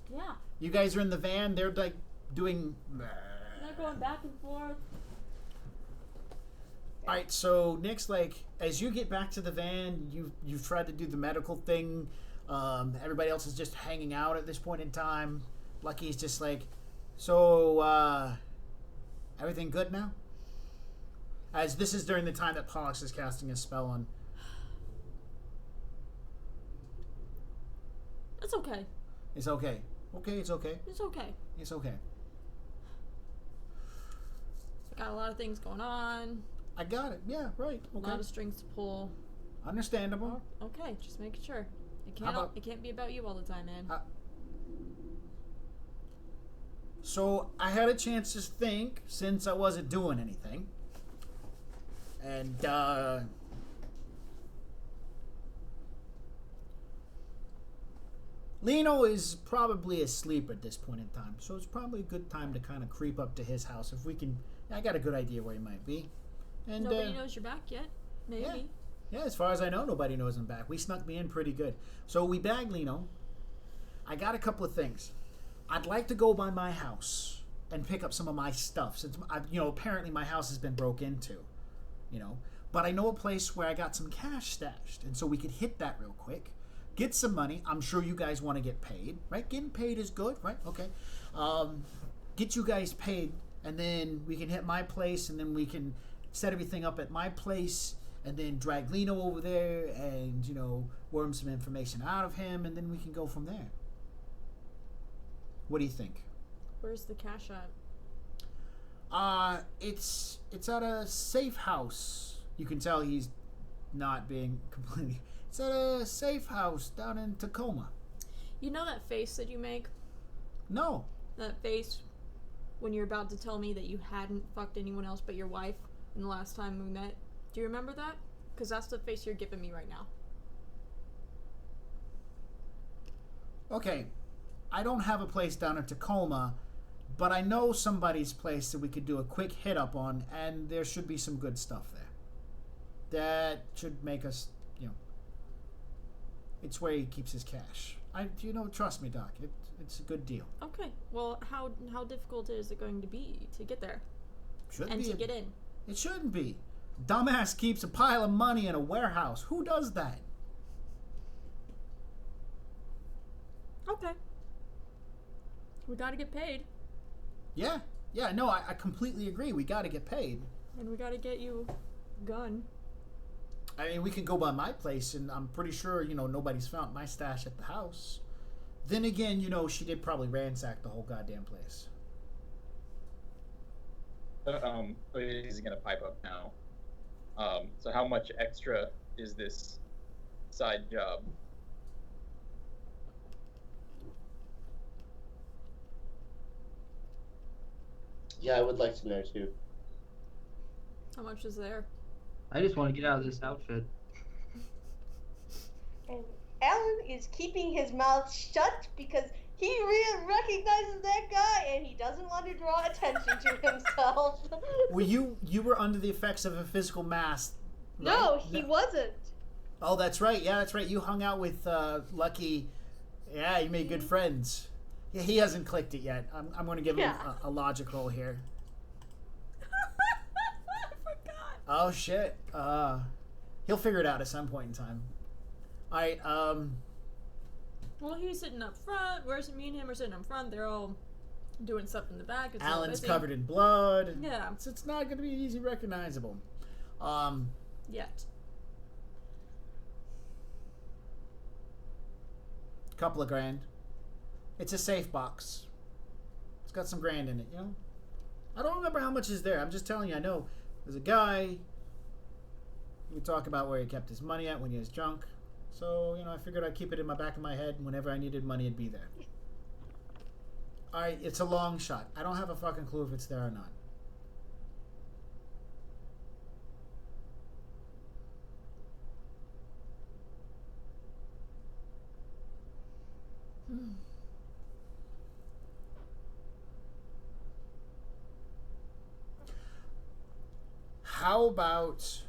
Yeah. you guys are in the van. They're like doing. They're going back and forth. All right. So next, like as you get back to the van, you've tried to do the medical thing. Everybody else is just hanging out at this point in time. Lucky's just like, so everything good now? As this is during the time that Pollux is casting a spell on. It's okay. It's okay. Okay, it's okay. It's okay. It's okay. I got a lot of things going on. I got it. Yeah, right. Okay. A lot of strings to pull. Understandable. Oh, okay, just making sure. It can't be about you all the time, man. So I had a chance to think since I wasn't doing anything. And Lino is probably asleep at this point in time, so it's probably a good time to kind of creep up to his house if we can. I got a good idea where he might be. And nobody knows you're back yet. Maybe. Yeah, as far as I know, nobody knows I'm back. We snuck me in pretty good. So we bagged Lino. I got a couple of things. I'd like to go by my house and pick up some of my stuff since apparently my house has been broke into. But I know a place where I got some cash stashed, and so we could hit that real quick. Get some money. I'm sure you guys want to get paid, right? Getting paid is good, right? Okay. Get you guys paid, and then we can hit my place, and then we can set everything up at my place, and then drag Lino over there and, worm some information out of him, and then we can go from there. What do you think? Where's the cash at? It's at a safe house. You can tell he's not being completely... It's at a safe house down in Tacoma. You know that face that you make? No. That face when you're about to tell me that you hadn't fucked anyone else but your wife in the last time we met? Do you remember that? Because that's the face you're giving me right now. Okay. I don't have a place down in Tacoma, but I know somebody's place that we could do a quick hit up on, and there should be some good stuff there. That should make us, it's where he keeps his cash. Trust me, Doc. It's a good deal. Okay. Well, how difficult is it going to be to get there? Get in? It shouldn't be. Dumbass keeps a pile of money in a warehouse. Who does that? Okay. We gotta get paid. Yeah. Yeah, no, I completely agree. We gotta get paid. And we gotta get you a gun. I mean, we could go by my place, and I'm pretty sure, nobody's found my stash at the house. Then again, she did probably ransack the whole goddamn place. He's gonna pipe up now. So how much extra is this side job? Yeah, I would like to know too. How much is there? I just want to get out of this outfit. And Alan is keeping his mouth shut because he recognizes that guy and he doesn't want to draw attention to himself. Well, you were under the effects of a physical mask. Right? No, he wasn't. Oh, that's right. Yeah, that's right. You hung out with Lucky. Yeah, you made good friends. Yeah, he hasn't clicked it yet. I'm going to give him a logic roll here. I forgot. Oh, shit. He'll figure it out at some point in time. All right, Well, he's sitting up front. Whereas me and him are sitting up front. They're all doing stuff in the back. It's Alan's covered in blood. Yeah. So it's not going to be easy recognizable. Yet. Couple of grand. It's a safe box. It's got some grand in it, I don't remember how much is there. I'm just telling you, I know there's a guy. We talk about where he kept his money at when he was drunk. So, I figured I'd keep it in my back of my head, and whenever I needed money, it'd be there. Alright, it's a long shot. I don't have a fucking clue if it's there or not. How about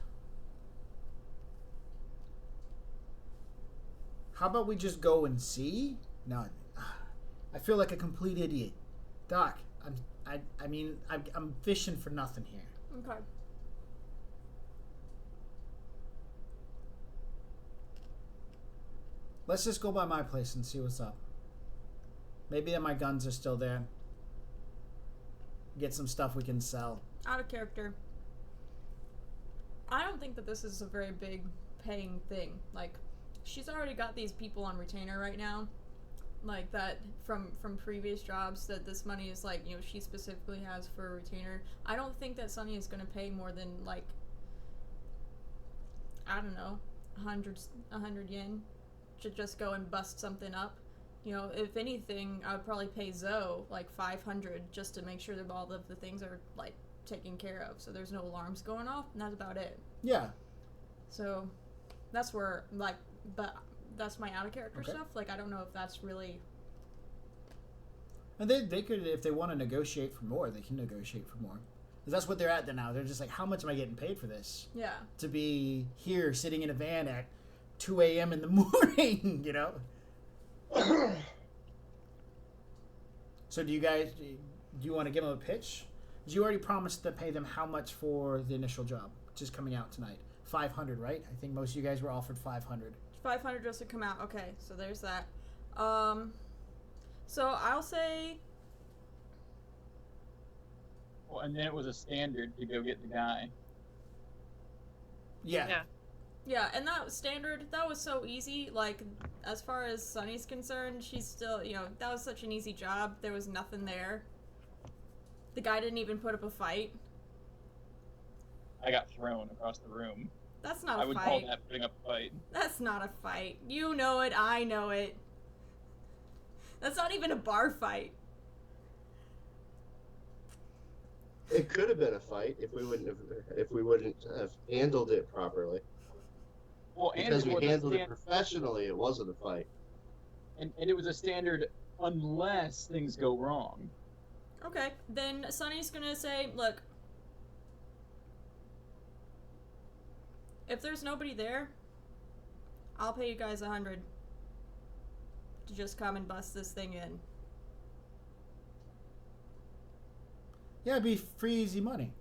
we just go and see? No, I feel like a complete idiot. Doc, I'm fishing for nothing here. Okay. Let's just go by my place and see what's up. Maybe my guns are still there. Get some stuff we can sell. Out of character. I don't think that this is a very big paying thing. Like, she's already got these people on retainer right now. like that from previous jobs that this money is like, you know, she specifically has for a retainer. I don't think that Sunny is gonna pay more than like, I don't know, 100 yen to just go and bust something up. You know, if anything, I would probably pay Zoe like 500 just to make sure that all of the things are like taken care of, so there's no alarms going off, and that's about it. Yeah. So that's where like, but that's my out of character stuff. Like, I don't know if that's really. And they could, if they want to negotiate for more, they can negotiate for more. Because that's what they're at now. They're just like, how much am I getting paid for this? Yeah. To be here sitting in a van at 2 a.m. in the morning, you know? So do you want to give them a pitch? You already promised to pay them how much for the initial job, which is coming out tonight? 500, right? I think most of you guys were offered 500. 500 just to come out. Okay, so there's that. So I'll say. Well, and then it was a standard to go get the guy. Yeah. Yeah, and that was standard. That was so easy. Like, as far as Sunny's concerned, she's still, you know, that was such an easy job. There was nothing there. The guy didn't even put up a fight. I got thrown across the room. That's not a fight. I would call that putting up a fight. That's not a fight. You know it, I know it. That's not even a bar fight. It could have been a fight if we wouldn't have handled it properly. Well, because we handled it professionally, it wasn't a fight. And it was a standard unless things go wrong. Okay, then Sunny's gonna say, look, if there's nobody there, I'll pay you guys 100 to just come and bust this thing in. Yeah, it'd be free, easy money.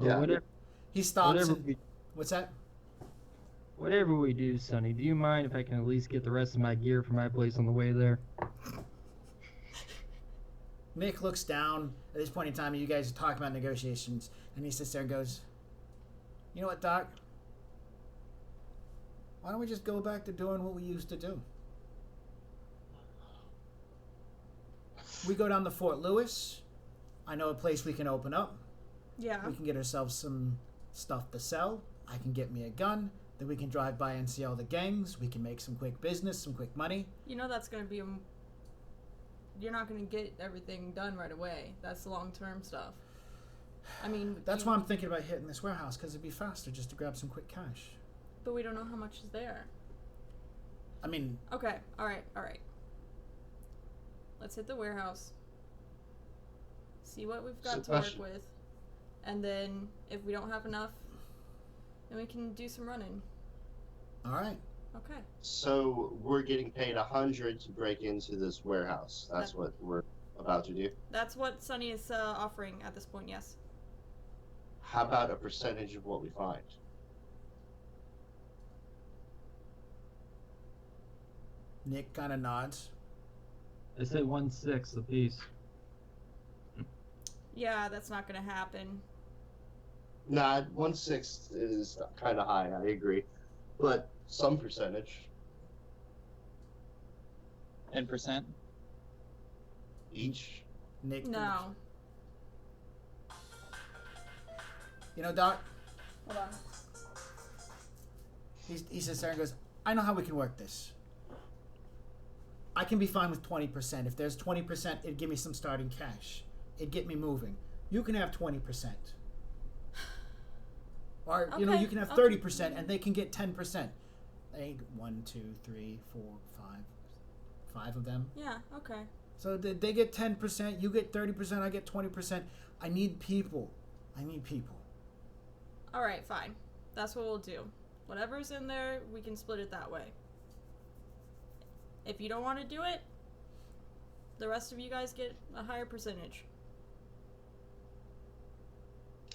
Yeah. Whatever, he stops. What's that? Whatever we do, Sonny, do you mind if I can at least get the rest of my gear from my place on the way there? Nick looks down at this point in time, and you guys are talking about negotiations, and he sits there and goes, you know what, Doc? Why don't we just go back to doing what we used to do? We go down to Fort Lewis. I know a place we can open up. Yeah. We can get ourselves some stuff to sell. I can get me a gun. Then we can drive by and see all the gangs. We can make some quick business, some quick money. You know that's going to be you're not going to get everything done right away. That's long-term stuff. I mean... That's why I'm thinking about hitting this warehouse, because it'd be faster just to grab some quick cash. But we don't know how much is there. I mean... Okay, alright. Let's hit the warehouse. See what we've got to work with. And then, if we don't have enough, then we can do some running. Alright. Okay. So, we're getting paid 100 to break into this warehouse. That's what we're about to do? That's what Sunny is offering at this point, yes. How about a percentage of what we find? Nick kind of nods. I said 1/6 a piece. Yeah, that's not going to happen. Nah, 1/6 is kind of high, I agree. But some percentage. 10%? Each? Nick? No. You know, Doc? Hold on. He sits there and goes, I know how we can work this. I can be fine with 20%. If there's 20%, it'd give me some starting cash. It'd get me moving. You can have 20%. Or, you know, you can have 30% and they can get 10%. 1, 2, 3, 4, 5 of them. Yeah, okay. So they get 10%, you get 30%, I get 20%. I need people. Alright, fine. That's what we'll do. Whatever's in there, we can split it that way. If you don't want to do it, the rest of you guys get a higher percentage.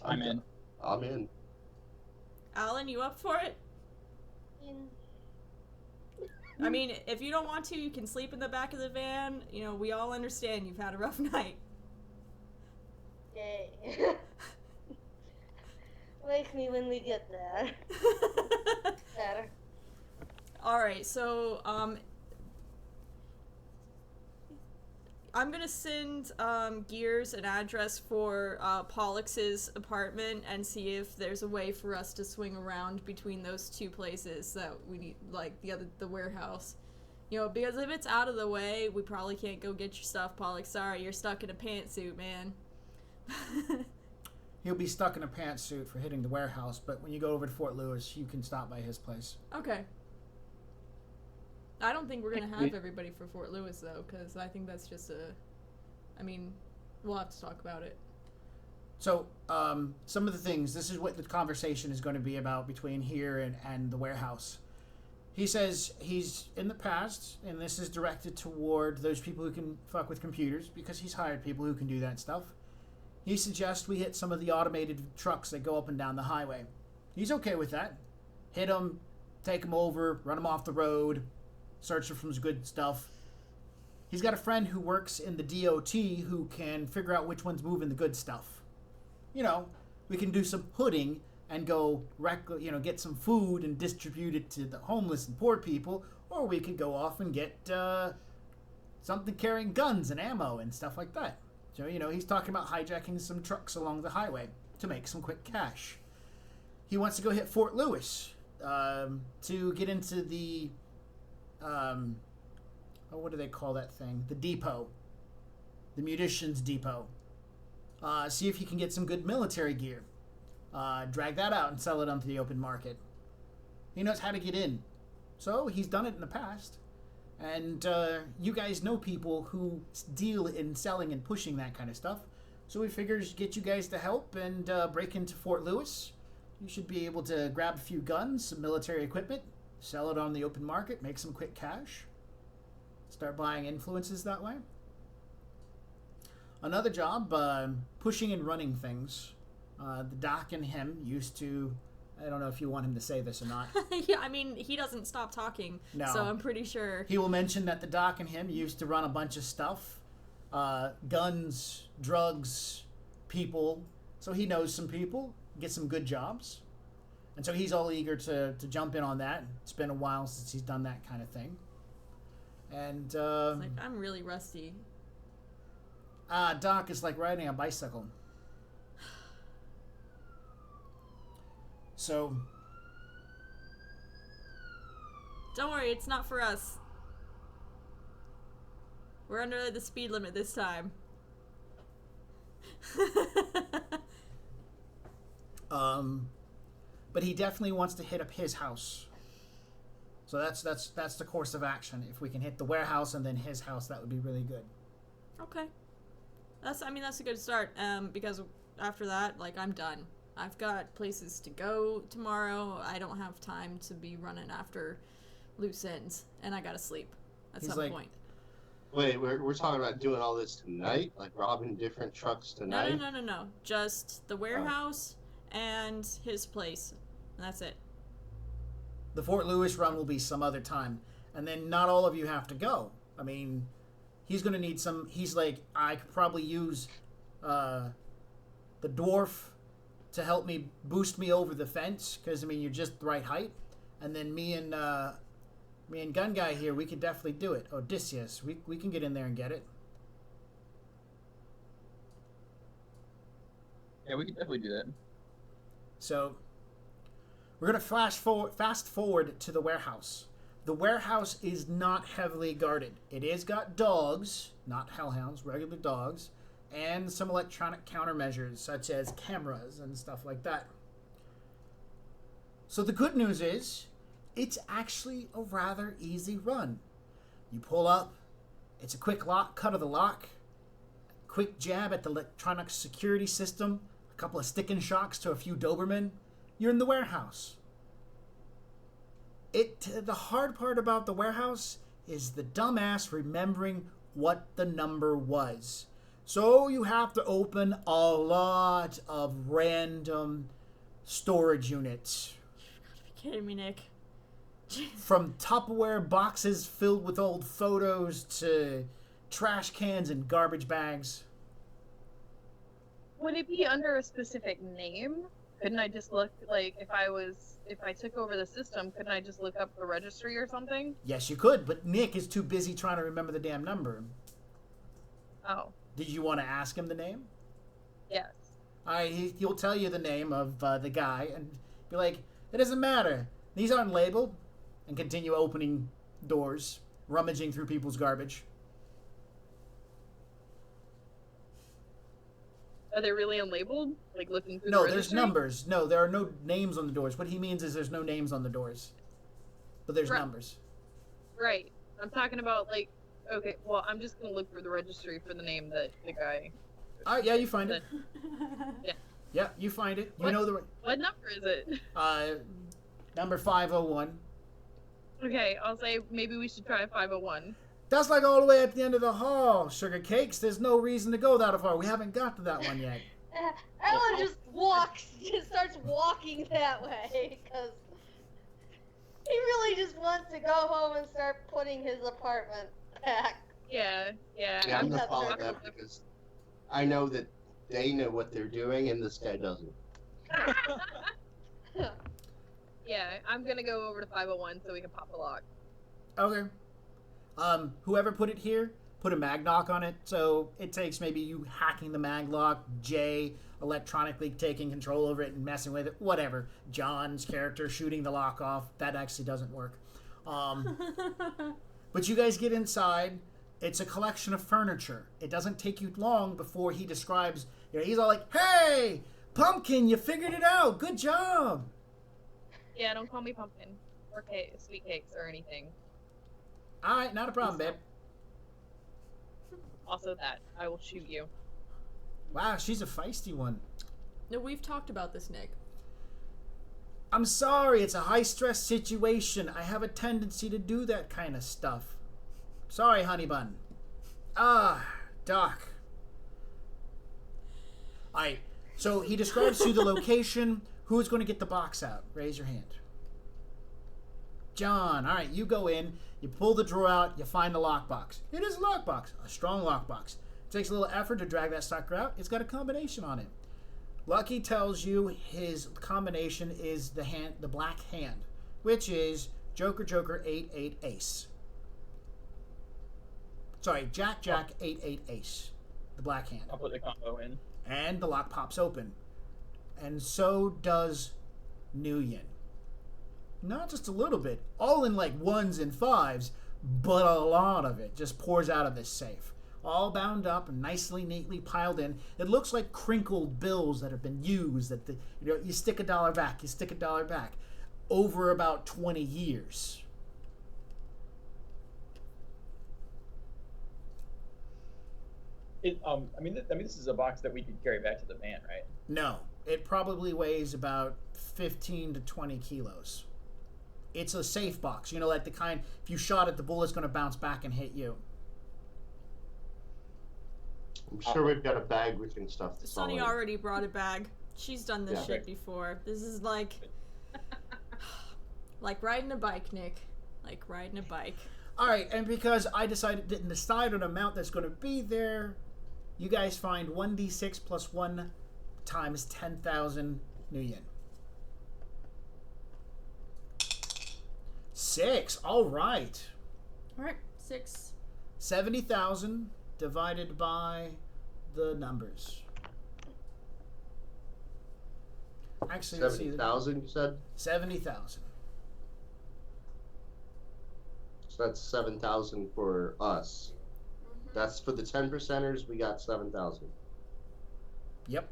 I'm in. I'm in. Alan, you up for it? I mean, if you don't want to, you can sleep in the back of the van. You know, we all understand you've had a rough night. Yay. Wake me when we get there. Alright, so, I'm gonna send Gears an address for Pollux's apartment and see if there's a way for us to swing around between those two places that we need, like the warehouse. You know, because if it's out of the way, we probably can't go get your stuff, Pollux. Sorry, you're stuck in a pantsuit, man. He'll be stuck in a pantsuit for hitting the warehouse, but when you go over to Fort Lewis, you can stop by his place. Okay. I don't think we're gonna have everybody for Fort Lewis though, because I think that's just I mean, we'll have to talk about it. So, some of the things, this is what the conversation is going to be about between here and the warehouse. He says he's, in the past, and this is directed toward those people who can fuck with computers, because he's hired people who can do that stuff. He suggests we hit some of the automated trucks that go up and down the highway. He's okay with that. Hit them, take them over, run them off the road, search for some good stuff. He's got a friend who works in the DOT who can figure out which one's moving the good stuff. You know, we can do some hooding and go get some food and distribute it to the homeless and poor people, or we could go off and get something carrying guns and ammo and stuff like that. So, he's talking about hijacking some trucks along the highway to make some quick cash. He wants to go hit Fort Lewis to get into the what do they call that thing? The depot. The munitions depot. See if he can get some good military gear. Drag that out and sell it onto the open market. He knows how to get in. So he's done it in the past. And you guys know people who deal in selling and pushing that kind of stuff. So he figures get you guys to help and break into Fort Lewis. You should be able to grab a few guns, some military equipment, sell it on the open market, make some quick cash. Start buying influences that way. Another job, pushing and running things. The doc and him used to... I don't know if you want him to say this or not. Yeah, I mean, he doesn't stop talking, no. So I'm pretty sure. He will mention that the doc and him used to run a bunch of stuff. Guns, drugs, people. So he knows some people, get some good jobs. And so he's all eager to jump in on that. It's been a while since he's done that kind of thing. And it's like, I'm really rusty. Doc is like riding a bicycle. So... Don't worry, it's not for us. We're under the speed limit this time. But he definitely wants to hit up his house. So that's the course of action. If we can hit the warehouse and then his house, that would be really good. Okay. That's a good start. Because after that, like, I'm done. I've got places to go tomorrow. I don't have time to be running after loose ends, and I gotta sleep at some point. Wait, we're talking about doing all this tonight? Like robbing different trucks tonight? No. Just the warehouse and his place. And that's it. The Fort Lewis run will be some other time. And then not all of you have to go. I mean, he's going to need some... He's like, I could probably use the dwarf to help me boost me over the fence. Because, I mean, you're just the right height. And then me and Gun Guy here, we could definitely do it. Odysseus, we can get in there and get it. Yeah, we can definitely do that. So, we're going to fast forward to the warehouse. The warehouse is not heavily guarded. It has got dogs, not hellhounds, regular dogs, and some electronic countermeasures, such as cameras and stuff like that. So the good news is, it's actually a rather easy run. You pull up, it's a quick cut of the lock, quick jab at the electronic security system, a couple of stick and shocks to a few Doberman, you're in the warehouse. The hard part about the warehouse is the dumbass remembering what the number was. So you have to open a lot of random storage units. You've got to be kidding me, Nick. From Tupperware boxes filled with old photos to trash cans and garbage bags. Would it be under a specific name? Couldn't I just look, like, if I took over the system, couldn't I just look up the registry or something? Yes, you could, but Nick is too busy trying to remember the damn number. Oh, Did you want to ask him the name? yes. All right, he'll tell you the name of the guy and be like, it doesn't matter. These aren't labeled. And continue opening doors, rummaging through people's garbage. Are they really unlabeled? Like looking through No, the there's registry? numbers. No, there are no names on the doors. What he means is there's no names on the doors. But there's Right. numbers. Right. I'm talking about like, okay, well, I'm just gonna look through the registry for the name that the guy. All right, yeah, you find it. Yeah. Yeah, you find it. You What? know the What number is it? number 501. Okay, I'll say maybe we should try 501. That's like all the way at the end of the hall. Sugar cakes. There's no reason to go that far. We haven't got to that one yet. Alan just starts walking that way because he really just wants to go home and start putting his apartment back. Yeah. Yeah, I'm gonna That's follow right. them because I know that they know what they're doing and this guy doesn't. Yeah, I'm gonna go over to 501 so we can pop the lock. Okay. Whoever put it here, put a mag knock on it. So it takes maybe you hacking the mag lock, Jay electronically taking control over it and messing with it, whatever. John's character shooting the lock off. That actually doesn't work. But you guys get inside. It's a collection of furniture. It doesn't take you long before he describes, he's all like, hey, Pumpkin, you figured it out. Good job. Yeah, don't call me pumpkin or sweet cakes or anything. All right, not a problem, babe. Also that, I will shoot you. Wow, she's a feisty one. No, we've talked about this, Nick. I'm sorry, it's a high-stress situation. I have a tendency to do that kind of stuff. Sorry, honey bun. Doc. Alright, so he describes to you the location. Who's going to get the box out? Raise your hand. John. Alright, you go in, you pull the drawer out, you find the lockbox. It is a lockbox, a strong lockbox. It takes a little effort to drag that sucker out. It's got a combination on it. Lucky tells you his combination is the black hand, which is Joker, Joker, 8, Ace. Sorry, Jack, 8, Ace. The black hand. I'll put the combo in. And the lock pops open. And so does Nguyen. Not just a little bit, all in like 1s and 5s, but a lot of it just pours out of this safe. All bound up and nicely, neatly piled in. It looks like crinkled bills that have been used. That you stick $1 back, you stick $1 back, over about 20 years. This is a box that we could carry back to the van, right? No, it probably weighs about 15 to 20 kilos. It's a safe box, like the kind, if you shot it, the bullet's going to bounce back and hit you. I'm sure we've got a bag we can stuff this all Sunny in. already brought a bag. She's done this Yeah. shit before. This is like riding a bike, Nick. Like riding a bike. All right, and because I didn't decide on an amount that's going to be there, you guys find 1d6 plus 1 times 10,000 New Yen. 6. All right. All right, 6. 70,000 divided by the numbers. Actually, let's see. 70,000, you said? 70,000. So that's 7,000 for us. That's for the 10%ers, we got 7,000. Yep.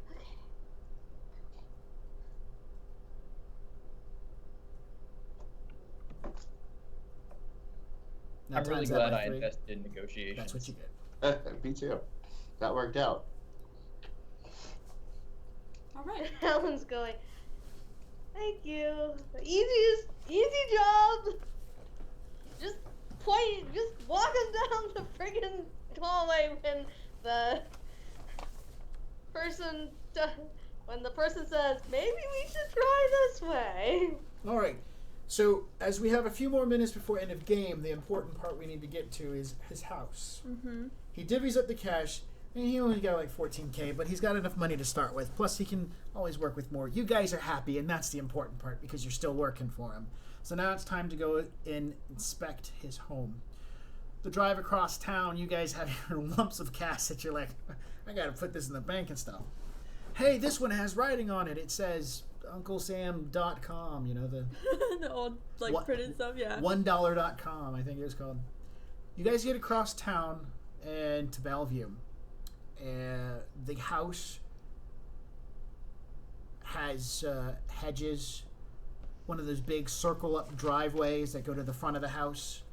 Now I'm really times that glad by I 3. invested in negotiations. That's what you get. Me too. That worked out. All right. Alan's going, thank you. Easy job. Just walk us down the friggin' hallway when the person says, maybe we should try this way. All right. So, as we have a few more minutes before end of game, the important part we need to get to is his house. Mm-hmm. He divvies up the cash, and he only got like 14K, but he's got enough money to start with. Plus, he can always work with more. You guys are happy, and that's the important part because you're still working for him. So now it's time to go and inspect his home. the drive across town, you guys have your lumps of cash that you're like, I gotta put this in the bank and stuff. Hey, this one has writing on it. It says UncleSam.com, you know, the the old printed stuff, yeah. $1.com, I think it was called. You guys get across town and to Bellevue. The house has hedges, one of those big circle-up driveways that go to the front of the house.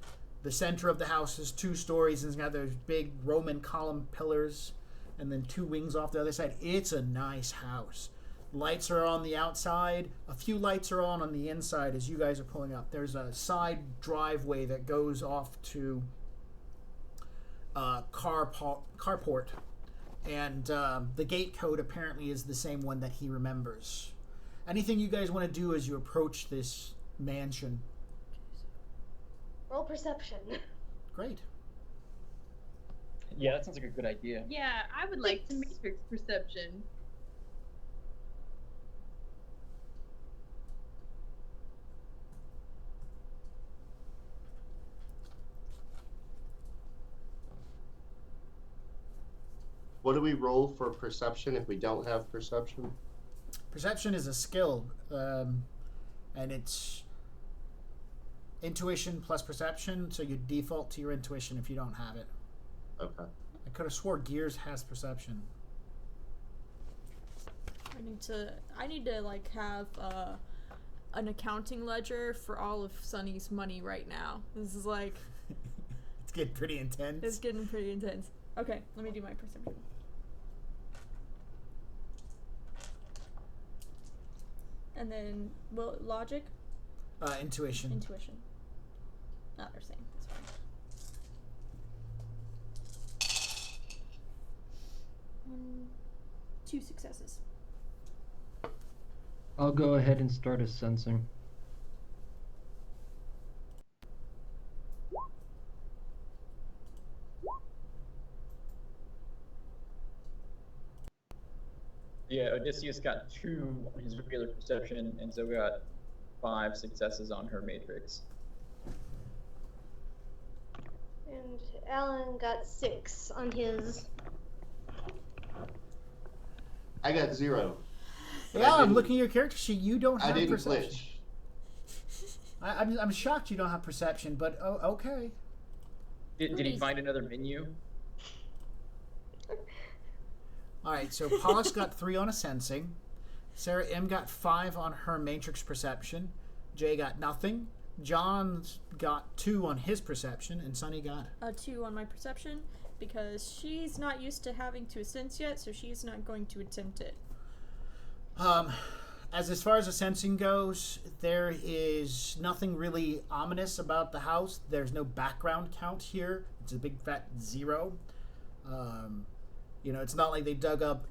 The center of the house is 2 stories and it's got those big Roman column pillars and then 2 wings off the other side. It's a nice house. Lights are on the outside. A few lights are on the inside as you guys are pulling up. There's a side driveway that goes off to carport. And the gate code apparently is the same one that he remembers. Anything you guys want to do as you approach this mansion? Roll perception. Great. Yeah, that sounds like a good idea. Yeah, I would like to matrix perception. What do we roll for perception if we don't have perception? Perception is a skill, and it's intuition plus perception, so you default to your intuition if you don't have it. Okay. I could have swore Gears has perception. I need to like have an accounting ledger for all of Sunny's money right now. This is like It's getting pretty intense. it's getting pretty intense. Okay, let me do my perception. And then logic, Intuition. intuition. Not they're same. That's fine. 2 successes. I'll go ahead and start a sensing. Yeah, Odysseus got 2 on his regular perception, and Zoe got 5 successes on her matrix. And Alan got 6 on his. I got 0. Yeah, I'm looking at your character sheet. You don't have I didn't perception. glitch. I'm shocked you don't have perception, but okay. Did he find another menu? All right, so Pollux got 3 on a sensing. Sarah M got 5 on her matrix perception. Jay got nothing. John's got 2 on his perception, and Sunny got 2 on my perception because she's not used to having to sense yet, so she's not going to attempt it. As far as the sensing goes, there is nothing really ominous about the house. There's no background count here. It's a big fat 0. You know, it's not like they dug up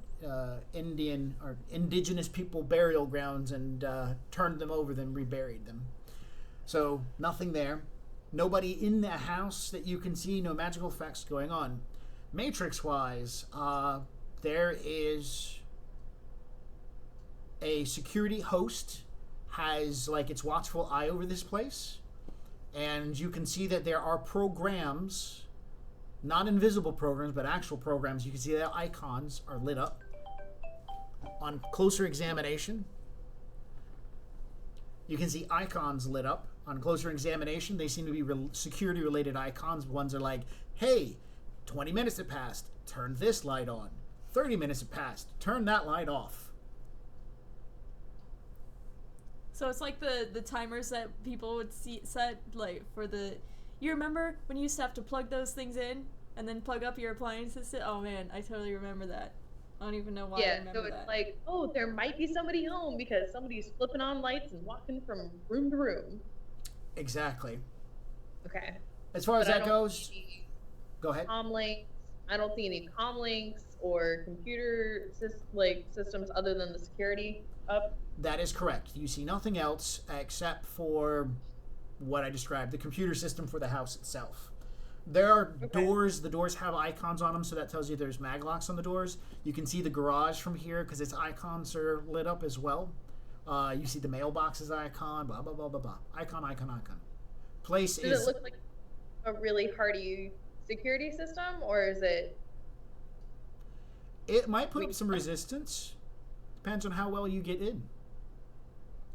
Indian or indigenous people burial grounds and turned them over, then reburied them. So nothing there. Nobody in the house that you can see. No magical effects going on. Matrix-wise, there is a security host has like its watchful eye over this place, and you can see that there are programs, not invisible programs, but actual programs. You can see their icons are lit up. On closer examination, you can see icons lit up. On closer examination, they seem to be security-related icons. Ones are like, hey, 20 minutes have passed, turn this light on. 30 minutes have passed, turn that light off. So it's like the timers that people would set like for the. You remember when you used to have to plug those things in and then plug up your appliances? Oh man, I totally remember that. I don't even know why I remember so it's that. like, oh, there might be somebody home because somebody's flipping on lights and walking from room to room. Exactly. Okay. As far as But I that don't goes, see go ahead. comm links. I don't see any comm links or computer systems other than the security up. That is correct. You see nothing else except for what I described, the computer system for the house itself. There are doors. The doors have icons on them, so that tells you there's maglocks on the doors. You can see the garage from here because its icons are lit up as well. You see the mailbox's icon, blah, blah, blah, blah, blah. Icon, icon, icon. Place Does is... it look like... a really hardy security system, or is it? It might put up some resistance. Depends on how well you get in.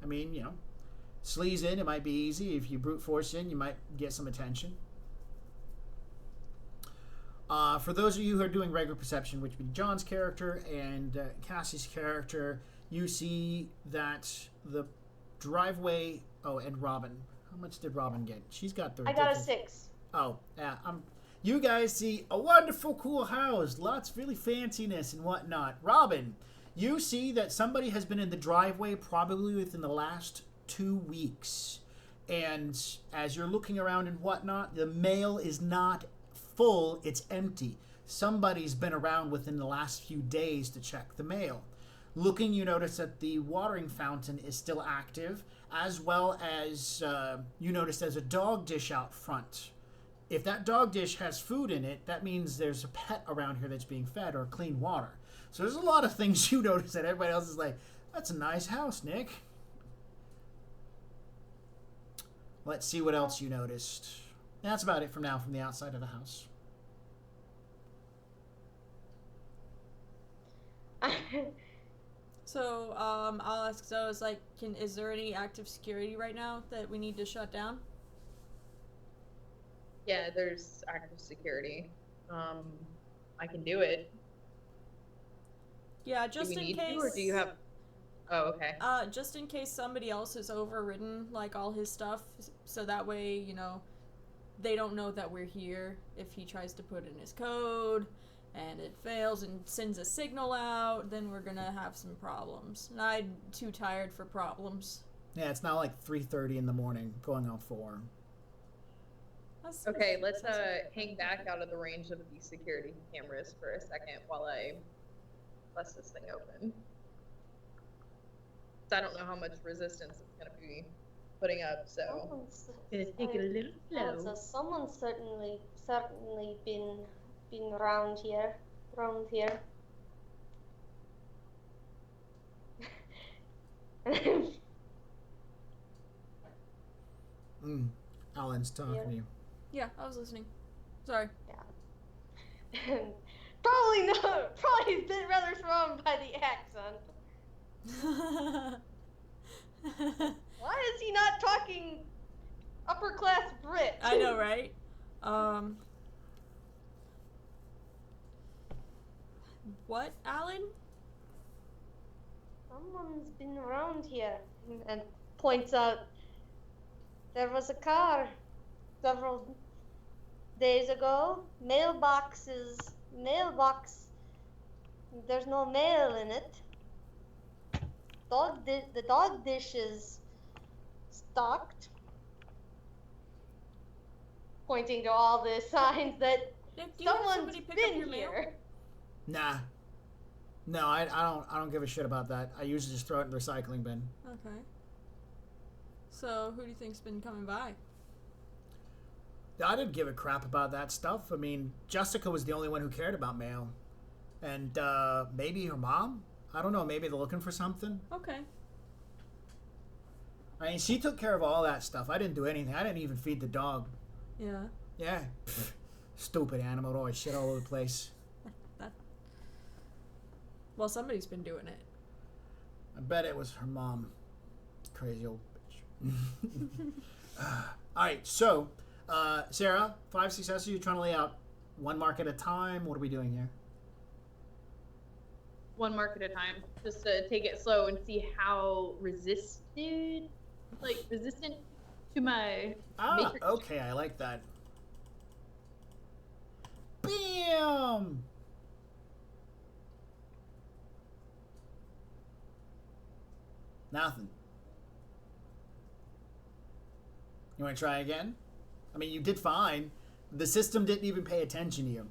I mean, you know, sleaze in, it might be easy. If you brute force in, you might get some attention. For those of you who are doing regular perception, which would be John's character and Cassie's character, you see that the driveway... Oh, and Robin. How much did Robin get? She's got the... I got a 6. Oh, yeah. You guys see a wonderful, cool house. Lots of really fanciness and whatnot. Robin, you see that somebody has been in the driveway probably within the last 2 weeks. And as you're looking around and whatnot, the mail is not full, it's empty. Somebody's been around within the last few days to check the mail. Looking, you notice that the watering fountain is still active, as well as you notice there's a dog dish out front. If that dog dish has food in it, that means there's a pet around here that's being fed or clean water. So there's a lot of things you notice that everybody else is like, that's a nice house, Nick. Let's see what else you noticed. That's about it from now from the outside of the house. So, I'll ask Zoe, like, is there any active security right now that we need to shut down? Yeah, there's active security. I can do it. Yeah, just do we in need case. To, or do you have? Oh, okay. Just in case somebody else has overridden like all his stuff, so that way, you know, they don't know that we're here. If he tries to put in his code and it fails and sends a signal out, then we're gonna have some problems. And I'm too tired for problems. Yeah, it's now like 3:30 in the morning, going on 4. Okay, let's hang back out of the range of the security cameras for a second while I bust this thing open. I don't know how much resistance it's gonna be putting up, so gonna take it a little slow. So someone's certainly been around here. Alan's talking to you. Yeah, I was listening. Sorry. Yeah. Probably a bit rather thrown by the accent. Why is he not talking upper class Brit? I know, right? What, Alan? Someone's been around here, and points out there was a car several days ago. Mailbox. There's no mail in it. The dog dish is stocked. Pointing to all the signs that Nick, do you have someone's somebody pick up been your mail? here. Nah. No, I don't give a shit about that. I usually just throw it in the recycling bin. Okay. So, who do you think's been coming by? I didn't give a crap about that stuff. I mean, Jessica was the only one who cared about mail. And maybe her mom? I don't know. Maybe they're looking for something. Okay. I mean, she took care of all that stuff. I didn't do anything. I didn't even feed the dog. Yeah. Yeah. Pfft. Stupid animal. Always shit all over the place. Well, somebody's been doing it. I bet it was her mom. Crazy old bitch. All right, so, Sarah, 5 successes. You're trying to lay out one mark at a time. What are we doing here? One mark at a time, just to take it slow and see how resistant to my matrix. Okay, I like that. Bam! Nothing. You want to try again? I mean, you did fine. The system didn't even pay attention to you.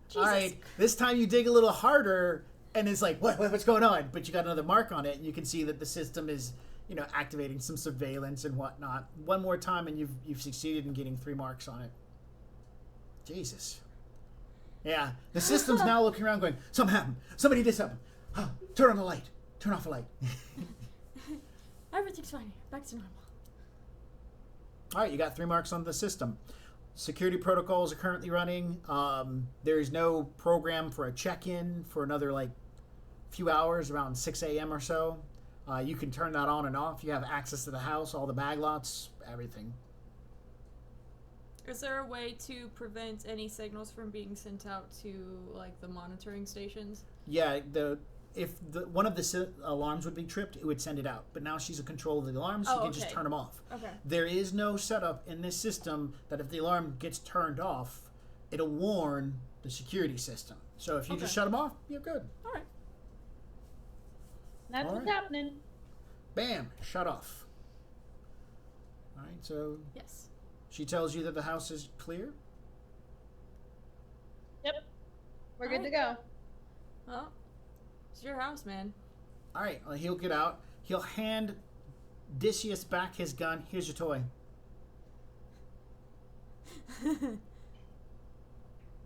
Jesus. All right, this time you dig a little harder, and it's like, what's going on? But you got another mark on it, and you can see that the system is, you know, activating some surveillance and whatnot. One more time, and you've succeeded in getting 3 marks on it. Jesus. Yeah, the system's now looking around going, something happened. Somebody did something. Turn on the light. Turn off the light. Everything's fine. Back to normal. All right, you got 3 marks on the system. Security protocols are currently running. There is no program for a check-in for another few hours, around 6 a.m. or so. You can turn that on and off. You have access to the house, all the bag lots, everything. Is there a way to prevent any signals from being sent out to the monitoring stations? Yeah, if one of the alarms would be tripped, it would send it out. But now she's in control of the alarms, she can just turn them off. Okay. There is no setup in this system that if the alarm gets turned off, it'll warn the security system. So if you just shut them off, you're good. All right. That's what's happening. Bam, shut off. All right, so Yes. she tells you that the house is clear. Yep. We're good to go. Well, it's your house, man. All right, well, he'll get out. He'll hand Odysseus back his gun. Here's your toy.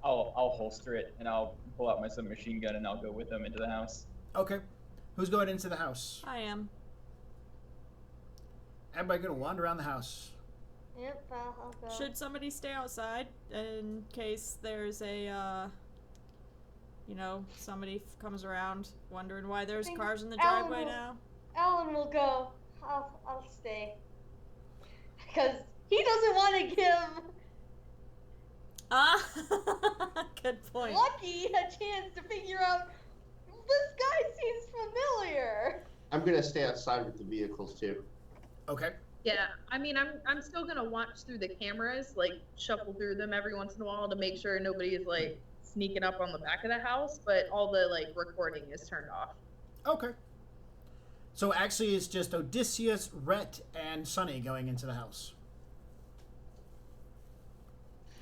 I'll holster it and I'll pull out my submachine gun and I'll go with them into the house. Okay. Who's going into the house? I am. Everybody gonna wander around the house. Yep, I'll go. Should somebody stay outside in case there's a, somebody comes around wondering why there's think cars in the Alan driveway will- now? Alan will go. I'll stay. Because he doesn't want to give Good point. Lucky a chance to figure out this guy seems familiar. I'm gonna stay outside with the vehicles too. Okay. Yeah, I mean, I'm still gonna watch through the cameras, shuffle through them every once in a while to make sure nobody is sneaking up on the back of the house, but all the recording is turned off. Okay. So actually it's just Odysseus, Rhett, and Sunny going into the house.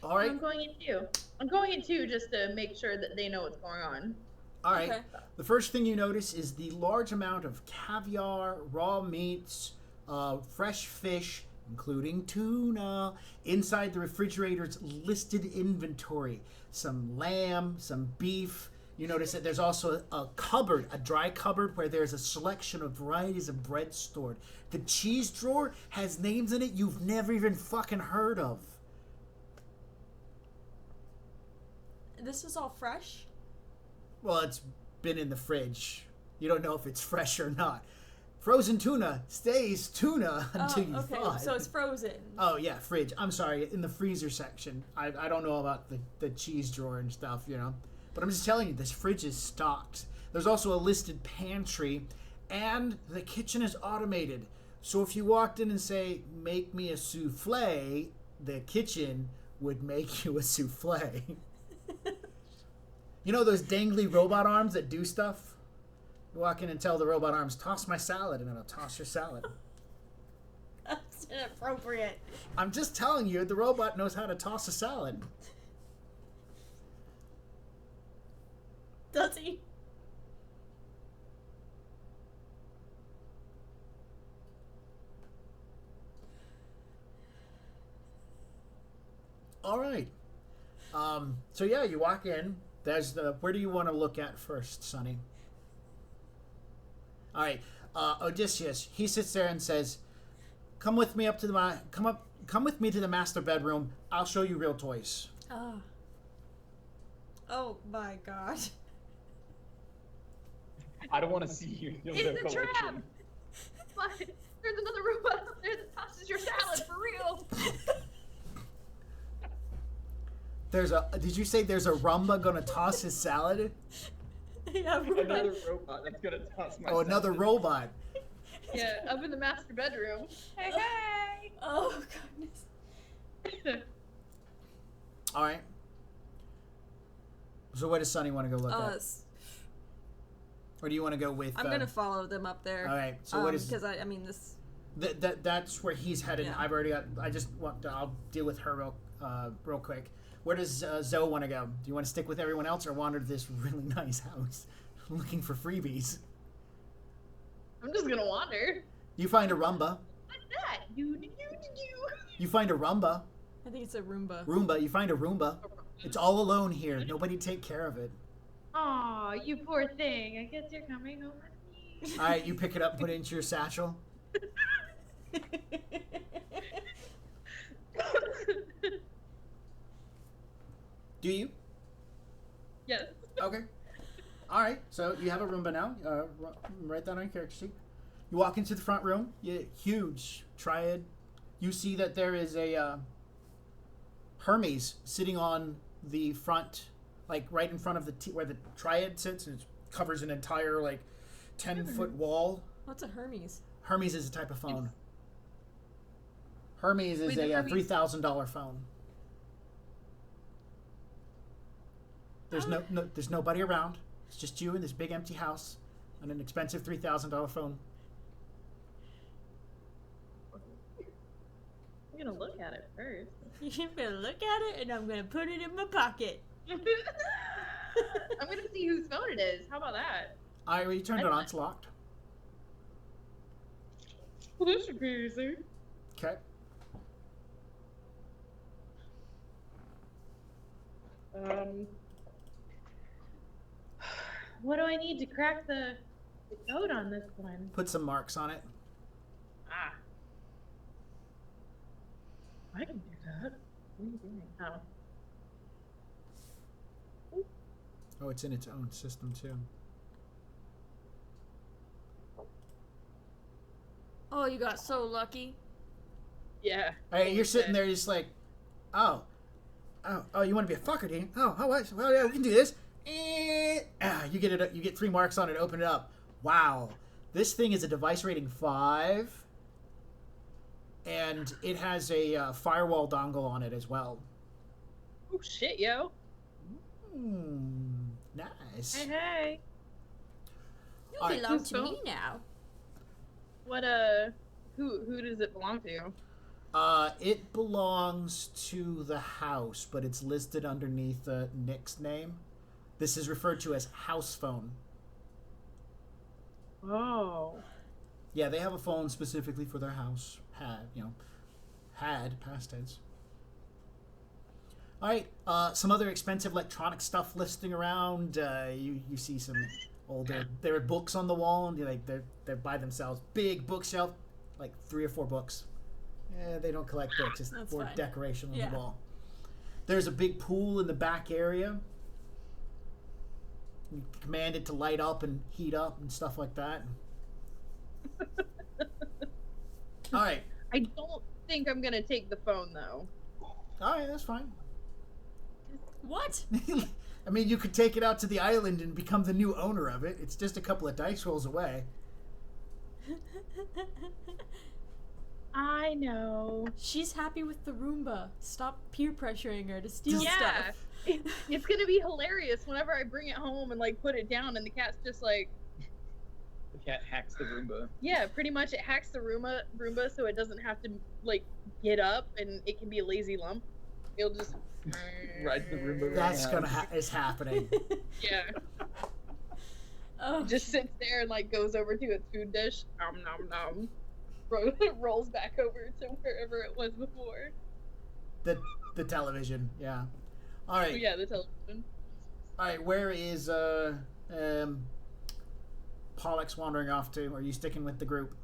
All right. I'm going in too, just to make sure that they know what's going on. All right. Okay. The first thing you notice is the large amount of caviar, raw meats, fresh fish, including tuna, inside the refrigerator's listed inventory. Some lamb, some beef. You notice that there's also a cupboard, a dry cupboard, where there's a selection of varieties of bread stored. The cheese drawer has names in it you've never even fucking heard of. This is all fresh? Well, it's been in the fridge. You don't know if it's fresh or not. Frozen tuna stays tuna until you thaw it. So it's frozen. Oh, yeah, fridge. I'm sorry, in the freezer section. I don't know about the cheese drawer and stuff, But I'm just telling you, this fridge is stocked. There's also a listed pantry, and the kitchen is automated. So if you walked in and say, make me a souffle, the kitchen would make you a souffle. You know those dangly robot arms that do stuff? You walk in and tell the robot arms, toss my salad, and it'll toss your salad. That's inappropriate. I'm just telling you, the robot knows how to toss a salad. Does he? All right. So yeah, you walk in. There's where do you want to look at first, Sonny? All right. Odysseus, he sits there and says, "Come with me up to the come with me to the master bedroom. I'll show you real toys." Oh my god. I don't want to see you. It's a trap! But there's another robot up there that tosses your salad for real. Did you say there's a Rumba gonna toss his salad? Yeah, Another robot that's gonna toss my salad. Another robot. Yeah, up in the master bedroom. Hey, hey! Oh goodness. All right. So where does Sonny want to go look at? Or do you want to go with... I'm gonna follow them up there. All right. So what is... Because I mean this... That's where he's headed. Yeah. I've already got... I'll deal with her real quick. Where does Zoe want to go? Do you want to stick with everyone else or wander to this really nice house looking for freebies? I'm just gonna wander. You find a Rumba. What's that? You. You find a Rumba. I think it's a Roomba. Roomba. You find a Roomba. It's all alone here. Nobody take care of it. Aw, you poor thing. I guess you're coming home with me. All right, you pick it up, put it into your satchel. Do you? Yes. Okay. All right. So you have a Roomba now. Write that on your character sheet. You walk into the front room. Huge triad. You see that there is a Hermes sitting on the front, like right in front of where the triad sits, and it covers an entire 10-foot wall. What's a Hermes? Hermes is a type of phone. Hermes is Wait, a Hermes- $3,000 phone. There's nobody around. It's just you in this big empty house and an expensive $3,000 phone. I'm gonna look at it first. You're gonna look at it, and I'm gonna put it in my pocket. I'm gonna see whose phone it is. How about that? I already turned it on. It's locked. Well, this should be easy. Okay. What do I need to crack the code on this one? Put some marks on it. Ah. I can do that. What are you doing? Oh. Oh, it's in its own system too. Oh, you got so lucky. Yeah. Hey, you're sitting there just oh, you want to be a fucker, do you? Oh, what? Well, yeah, we can do this. You get it. You get 3 marks on it. Open it up. Wow, this thing is a device rating 5, and it has a firewall dongle on it as well. Oh shit, yo. Nice. Hey. You All right. belong Whose to phone? me now. What who does it belong to? It belongs to the house, but it's listed underneath Nick's name. This is referred to as house phone. Oh. Yeah, they have a phone specifically for their house. Had past tense. All right, some other expensive electronic stuff listing around. You see some older. There are books on the wall, and they're by themselves. Big bookshelf, 3 or 4 books. They don't collect books. It's That's for fine. decoration on Yeah. the wall. There's a big pool in the back area. You command it to light up and heat up and stuff like that. All right. I don't think I'm gonna take the phone though. All right, that's fine. What? I mean, you could take it out to the island and become the new owner of it. It's just a couple of dice rolls away. I know. She's happy with the Roomba. Stop peer pressuring her to steal Yeah. stuff. It's gonna be hilarious whenever I bring it home and put it down and the cat's just The cat hacks the Roomba. yeah, pretty much it hacks the Roomba so it doesn't have to get up and it can be a lazy lump. It'll just Rides the Roomba around. That's is happening. yeah. Oh, It just sits there and goes over to its food dish. Nom nom nom. Rolls back over to wherever it was before. The television, yeah. All right. Oh, yeah, the television. All right, where is Pollux wandering off to? Are you sticking with the group?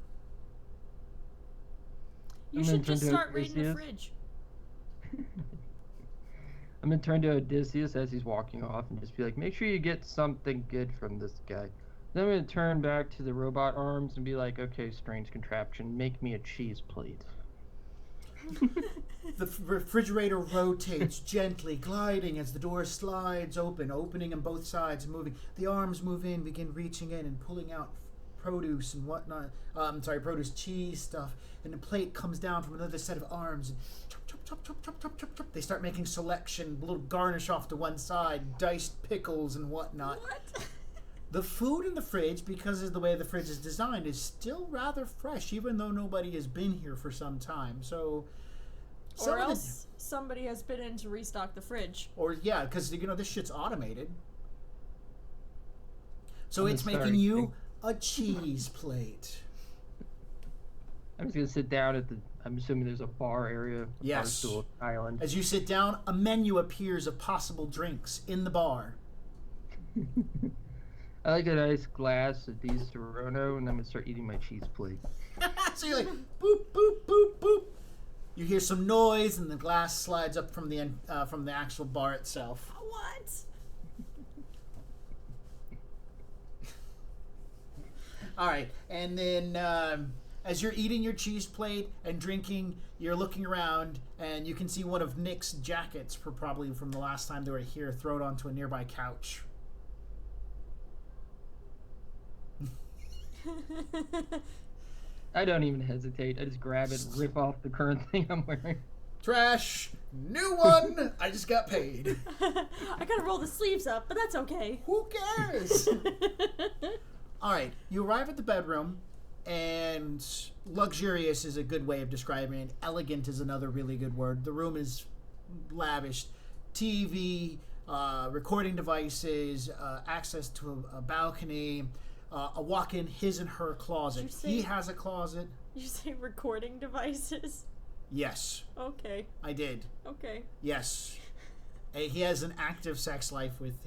you I'm should gonna just turn to start raiding the Odysseus. fridge. I'm gonna turn to Odysseus as he's walking off and just be like, make sure you get something good from this guy. Then I'm gonna turn back to the robot arms and be like, okay, strange contraption, make me a cheese plate. The refrigerator rotates gently, gliding as the door slides open, opening on both sides, moving. The arms move in, begin reaching in and pulling out produce and whatnot. Produce, cheese stuff. And the plate comes down from another set of arms. And chop, chop, chop, chop, chop, chop, chop, chop. They start making selection, a little garnish off to one side, diced pickles and whatnot. What? The food in the fridge, because of the way the fridge is designed, is still rather fresh, even though nobody has been here for some time. So, Or else somebody has been in to restock the fridge. because this shit's automated. So I'm it's sorry. making you a cheese plate. I'm just gonna sit down at I'm assuming there's a bar area. Yes. Barstool Island. As you sit down, a menu appears of possible drinks in the bar. I like a nice glass of these Toronto, and I'm gonna start eating my cheese plate. So you're like, boop, boop, boop, boop. You hear some noise, and the glass slides up from the actual bar itself. What? All right, and then as you're eating your cheese plate and drinking, you're looking around, and you can see one of Nick's jackets, probably from the last time they were here, thrown onto a nearby couch. I don't even hesitate. I just grab it, rip off the current thing I'm wearing. Trash. New one. I just got paid. I gotta roll the sleeves up, but that's okay. Who cares? All right, you arrive at the bedroom, and luxurious is a good way of describing it. Elegant is another really good word. The room is lavish. TV, recording devices, access to a balcony, a walk-in his and her closet. He has a closet. You say recording devices? Yes. Okay. I did. Okay. Yes. He has an active sex life with,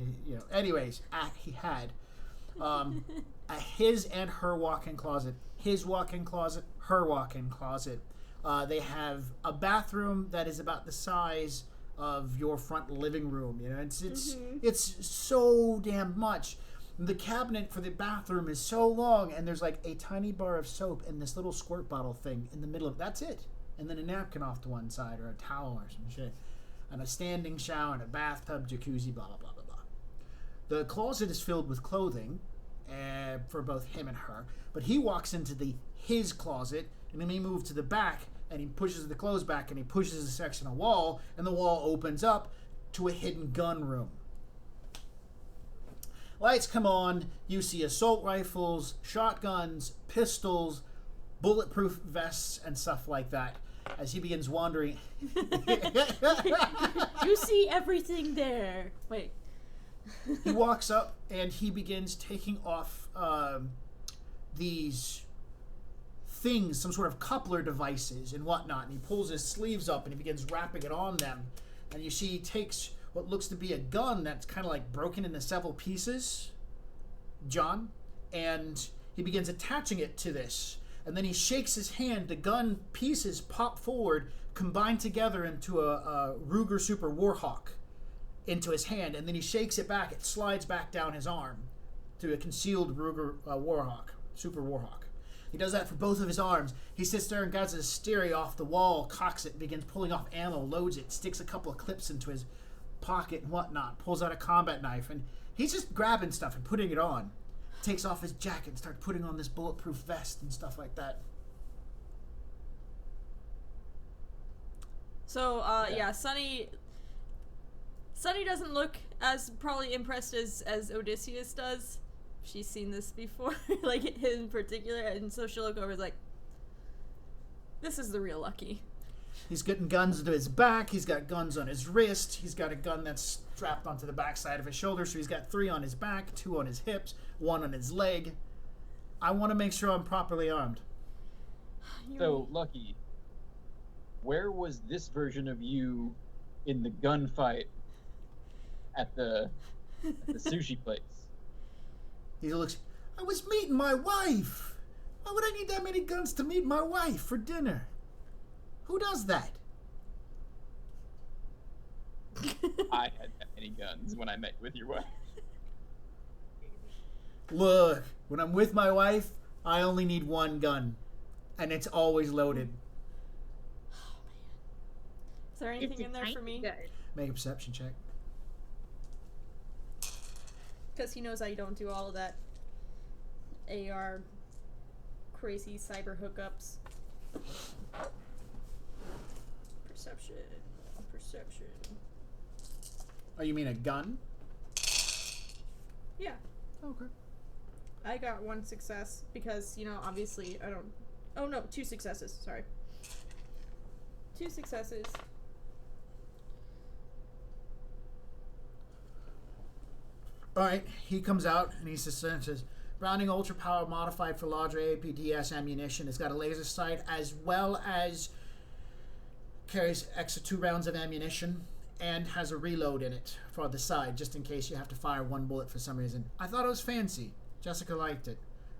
anyways, he had. His and her walk-in closet. His walk-in closet, her walk-in closet. They have a bathroom that is about the size of your front living room. It's so damn much. The cabinet for the bathroom is so long, and there's like a tiny bar of soap and this little squirt bottle thing in the middle of that's it. And then a napkin off to one side, or a towel or some shit. And a standing shower and a bathtub, jacuzzi, blah, blah, blah, blah, blah. The closet is filled with clothing for both him and her. But he walks into his closet, and then he moves to the back, and he pushes the clothes back, and he pushes a section of wall, and the wall opens up to a hidden gun room. Lights come on. You see assault rifles, shotguns, pistols, bulletproof vests, and stuff like that. As he begins wandering... You see everything there. Wait. He walks up, and he begins taking off these things, some sort of coupler devices and whatnot. And he pulls his sleeves up, and he begins wrapping it on them. And you see he takes what looks to be a gun that's kind of like broken into several pieces, John, and he begins attaching it to this. And then he shakes his hand. The gun pieces pop forward, combine together into a Ruger Super Warhawk into his hand. And then he shakes it back. It slides back down his arm to a concealed Ruger Warhawk, Super Warhawk. He does that for both of his arms. He sits there and grabs his stereo off the wall, cocks it, begins pulling off ammo, loads it, sticks a couple of clips into his pocket and whatnot, pulls out a combat knife, and he's just grabbing stuff and putting it on. Takes off his jacket and starts putting on this bulletproof vest and stuff like that. So, yeah, Sunny doesn't look as probably impressed as Odysseus does. She's seen this before, like him in particular, and so she'll look over and is like, this is the real Lucky. He's getting guns to his back. He's got guns on his wrist. He's got a gun that's strapped onto the backside of his shoulder. So he's got 3 on his back, 2 on his hips, 1 on his leg. I want to make sure I'm properly armed. So, Lucky, where was this version of you in the gunfight at the sushi place? He looks, I was meeting my wife. Why would I need that many guns to meet my wife for dinner? Who does that? I had that many guns when I met with your wife. Look, when I'm with my wife, I only need 1 gun. And it's always loaded. Oh, man. Is there anything in there for me? Make a perception check. Because he knows I don't do all of that AR crazy cyber hookups. Perception. Oh, you mean a gun? Yeah. Okay. I got 1 success because, obviously I don't... Oh, no, 2 successes. Sorry. 2 successes. Alright, he comes out and he says, Browning Ultra Power modified for larger APDS ammunition. It's got a laser sight as well as carries extra 2 rounds of ammunition. and has a reload in it for the side, just in case you have to fire one bullet for some reason. I thought it was fancy. Jessica liked it.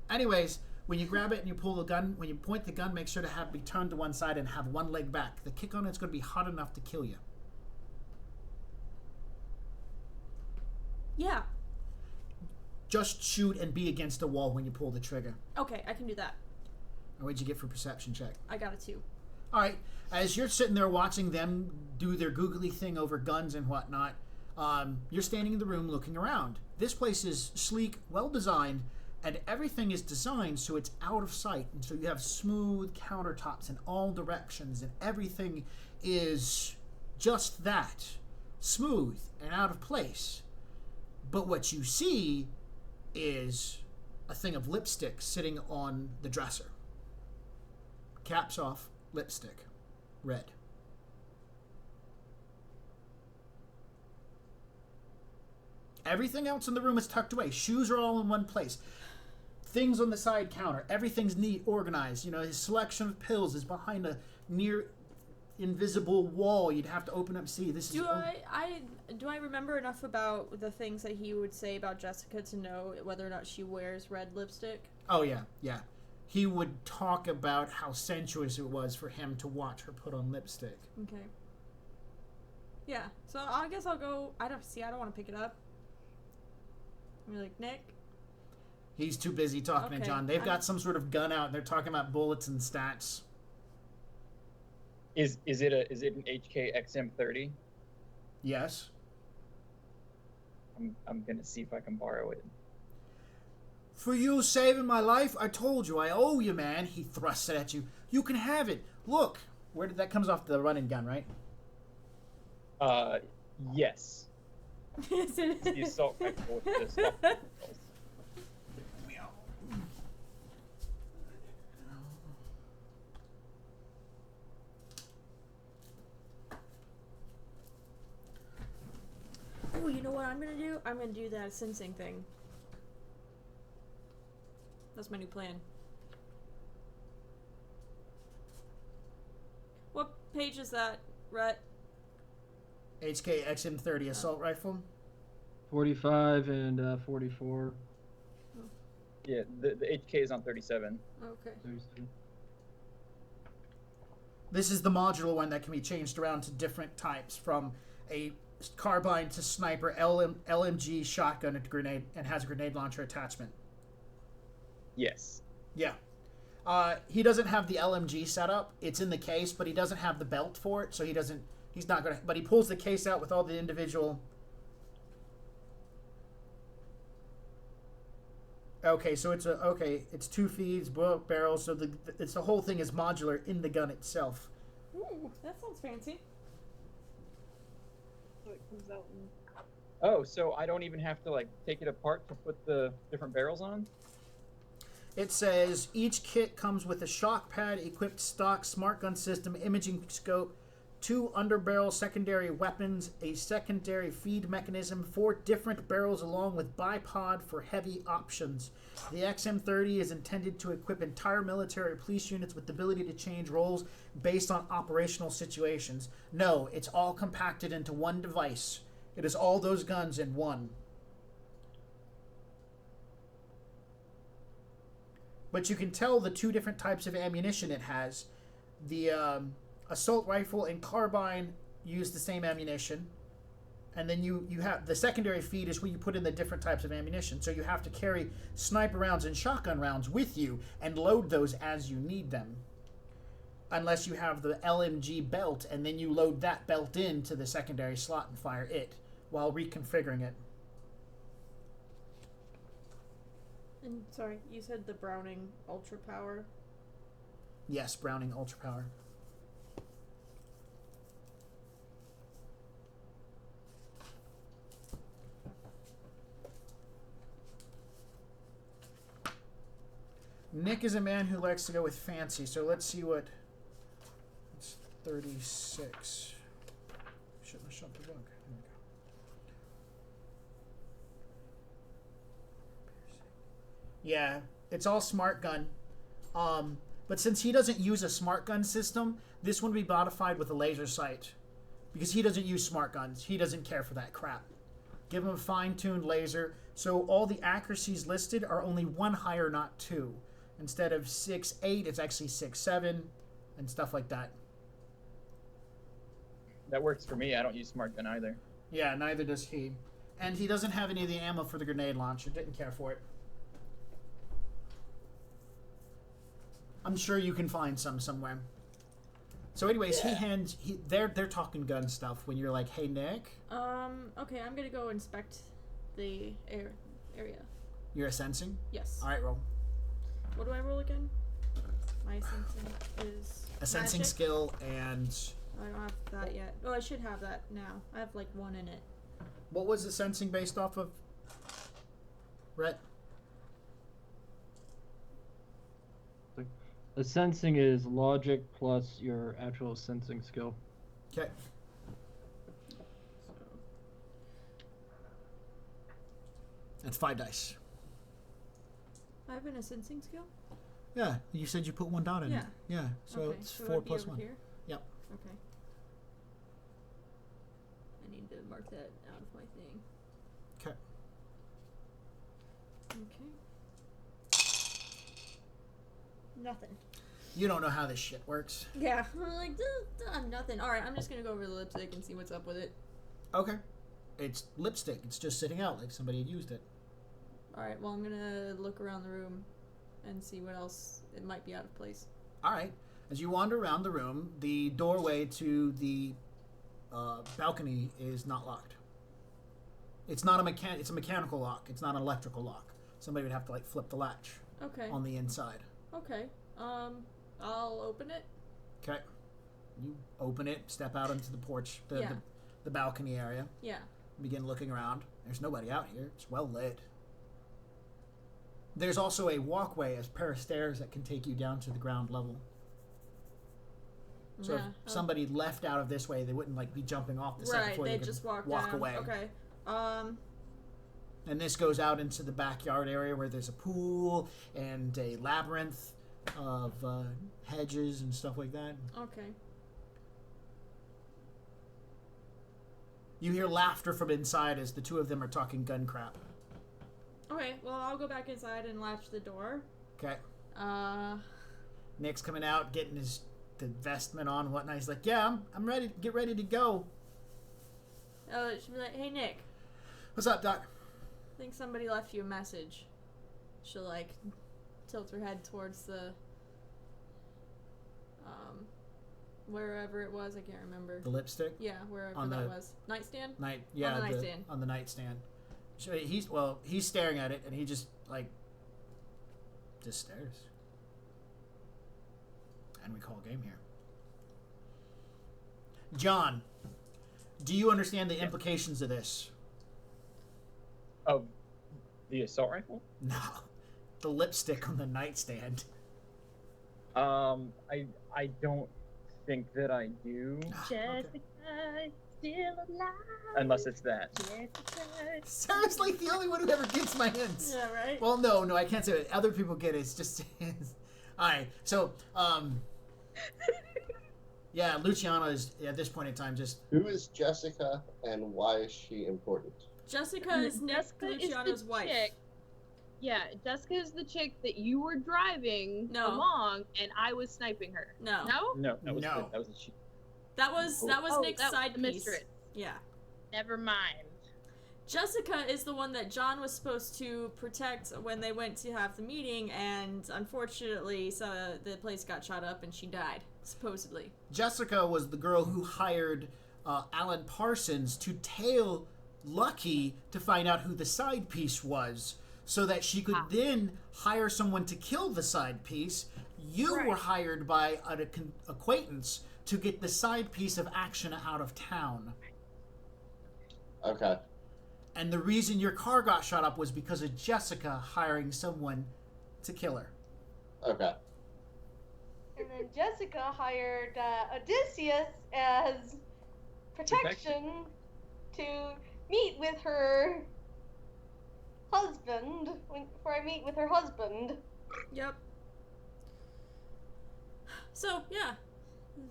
Anyways, when you grab it and you pull the gun, when you point the gun, make sure to be turned to one side and have one leg back. The kick on it's going to be hot enough to kill you. Yeah. Just shoot and be against the wall when you pull the trigger. Okay, I can do that. And what'd you get for perception check? I got a 2. All right. As you're sitting there watching them do their googly thing over guns and whatnot, you're standing in the room looking around. This place is sleek, well designed, and everything is designed so it's out of sight. And so you have smooth countertops in all directions, and everything is just that, smooth and out of place. But what you see is a thing of lipstick sitting on the dresser. Caps off, lipstick, red. Everything else in the room is tucked away. Shoes are all in one place. Things on the side counter. Everything's neat, organized. You know, his selection of pills is behind a near invisible wall. You'd have to open up and see. This is. Do I remember enough about the things that he would say about Jessica to know whether or not she wears red lipstick? Oh yeah. He would talk about how sensuous it was for him to watch her put on lipstick. Okay. Yeah. So I guess I'll go. I don't want to pick it up. I'm like, Nick. He's too busy talking to John. They've got some sort of gun out and they're talking about bullets and stats. Is it an HK XM30? Yes. I'm gonna see if I can borrow it. For you saving my life, I told you I owe you, man. He thrusts it at you. You can have it. Look, where did that comes off the running gun, right? Yes. It's the assault rifle with the stop rifles. Oh, you know what I'm gonna do? I'm gonna do that sensing thing. That's my new plan. What page is that, Rhett? HK XM30 assault rifle. 45 and 44. Yeah, the HK is on 37. Okay. 37. This is the modular one that can be changed around to different types, from a carbine to sniper, LMG, shotgun, and grenade, and has a grenade launcher attachment. Yes. Yeah. He doesn't have the LMG setup. It's in the case, but he doesn't have the belt for it, so he's not gonna, but he pulls the case out with all the individual. Okay, so it's 2 feeds, barrels, so the whole thing is modular in the gun itself. Ooh, that sounds fancy. So it comes out and Oh, so I don't even have to like take it apart to put the different barrels on? It says each kit comes with a shock pad, equipped stock smart gun system, imaging scope, 2 underbarrel secondary weapons, a secondary feed mechanism, 4 different barrels along with bipod for heavy options. The XM30 is intended to equip entire military police units with the ability to change roles based on operational situations. No, it's all compacted into one device. It is all those guns in one. But you can tell the 2 different types of ammunition it has. The assault rifle and carbine use the same ammunition. And then you have the secondary feed is where you put in the different types of ammunition. So you have to carry sniper rounds and shotgun rounds with you and load those as you need them. Unless you have the LMG belt, and then you load that belt into the secondary slot and fire it while reconfiguring it. And sorry, you said the Browning Ultra Power? Yes, Browning Ultra Power. Nick is a man who likes to go with fancy, so let's see what... It's 36. Shouldn't have shut the book. There we go. Yeah, it's all smart gun. But since he doesn't use a smart gun system, this one will be modified with a laser sight. because he doesn't use smart guns. He doesn't care for that crap. Give him a fine-tuned laser, so all the accuracies listed are only one higher, not two. Instead of 6.8, it's actually 6.7, and stuff like that. That works for me. I don't use smart gun either. Yeah, neither does he. And he doesn't have any of the ammo for the grenade launcher. Didn't care for it. I'm sure you can find some somewhere. So anyways, they're talking gun stuff when you're like, hey, Nick. Okay, I'm gonna go inspect the area. You're sensing? Yes. All right, roll. What do I roll again? My sensing is a sensing magic? skill and... I don't have that yet. Oh, I should have that now. I have like 1 in it. What was the sensing based off of? Rhett? The sensing is logic plus your actual sensing skill. Okay. That's 5 dice. I have a sensing skill? Yeah, you said you put 1 dot in it. Yeah, so okay. it's So 4 it'd be plus over 1. Here? Yep. Okay. I need to mark that out of my thing. Okay. Okay. Nothing. You don't know how this shit works. Yeah, I'm like, nothing. Alright, I'm just gonna go over the lipstick and see what's up with it. Okay. It's lipstick. It's just sitting out like somebody had used it. Alright, well, I'm gonna look around the room and see what else it might be out of place. All right. As you wander around the room, the doorway to the balcony is not locked. It's not it's a mechanical lock. It's not an electrical lock. Somebody would have to like flip the latch. Okay. On the inside. Okay. I'll open it. Okay. You open it, step out into the porch, the balcony area. Yeah. Begin looking around. There's nobody out here. It's well lit. There's also a walkway, a pair of stairs that can take you down to the ground level. So if somebody left out of this way, they wouldn't like be jumping off the second floor. Right, they they just walk away. Okay. And this goes out into the backyard area where there's a pool and a labyrinth of hedges and stuff like that. Okay. You hear laughter from inside as the two of them are talking gun crap. Okay, well, I'll go back inside and latch the door. Okay. Nick's coming out, getting the vestment on and whatnot. He's like, yeah, I'm ready. Get ready to go. She'll be like, hey, Nick. What's up, Doc? I think somebody left you a message. She'll, like, tilt her head towards the, wherever it was. I can't remember. The lipstick? Yeah, wherever that was. Nightstand? On the nightstand. On the nightstand. So he's staring at it, and he just stares. And we call game here. John, do you understand the implications of this? Of the assault rifle? No. The lipstick on the nightstand. I don't think that I do. Jessica is still alive. Unless it's that. Sarah's like the only one who ever gets my hints. Yeah, right? Well, no, I can't say it. Other people get it. It's just... Alright, so, yeah, Luciana is, at this point in time, just... Who is Jessica, and why is she important? Jessica is Luciana's wife. Chick. Yeah, Jessica is the chick that you were driving along, and I was sniping her. No. No? No, that was a cheat. That was Nick's side piece. Mistress. Yeah. Never mind. Jessica is the one that John was supposed to protect when they went to have the meeting, and unfortunately, the place got shot up and she died, supposedly. Jessica was the girl who hired Alan Parsons to tail Lucky to find out who the side piece was, so that she could then hire someone to kill the side piece. You were hired by an acquaintance to get the side piece of action out of town. Okay. And the reason your car got shot up was because of Jessica hiring someone to kill her. Okay. And then Jessica hired Odysseus as protection to meet with her husband before I meet with her husband. Yep. So, yeah.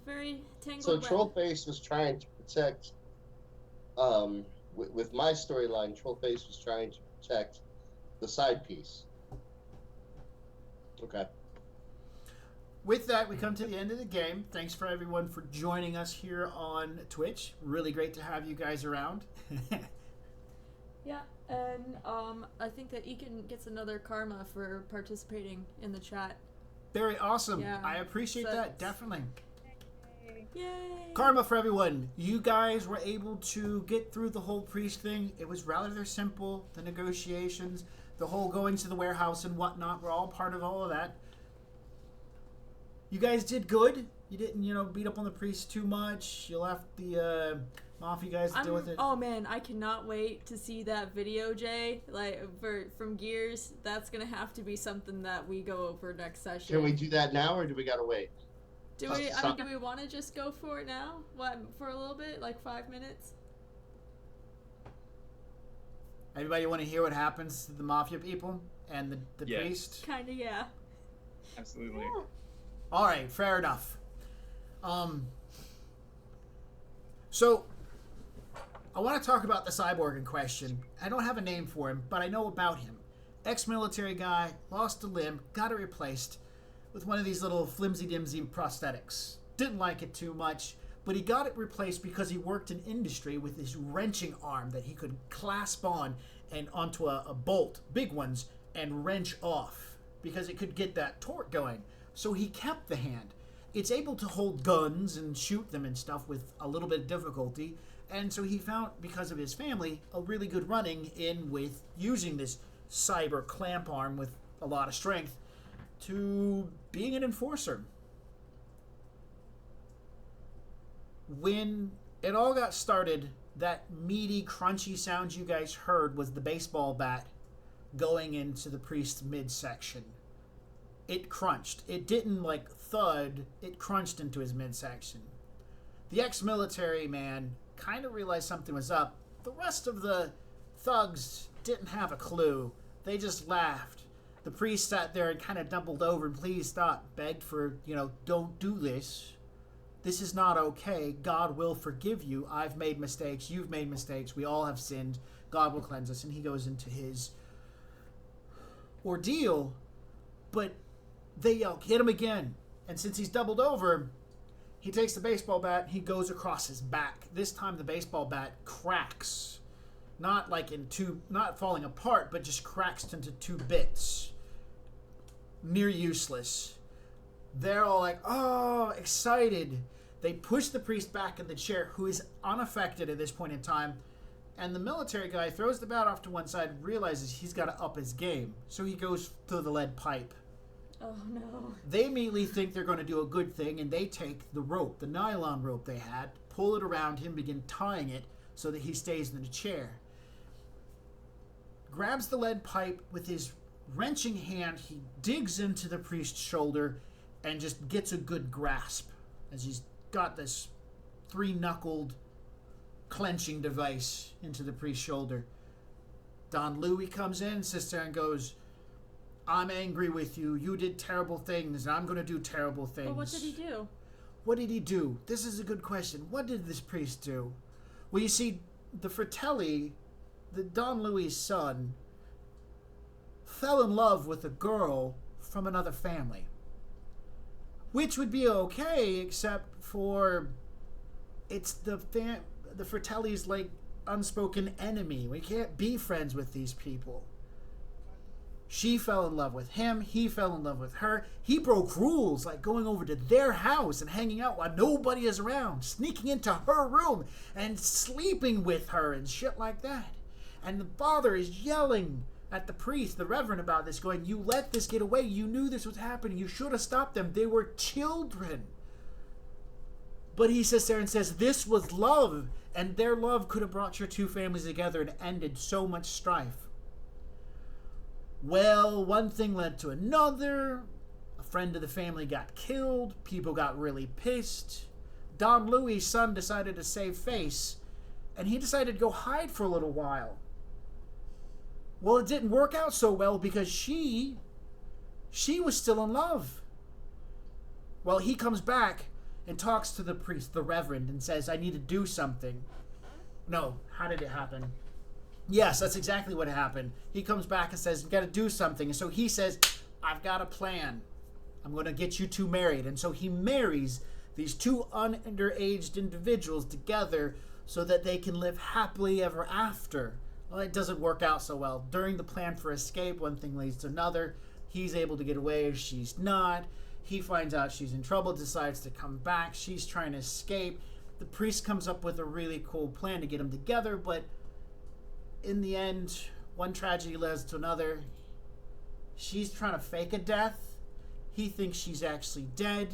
Very tangled So web. Trollface was trying to protect. With my storyline, Trollface was trying to protect the side piece. Okay. With that, we come to the end of the game. Thanks for everyone for joining us here on Twitch. Really great to have you guys around. Yeah, and I think that Ekin gets another karma for participating in the chat. Very awesome. Yeah. I appreciate that, definitely. Yay! Karma for everyone. You guys were able to get through the whole priest thing. It was rather simple. The negotiations, the whole going to the warehouse and whatnot, were all part of all of that. You guys did good. You didn't, beat up on the priest too much. You left the mafia guys to deal with it. Oh man, I cannot wait to see that video, Jay. Like from Gears, that's gonna have to be something that we go over next session. Can we do that now, or do we gotta wait? Do we want to just go for it now? What, for a little bit, like 5 minutes? Everybody want to hear what happens to the mafia people and the Yes. priest? Kinda, yeah. Absolutely. Yeah. All right, fair enough. So I want to talk about the cyborg in question. I don't have a name for him, but I know about him. Ex-military guy, lost a limb, got it replaced with one of these little flimsy-dimsy prosthetics. Didn't like it too much, but he got it replaced because he worked in industry with this wrenching arm that he could clasp on and onto a bolt, big ones, and wrench off because it could get that torque going. So he kept the hand. It's able to hold guns and shoot them and stuff with a little bit of difficulty. And so he found, because of his family, a really good running in with using this cyber clamp arm with a lot of strength to being an enforcer. When it all got started, that meaty, crunchy sound you guys heard was the baseball bat going into the priest's midsection. It crunched. It didn't like thud, it crunched into his midsection. The ex-military man kind of realized something was up. The rest of the thugs didn't have a clue. They just laughed. The priest sat there and kind of doubled over and please stop, begged for, don't do this. This is not okay. God will forgive you. I've made mistakes. You've made mistakes. We all have sinned. God will cleanse us. And he goes into his ordeal, but they yell, hit him again. And since he's doubled over, he takes the baseball bat and he goes across his back. This time the baseball bat cracks. Not like not falling apart, but just cracks into 2 bits. Near useless. They're all like, oh, excited. They push the priest back in the chair, who is unaffected at this point in time. And the military guy throws the bat off to one side and realizes he's got to up his game. So he goes through the lead pipe. Oh no. They immediately think they're going to do a good thing, and they take the rope, the nylon rope they had, pull it around him, begin tying it so that he stays in the chair. Grabs the lead pipe with his wrenching hand, he digs into the priest's shoulder and just gets a good grasp as he's got this 3-knuckled clenching device into the priest's shoulder. Don Louis comes in, sits there and goes, I'm angry with you. You did terrible things, and I'm going to do terrible things. But what did he do? What did he do? This is a good question. What did this priest do? Well, you see, the Fratelli, the Don Louis' son, fell in love with a girl from another family. Which would be okay, except for it's the Fratelli's, like, unspoken enemy. We can't be friends with these people. She fell in love with him. He fell in love with her. He broke rules, like going over to their house and hanging out while nobody is around, sneaking into her room and sleeping with her and shit like that. And the father is yelling at the priest, the reverend, about this, going, you let this get away. You knew this was happening. You should have stopped them. They were children. But he sits there and says, this was love, and their love could have brought your 2 families together and ended so much strife. Well, one thing led to another. A friend of the family got killed. People got really pissed. Don Louis' son decided to save face, and he decided to go hide for a little while. Well, it didn't work out so well because she was still in love. Well, he comes back, and talks to the priest, the reverend, and says, I need to do something. No, how did it happen? Yes, that's exactly what happened. He comes back and says, you got to do something. And so he says, I've got a plan. I'm going to get you two married. And so he marries these two underaged individuals together so that they can live happily ever after. Well, it doesn't work out so well. During the plan for escape, one thing leads to another. He's able to get away, she's not. He finds out she's in trouble, decides to come back. She's trying to escape. The priest comes up with a really cool plan to get them together, but in the end, one tragedy leads to another. She's trying to fake a death. He thinks she's actually dead.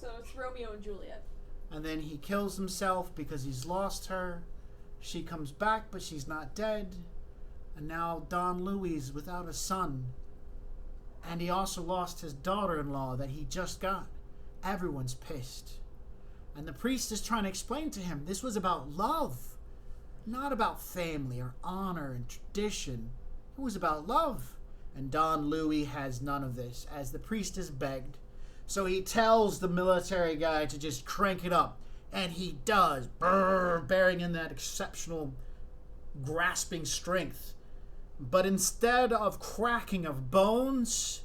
So it's Romeo and Juliet. And then he kills himself because he's lost her. She comes back, but she's not dead. And now Don Louis is without a son. And he also lost his daughter-in-law that he just got. Everyone's pissed. And the priest is trying to explain to him this was about love, not about family or honor and tradition. It was about love. And Don Louis has none of this, as the priest is begged. So he tells the military guy to just crank it up. And he does, bearing in that exceptional grasping strength. But instead of cracking of bones,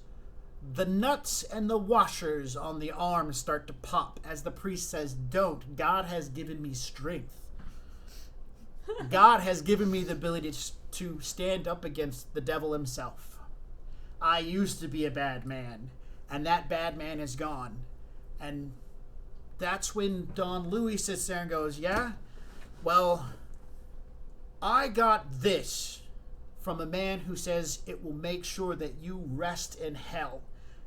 the nuts and the washers on the arms start to pop as the priest says, don't. God has given me strength. God has given me the ability to stand up against the devil himself. I used to be a bad man, and that bad man is gone. And that's when Don Louis sits there and goes, yeah, well, I got this from a man who says it will make sure that you rest in hell.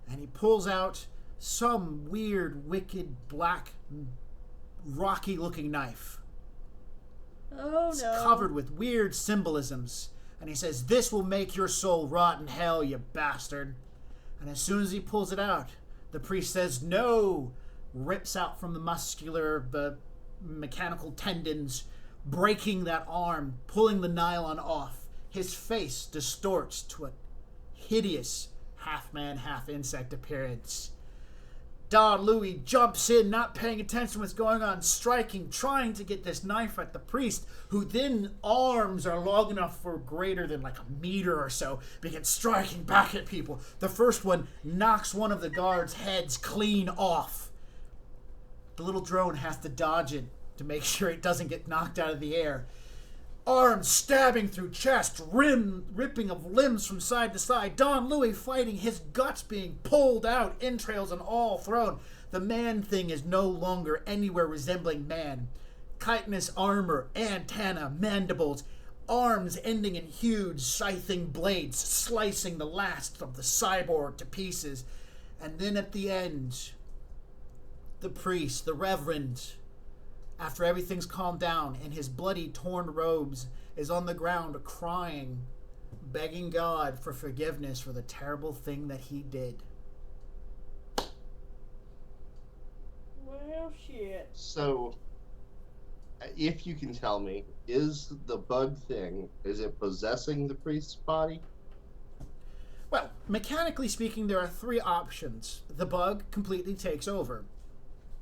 And he pulls out some weird, wicked, black, rocky-looking knife. Oh, no. It's covered with weird symbolisms. And he says, this will make your soul rot in hell, you bastard. And as soon as he pulls it out, the priest says, no, rips out from the mechanical tendons, breaking that arm, pulling the nylon off. His face distorts to a hideous half-man, half-insect appearance. Don Louis jumps in, not paying attention to what's going on, striking, trying to get this knife at the priest, who then arms are long enough for greater than like a meter or so, begins striking back at people. The first one knocks one of the guards' heads clean off. The little drone has to dodge it to make sure it doesn't get knocked out of the air. Arms stabbing through chest, ripping of limbs from side to side. Don Louis fighting, his guts being pulled out, entrails and all thrown. The man thing is no longer anywhere resembling man. Chitinous armor, antenna, mandibles, arms ending in huge scything blades, slicing the last of the cyborg to pieces. And then at the end, the priest, the reverend, after everything's calmed down, in his bloody, torn robes, is on the ground crying, begging God for forgiveness for the terrible thing that he did. Well, shit. So, if you can tell me, is the bug thing, is it possessing the priest's body? Well, mechanically speaking, there are three options. The bug completely takes over.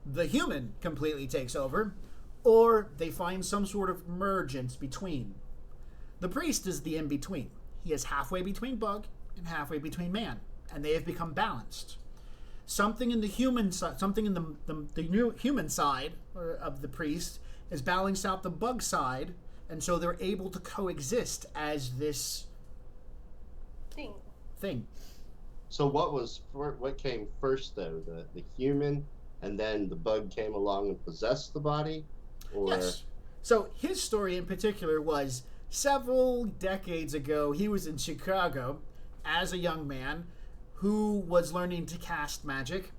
The human completely takes over, or they find some sort of mergence between. The priest is the in-between. He is halfway between bug and halfway between man, and they have become balanced. Something in the human side, something in the new human side of the priest is balanced out the bug side, and so they're able to coexist as this thing. So what came first though? The human, and then the bug came along and possessed the body? Or... Yes. So his story in particular was several decades ago. He was in Chicago as a young man who was learning to cast magic,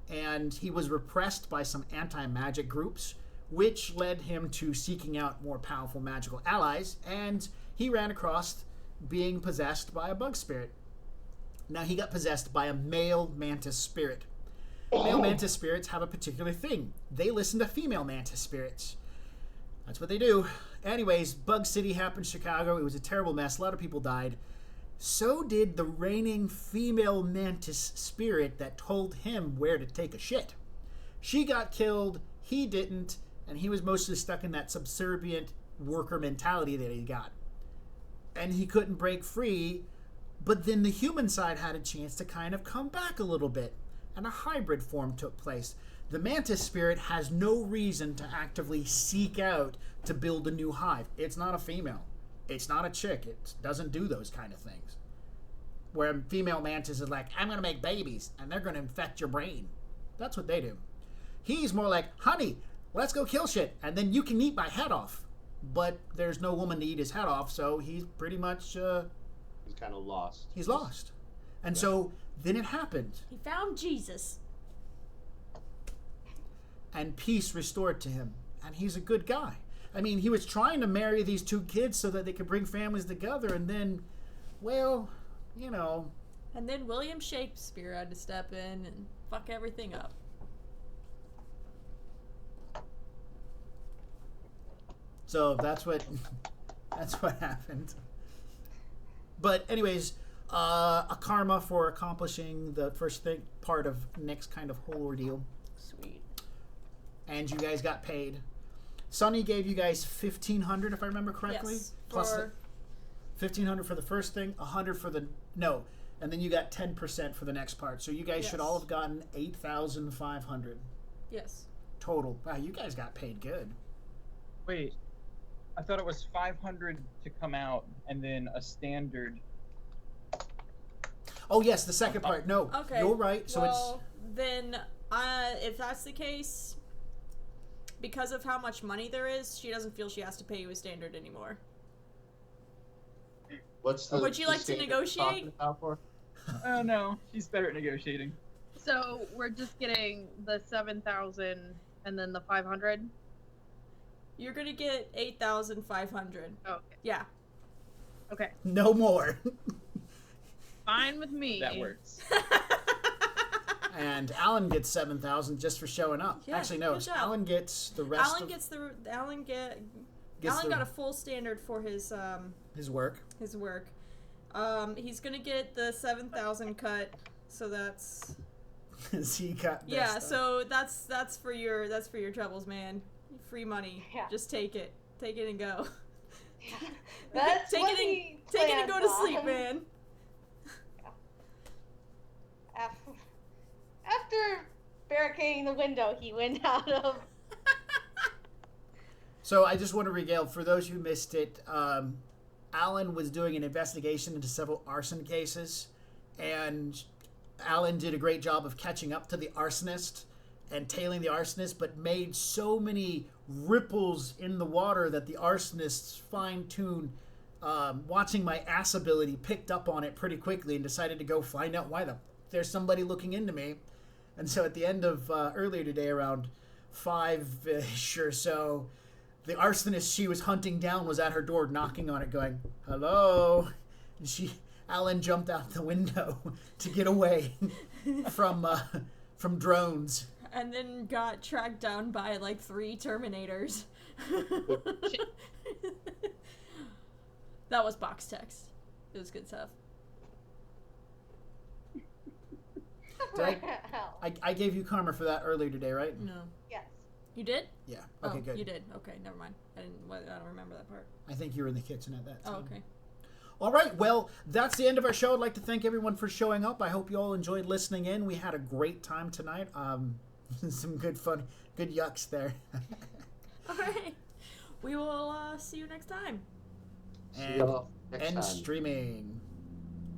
and he was repressed by some anti-magic groups, which led him to seeking out more powerful magical allies, and he ran across being possessed by a bug spirit. Now he got possessed by a male mantis spirit. Male mantis spirits have a particular thing. They listen to female mantis spirits. That's what they do. Anyways, Bug City happened in Chicago. It was a terrible mess. A lot of people died. So did the reigning female mantis spirit that told him where to take a shit. She got killed, he didn't, and he was mostly stuck in that subservient worker mentality that he got. And he couldn't break free, but then the human side had a chance to kind of come back a little bit, and a hybrid form took place. The mantis spirit has no reason to actively seek out to build a new hive. It's not a female. It's not a chick. It doesn't do those kind of things. Where a female mantis is like, I'm going to make babies, and they're going to infect your brain. That's what they do. He's more like, honey, let's go kill shit, and then you can eat my head off. But there's no woman to eat his head off, so he's pretty much... he's kind of lost. He's lost. And so then it happened. He found Jesus. And peace restored to him. And he's a good guy. I mean, he was trying to marry these two kids so that they could bring families together, and then, well, you know... And then William Shakespeare had to step in and fuck everything up. So that's what happened. But anyways, a karma for accomplishing the first part of Nick's kind of whole ordeal. Sweet. And you guys got paid. Sonny gave you guys $1,500 if I remember correctly. Yes. Plus $1,500 for the first thing, $100 for the and then you got 10% for the next part. So you guys should all have gotten $8,500 Yes. total. Wow, you guys got paid good. Wait, I thought it was 500 to come out and then a Oh yes, the second part. No, Okay. you're right. So well, then, if that's the case, because of how much money there is, she doesn't feel she has to pay you a standard anymore. What's the? Would you the like to standard negotiate? talking about for? Oh no, she's better at negotiating. So we're just getting the 7,000 and then the 500. You're gonna get 8,500. Oh, okay. Yeah. Okay. no more. Fine with me. That works. And Alan gets 7,000 just for showing up. Yeah, Actually, no, good job. Alan gets the rest. Alan gets got a full standard for his work. his work. He's gonna get the 7,000 cut, so that's He got yeah. stuff. So that's for your troubles, man. Free money. Yeah. Just take it and go. That's take what it and he take it and plans go to sleep, on. man. After barricading the window, he went out of. So I just want to regale for those who missed it. Alan was doing an investigation into several arson cases, and Alan did a great job of catching up to the arsonist and tailing the arsonist, but made so many ripples in the water that the arsonist's fine-tuned watching my ass ability picked up on it pretty quickly and decided to go find out why there's somebody looking into me. And so at the end of earlier today, around 5-ish or so, the arsonist she was hunting down was at her door, knocking on it, going, "Hello." And Alan jumped out the window to get away from drones. And then got tracked down by like 3 Terminators. That was box text. It was good stuff. I gave you karma for that earlier today, right? No. Yes. You did? Yeah. Okay, oh, good. You did. Okay, never mind. I don't remember that part. I think you were in the kitchen at that time. Oh, okay. All right, well, that's the end of our show. I'd like to thank everyone for showing up. I hope you all enjoyed listening in. We had a great time tonight. Some good fun, good yucks there. All right. We will see you next time. See y'all next End time. streaming.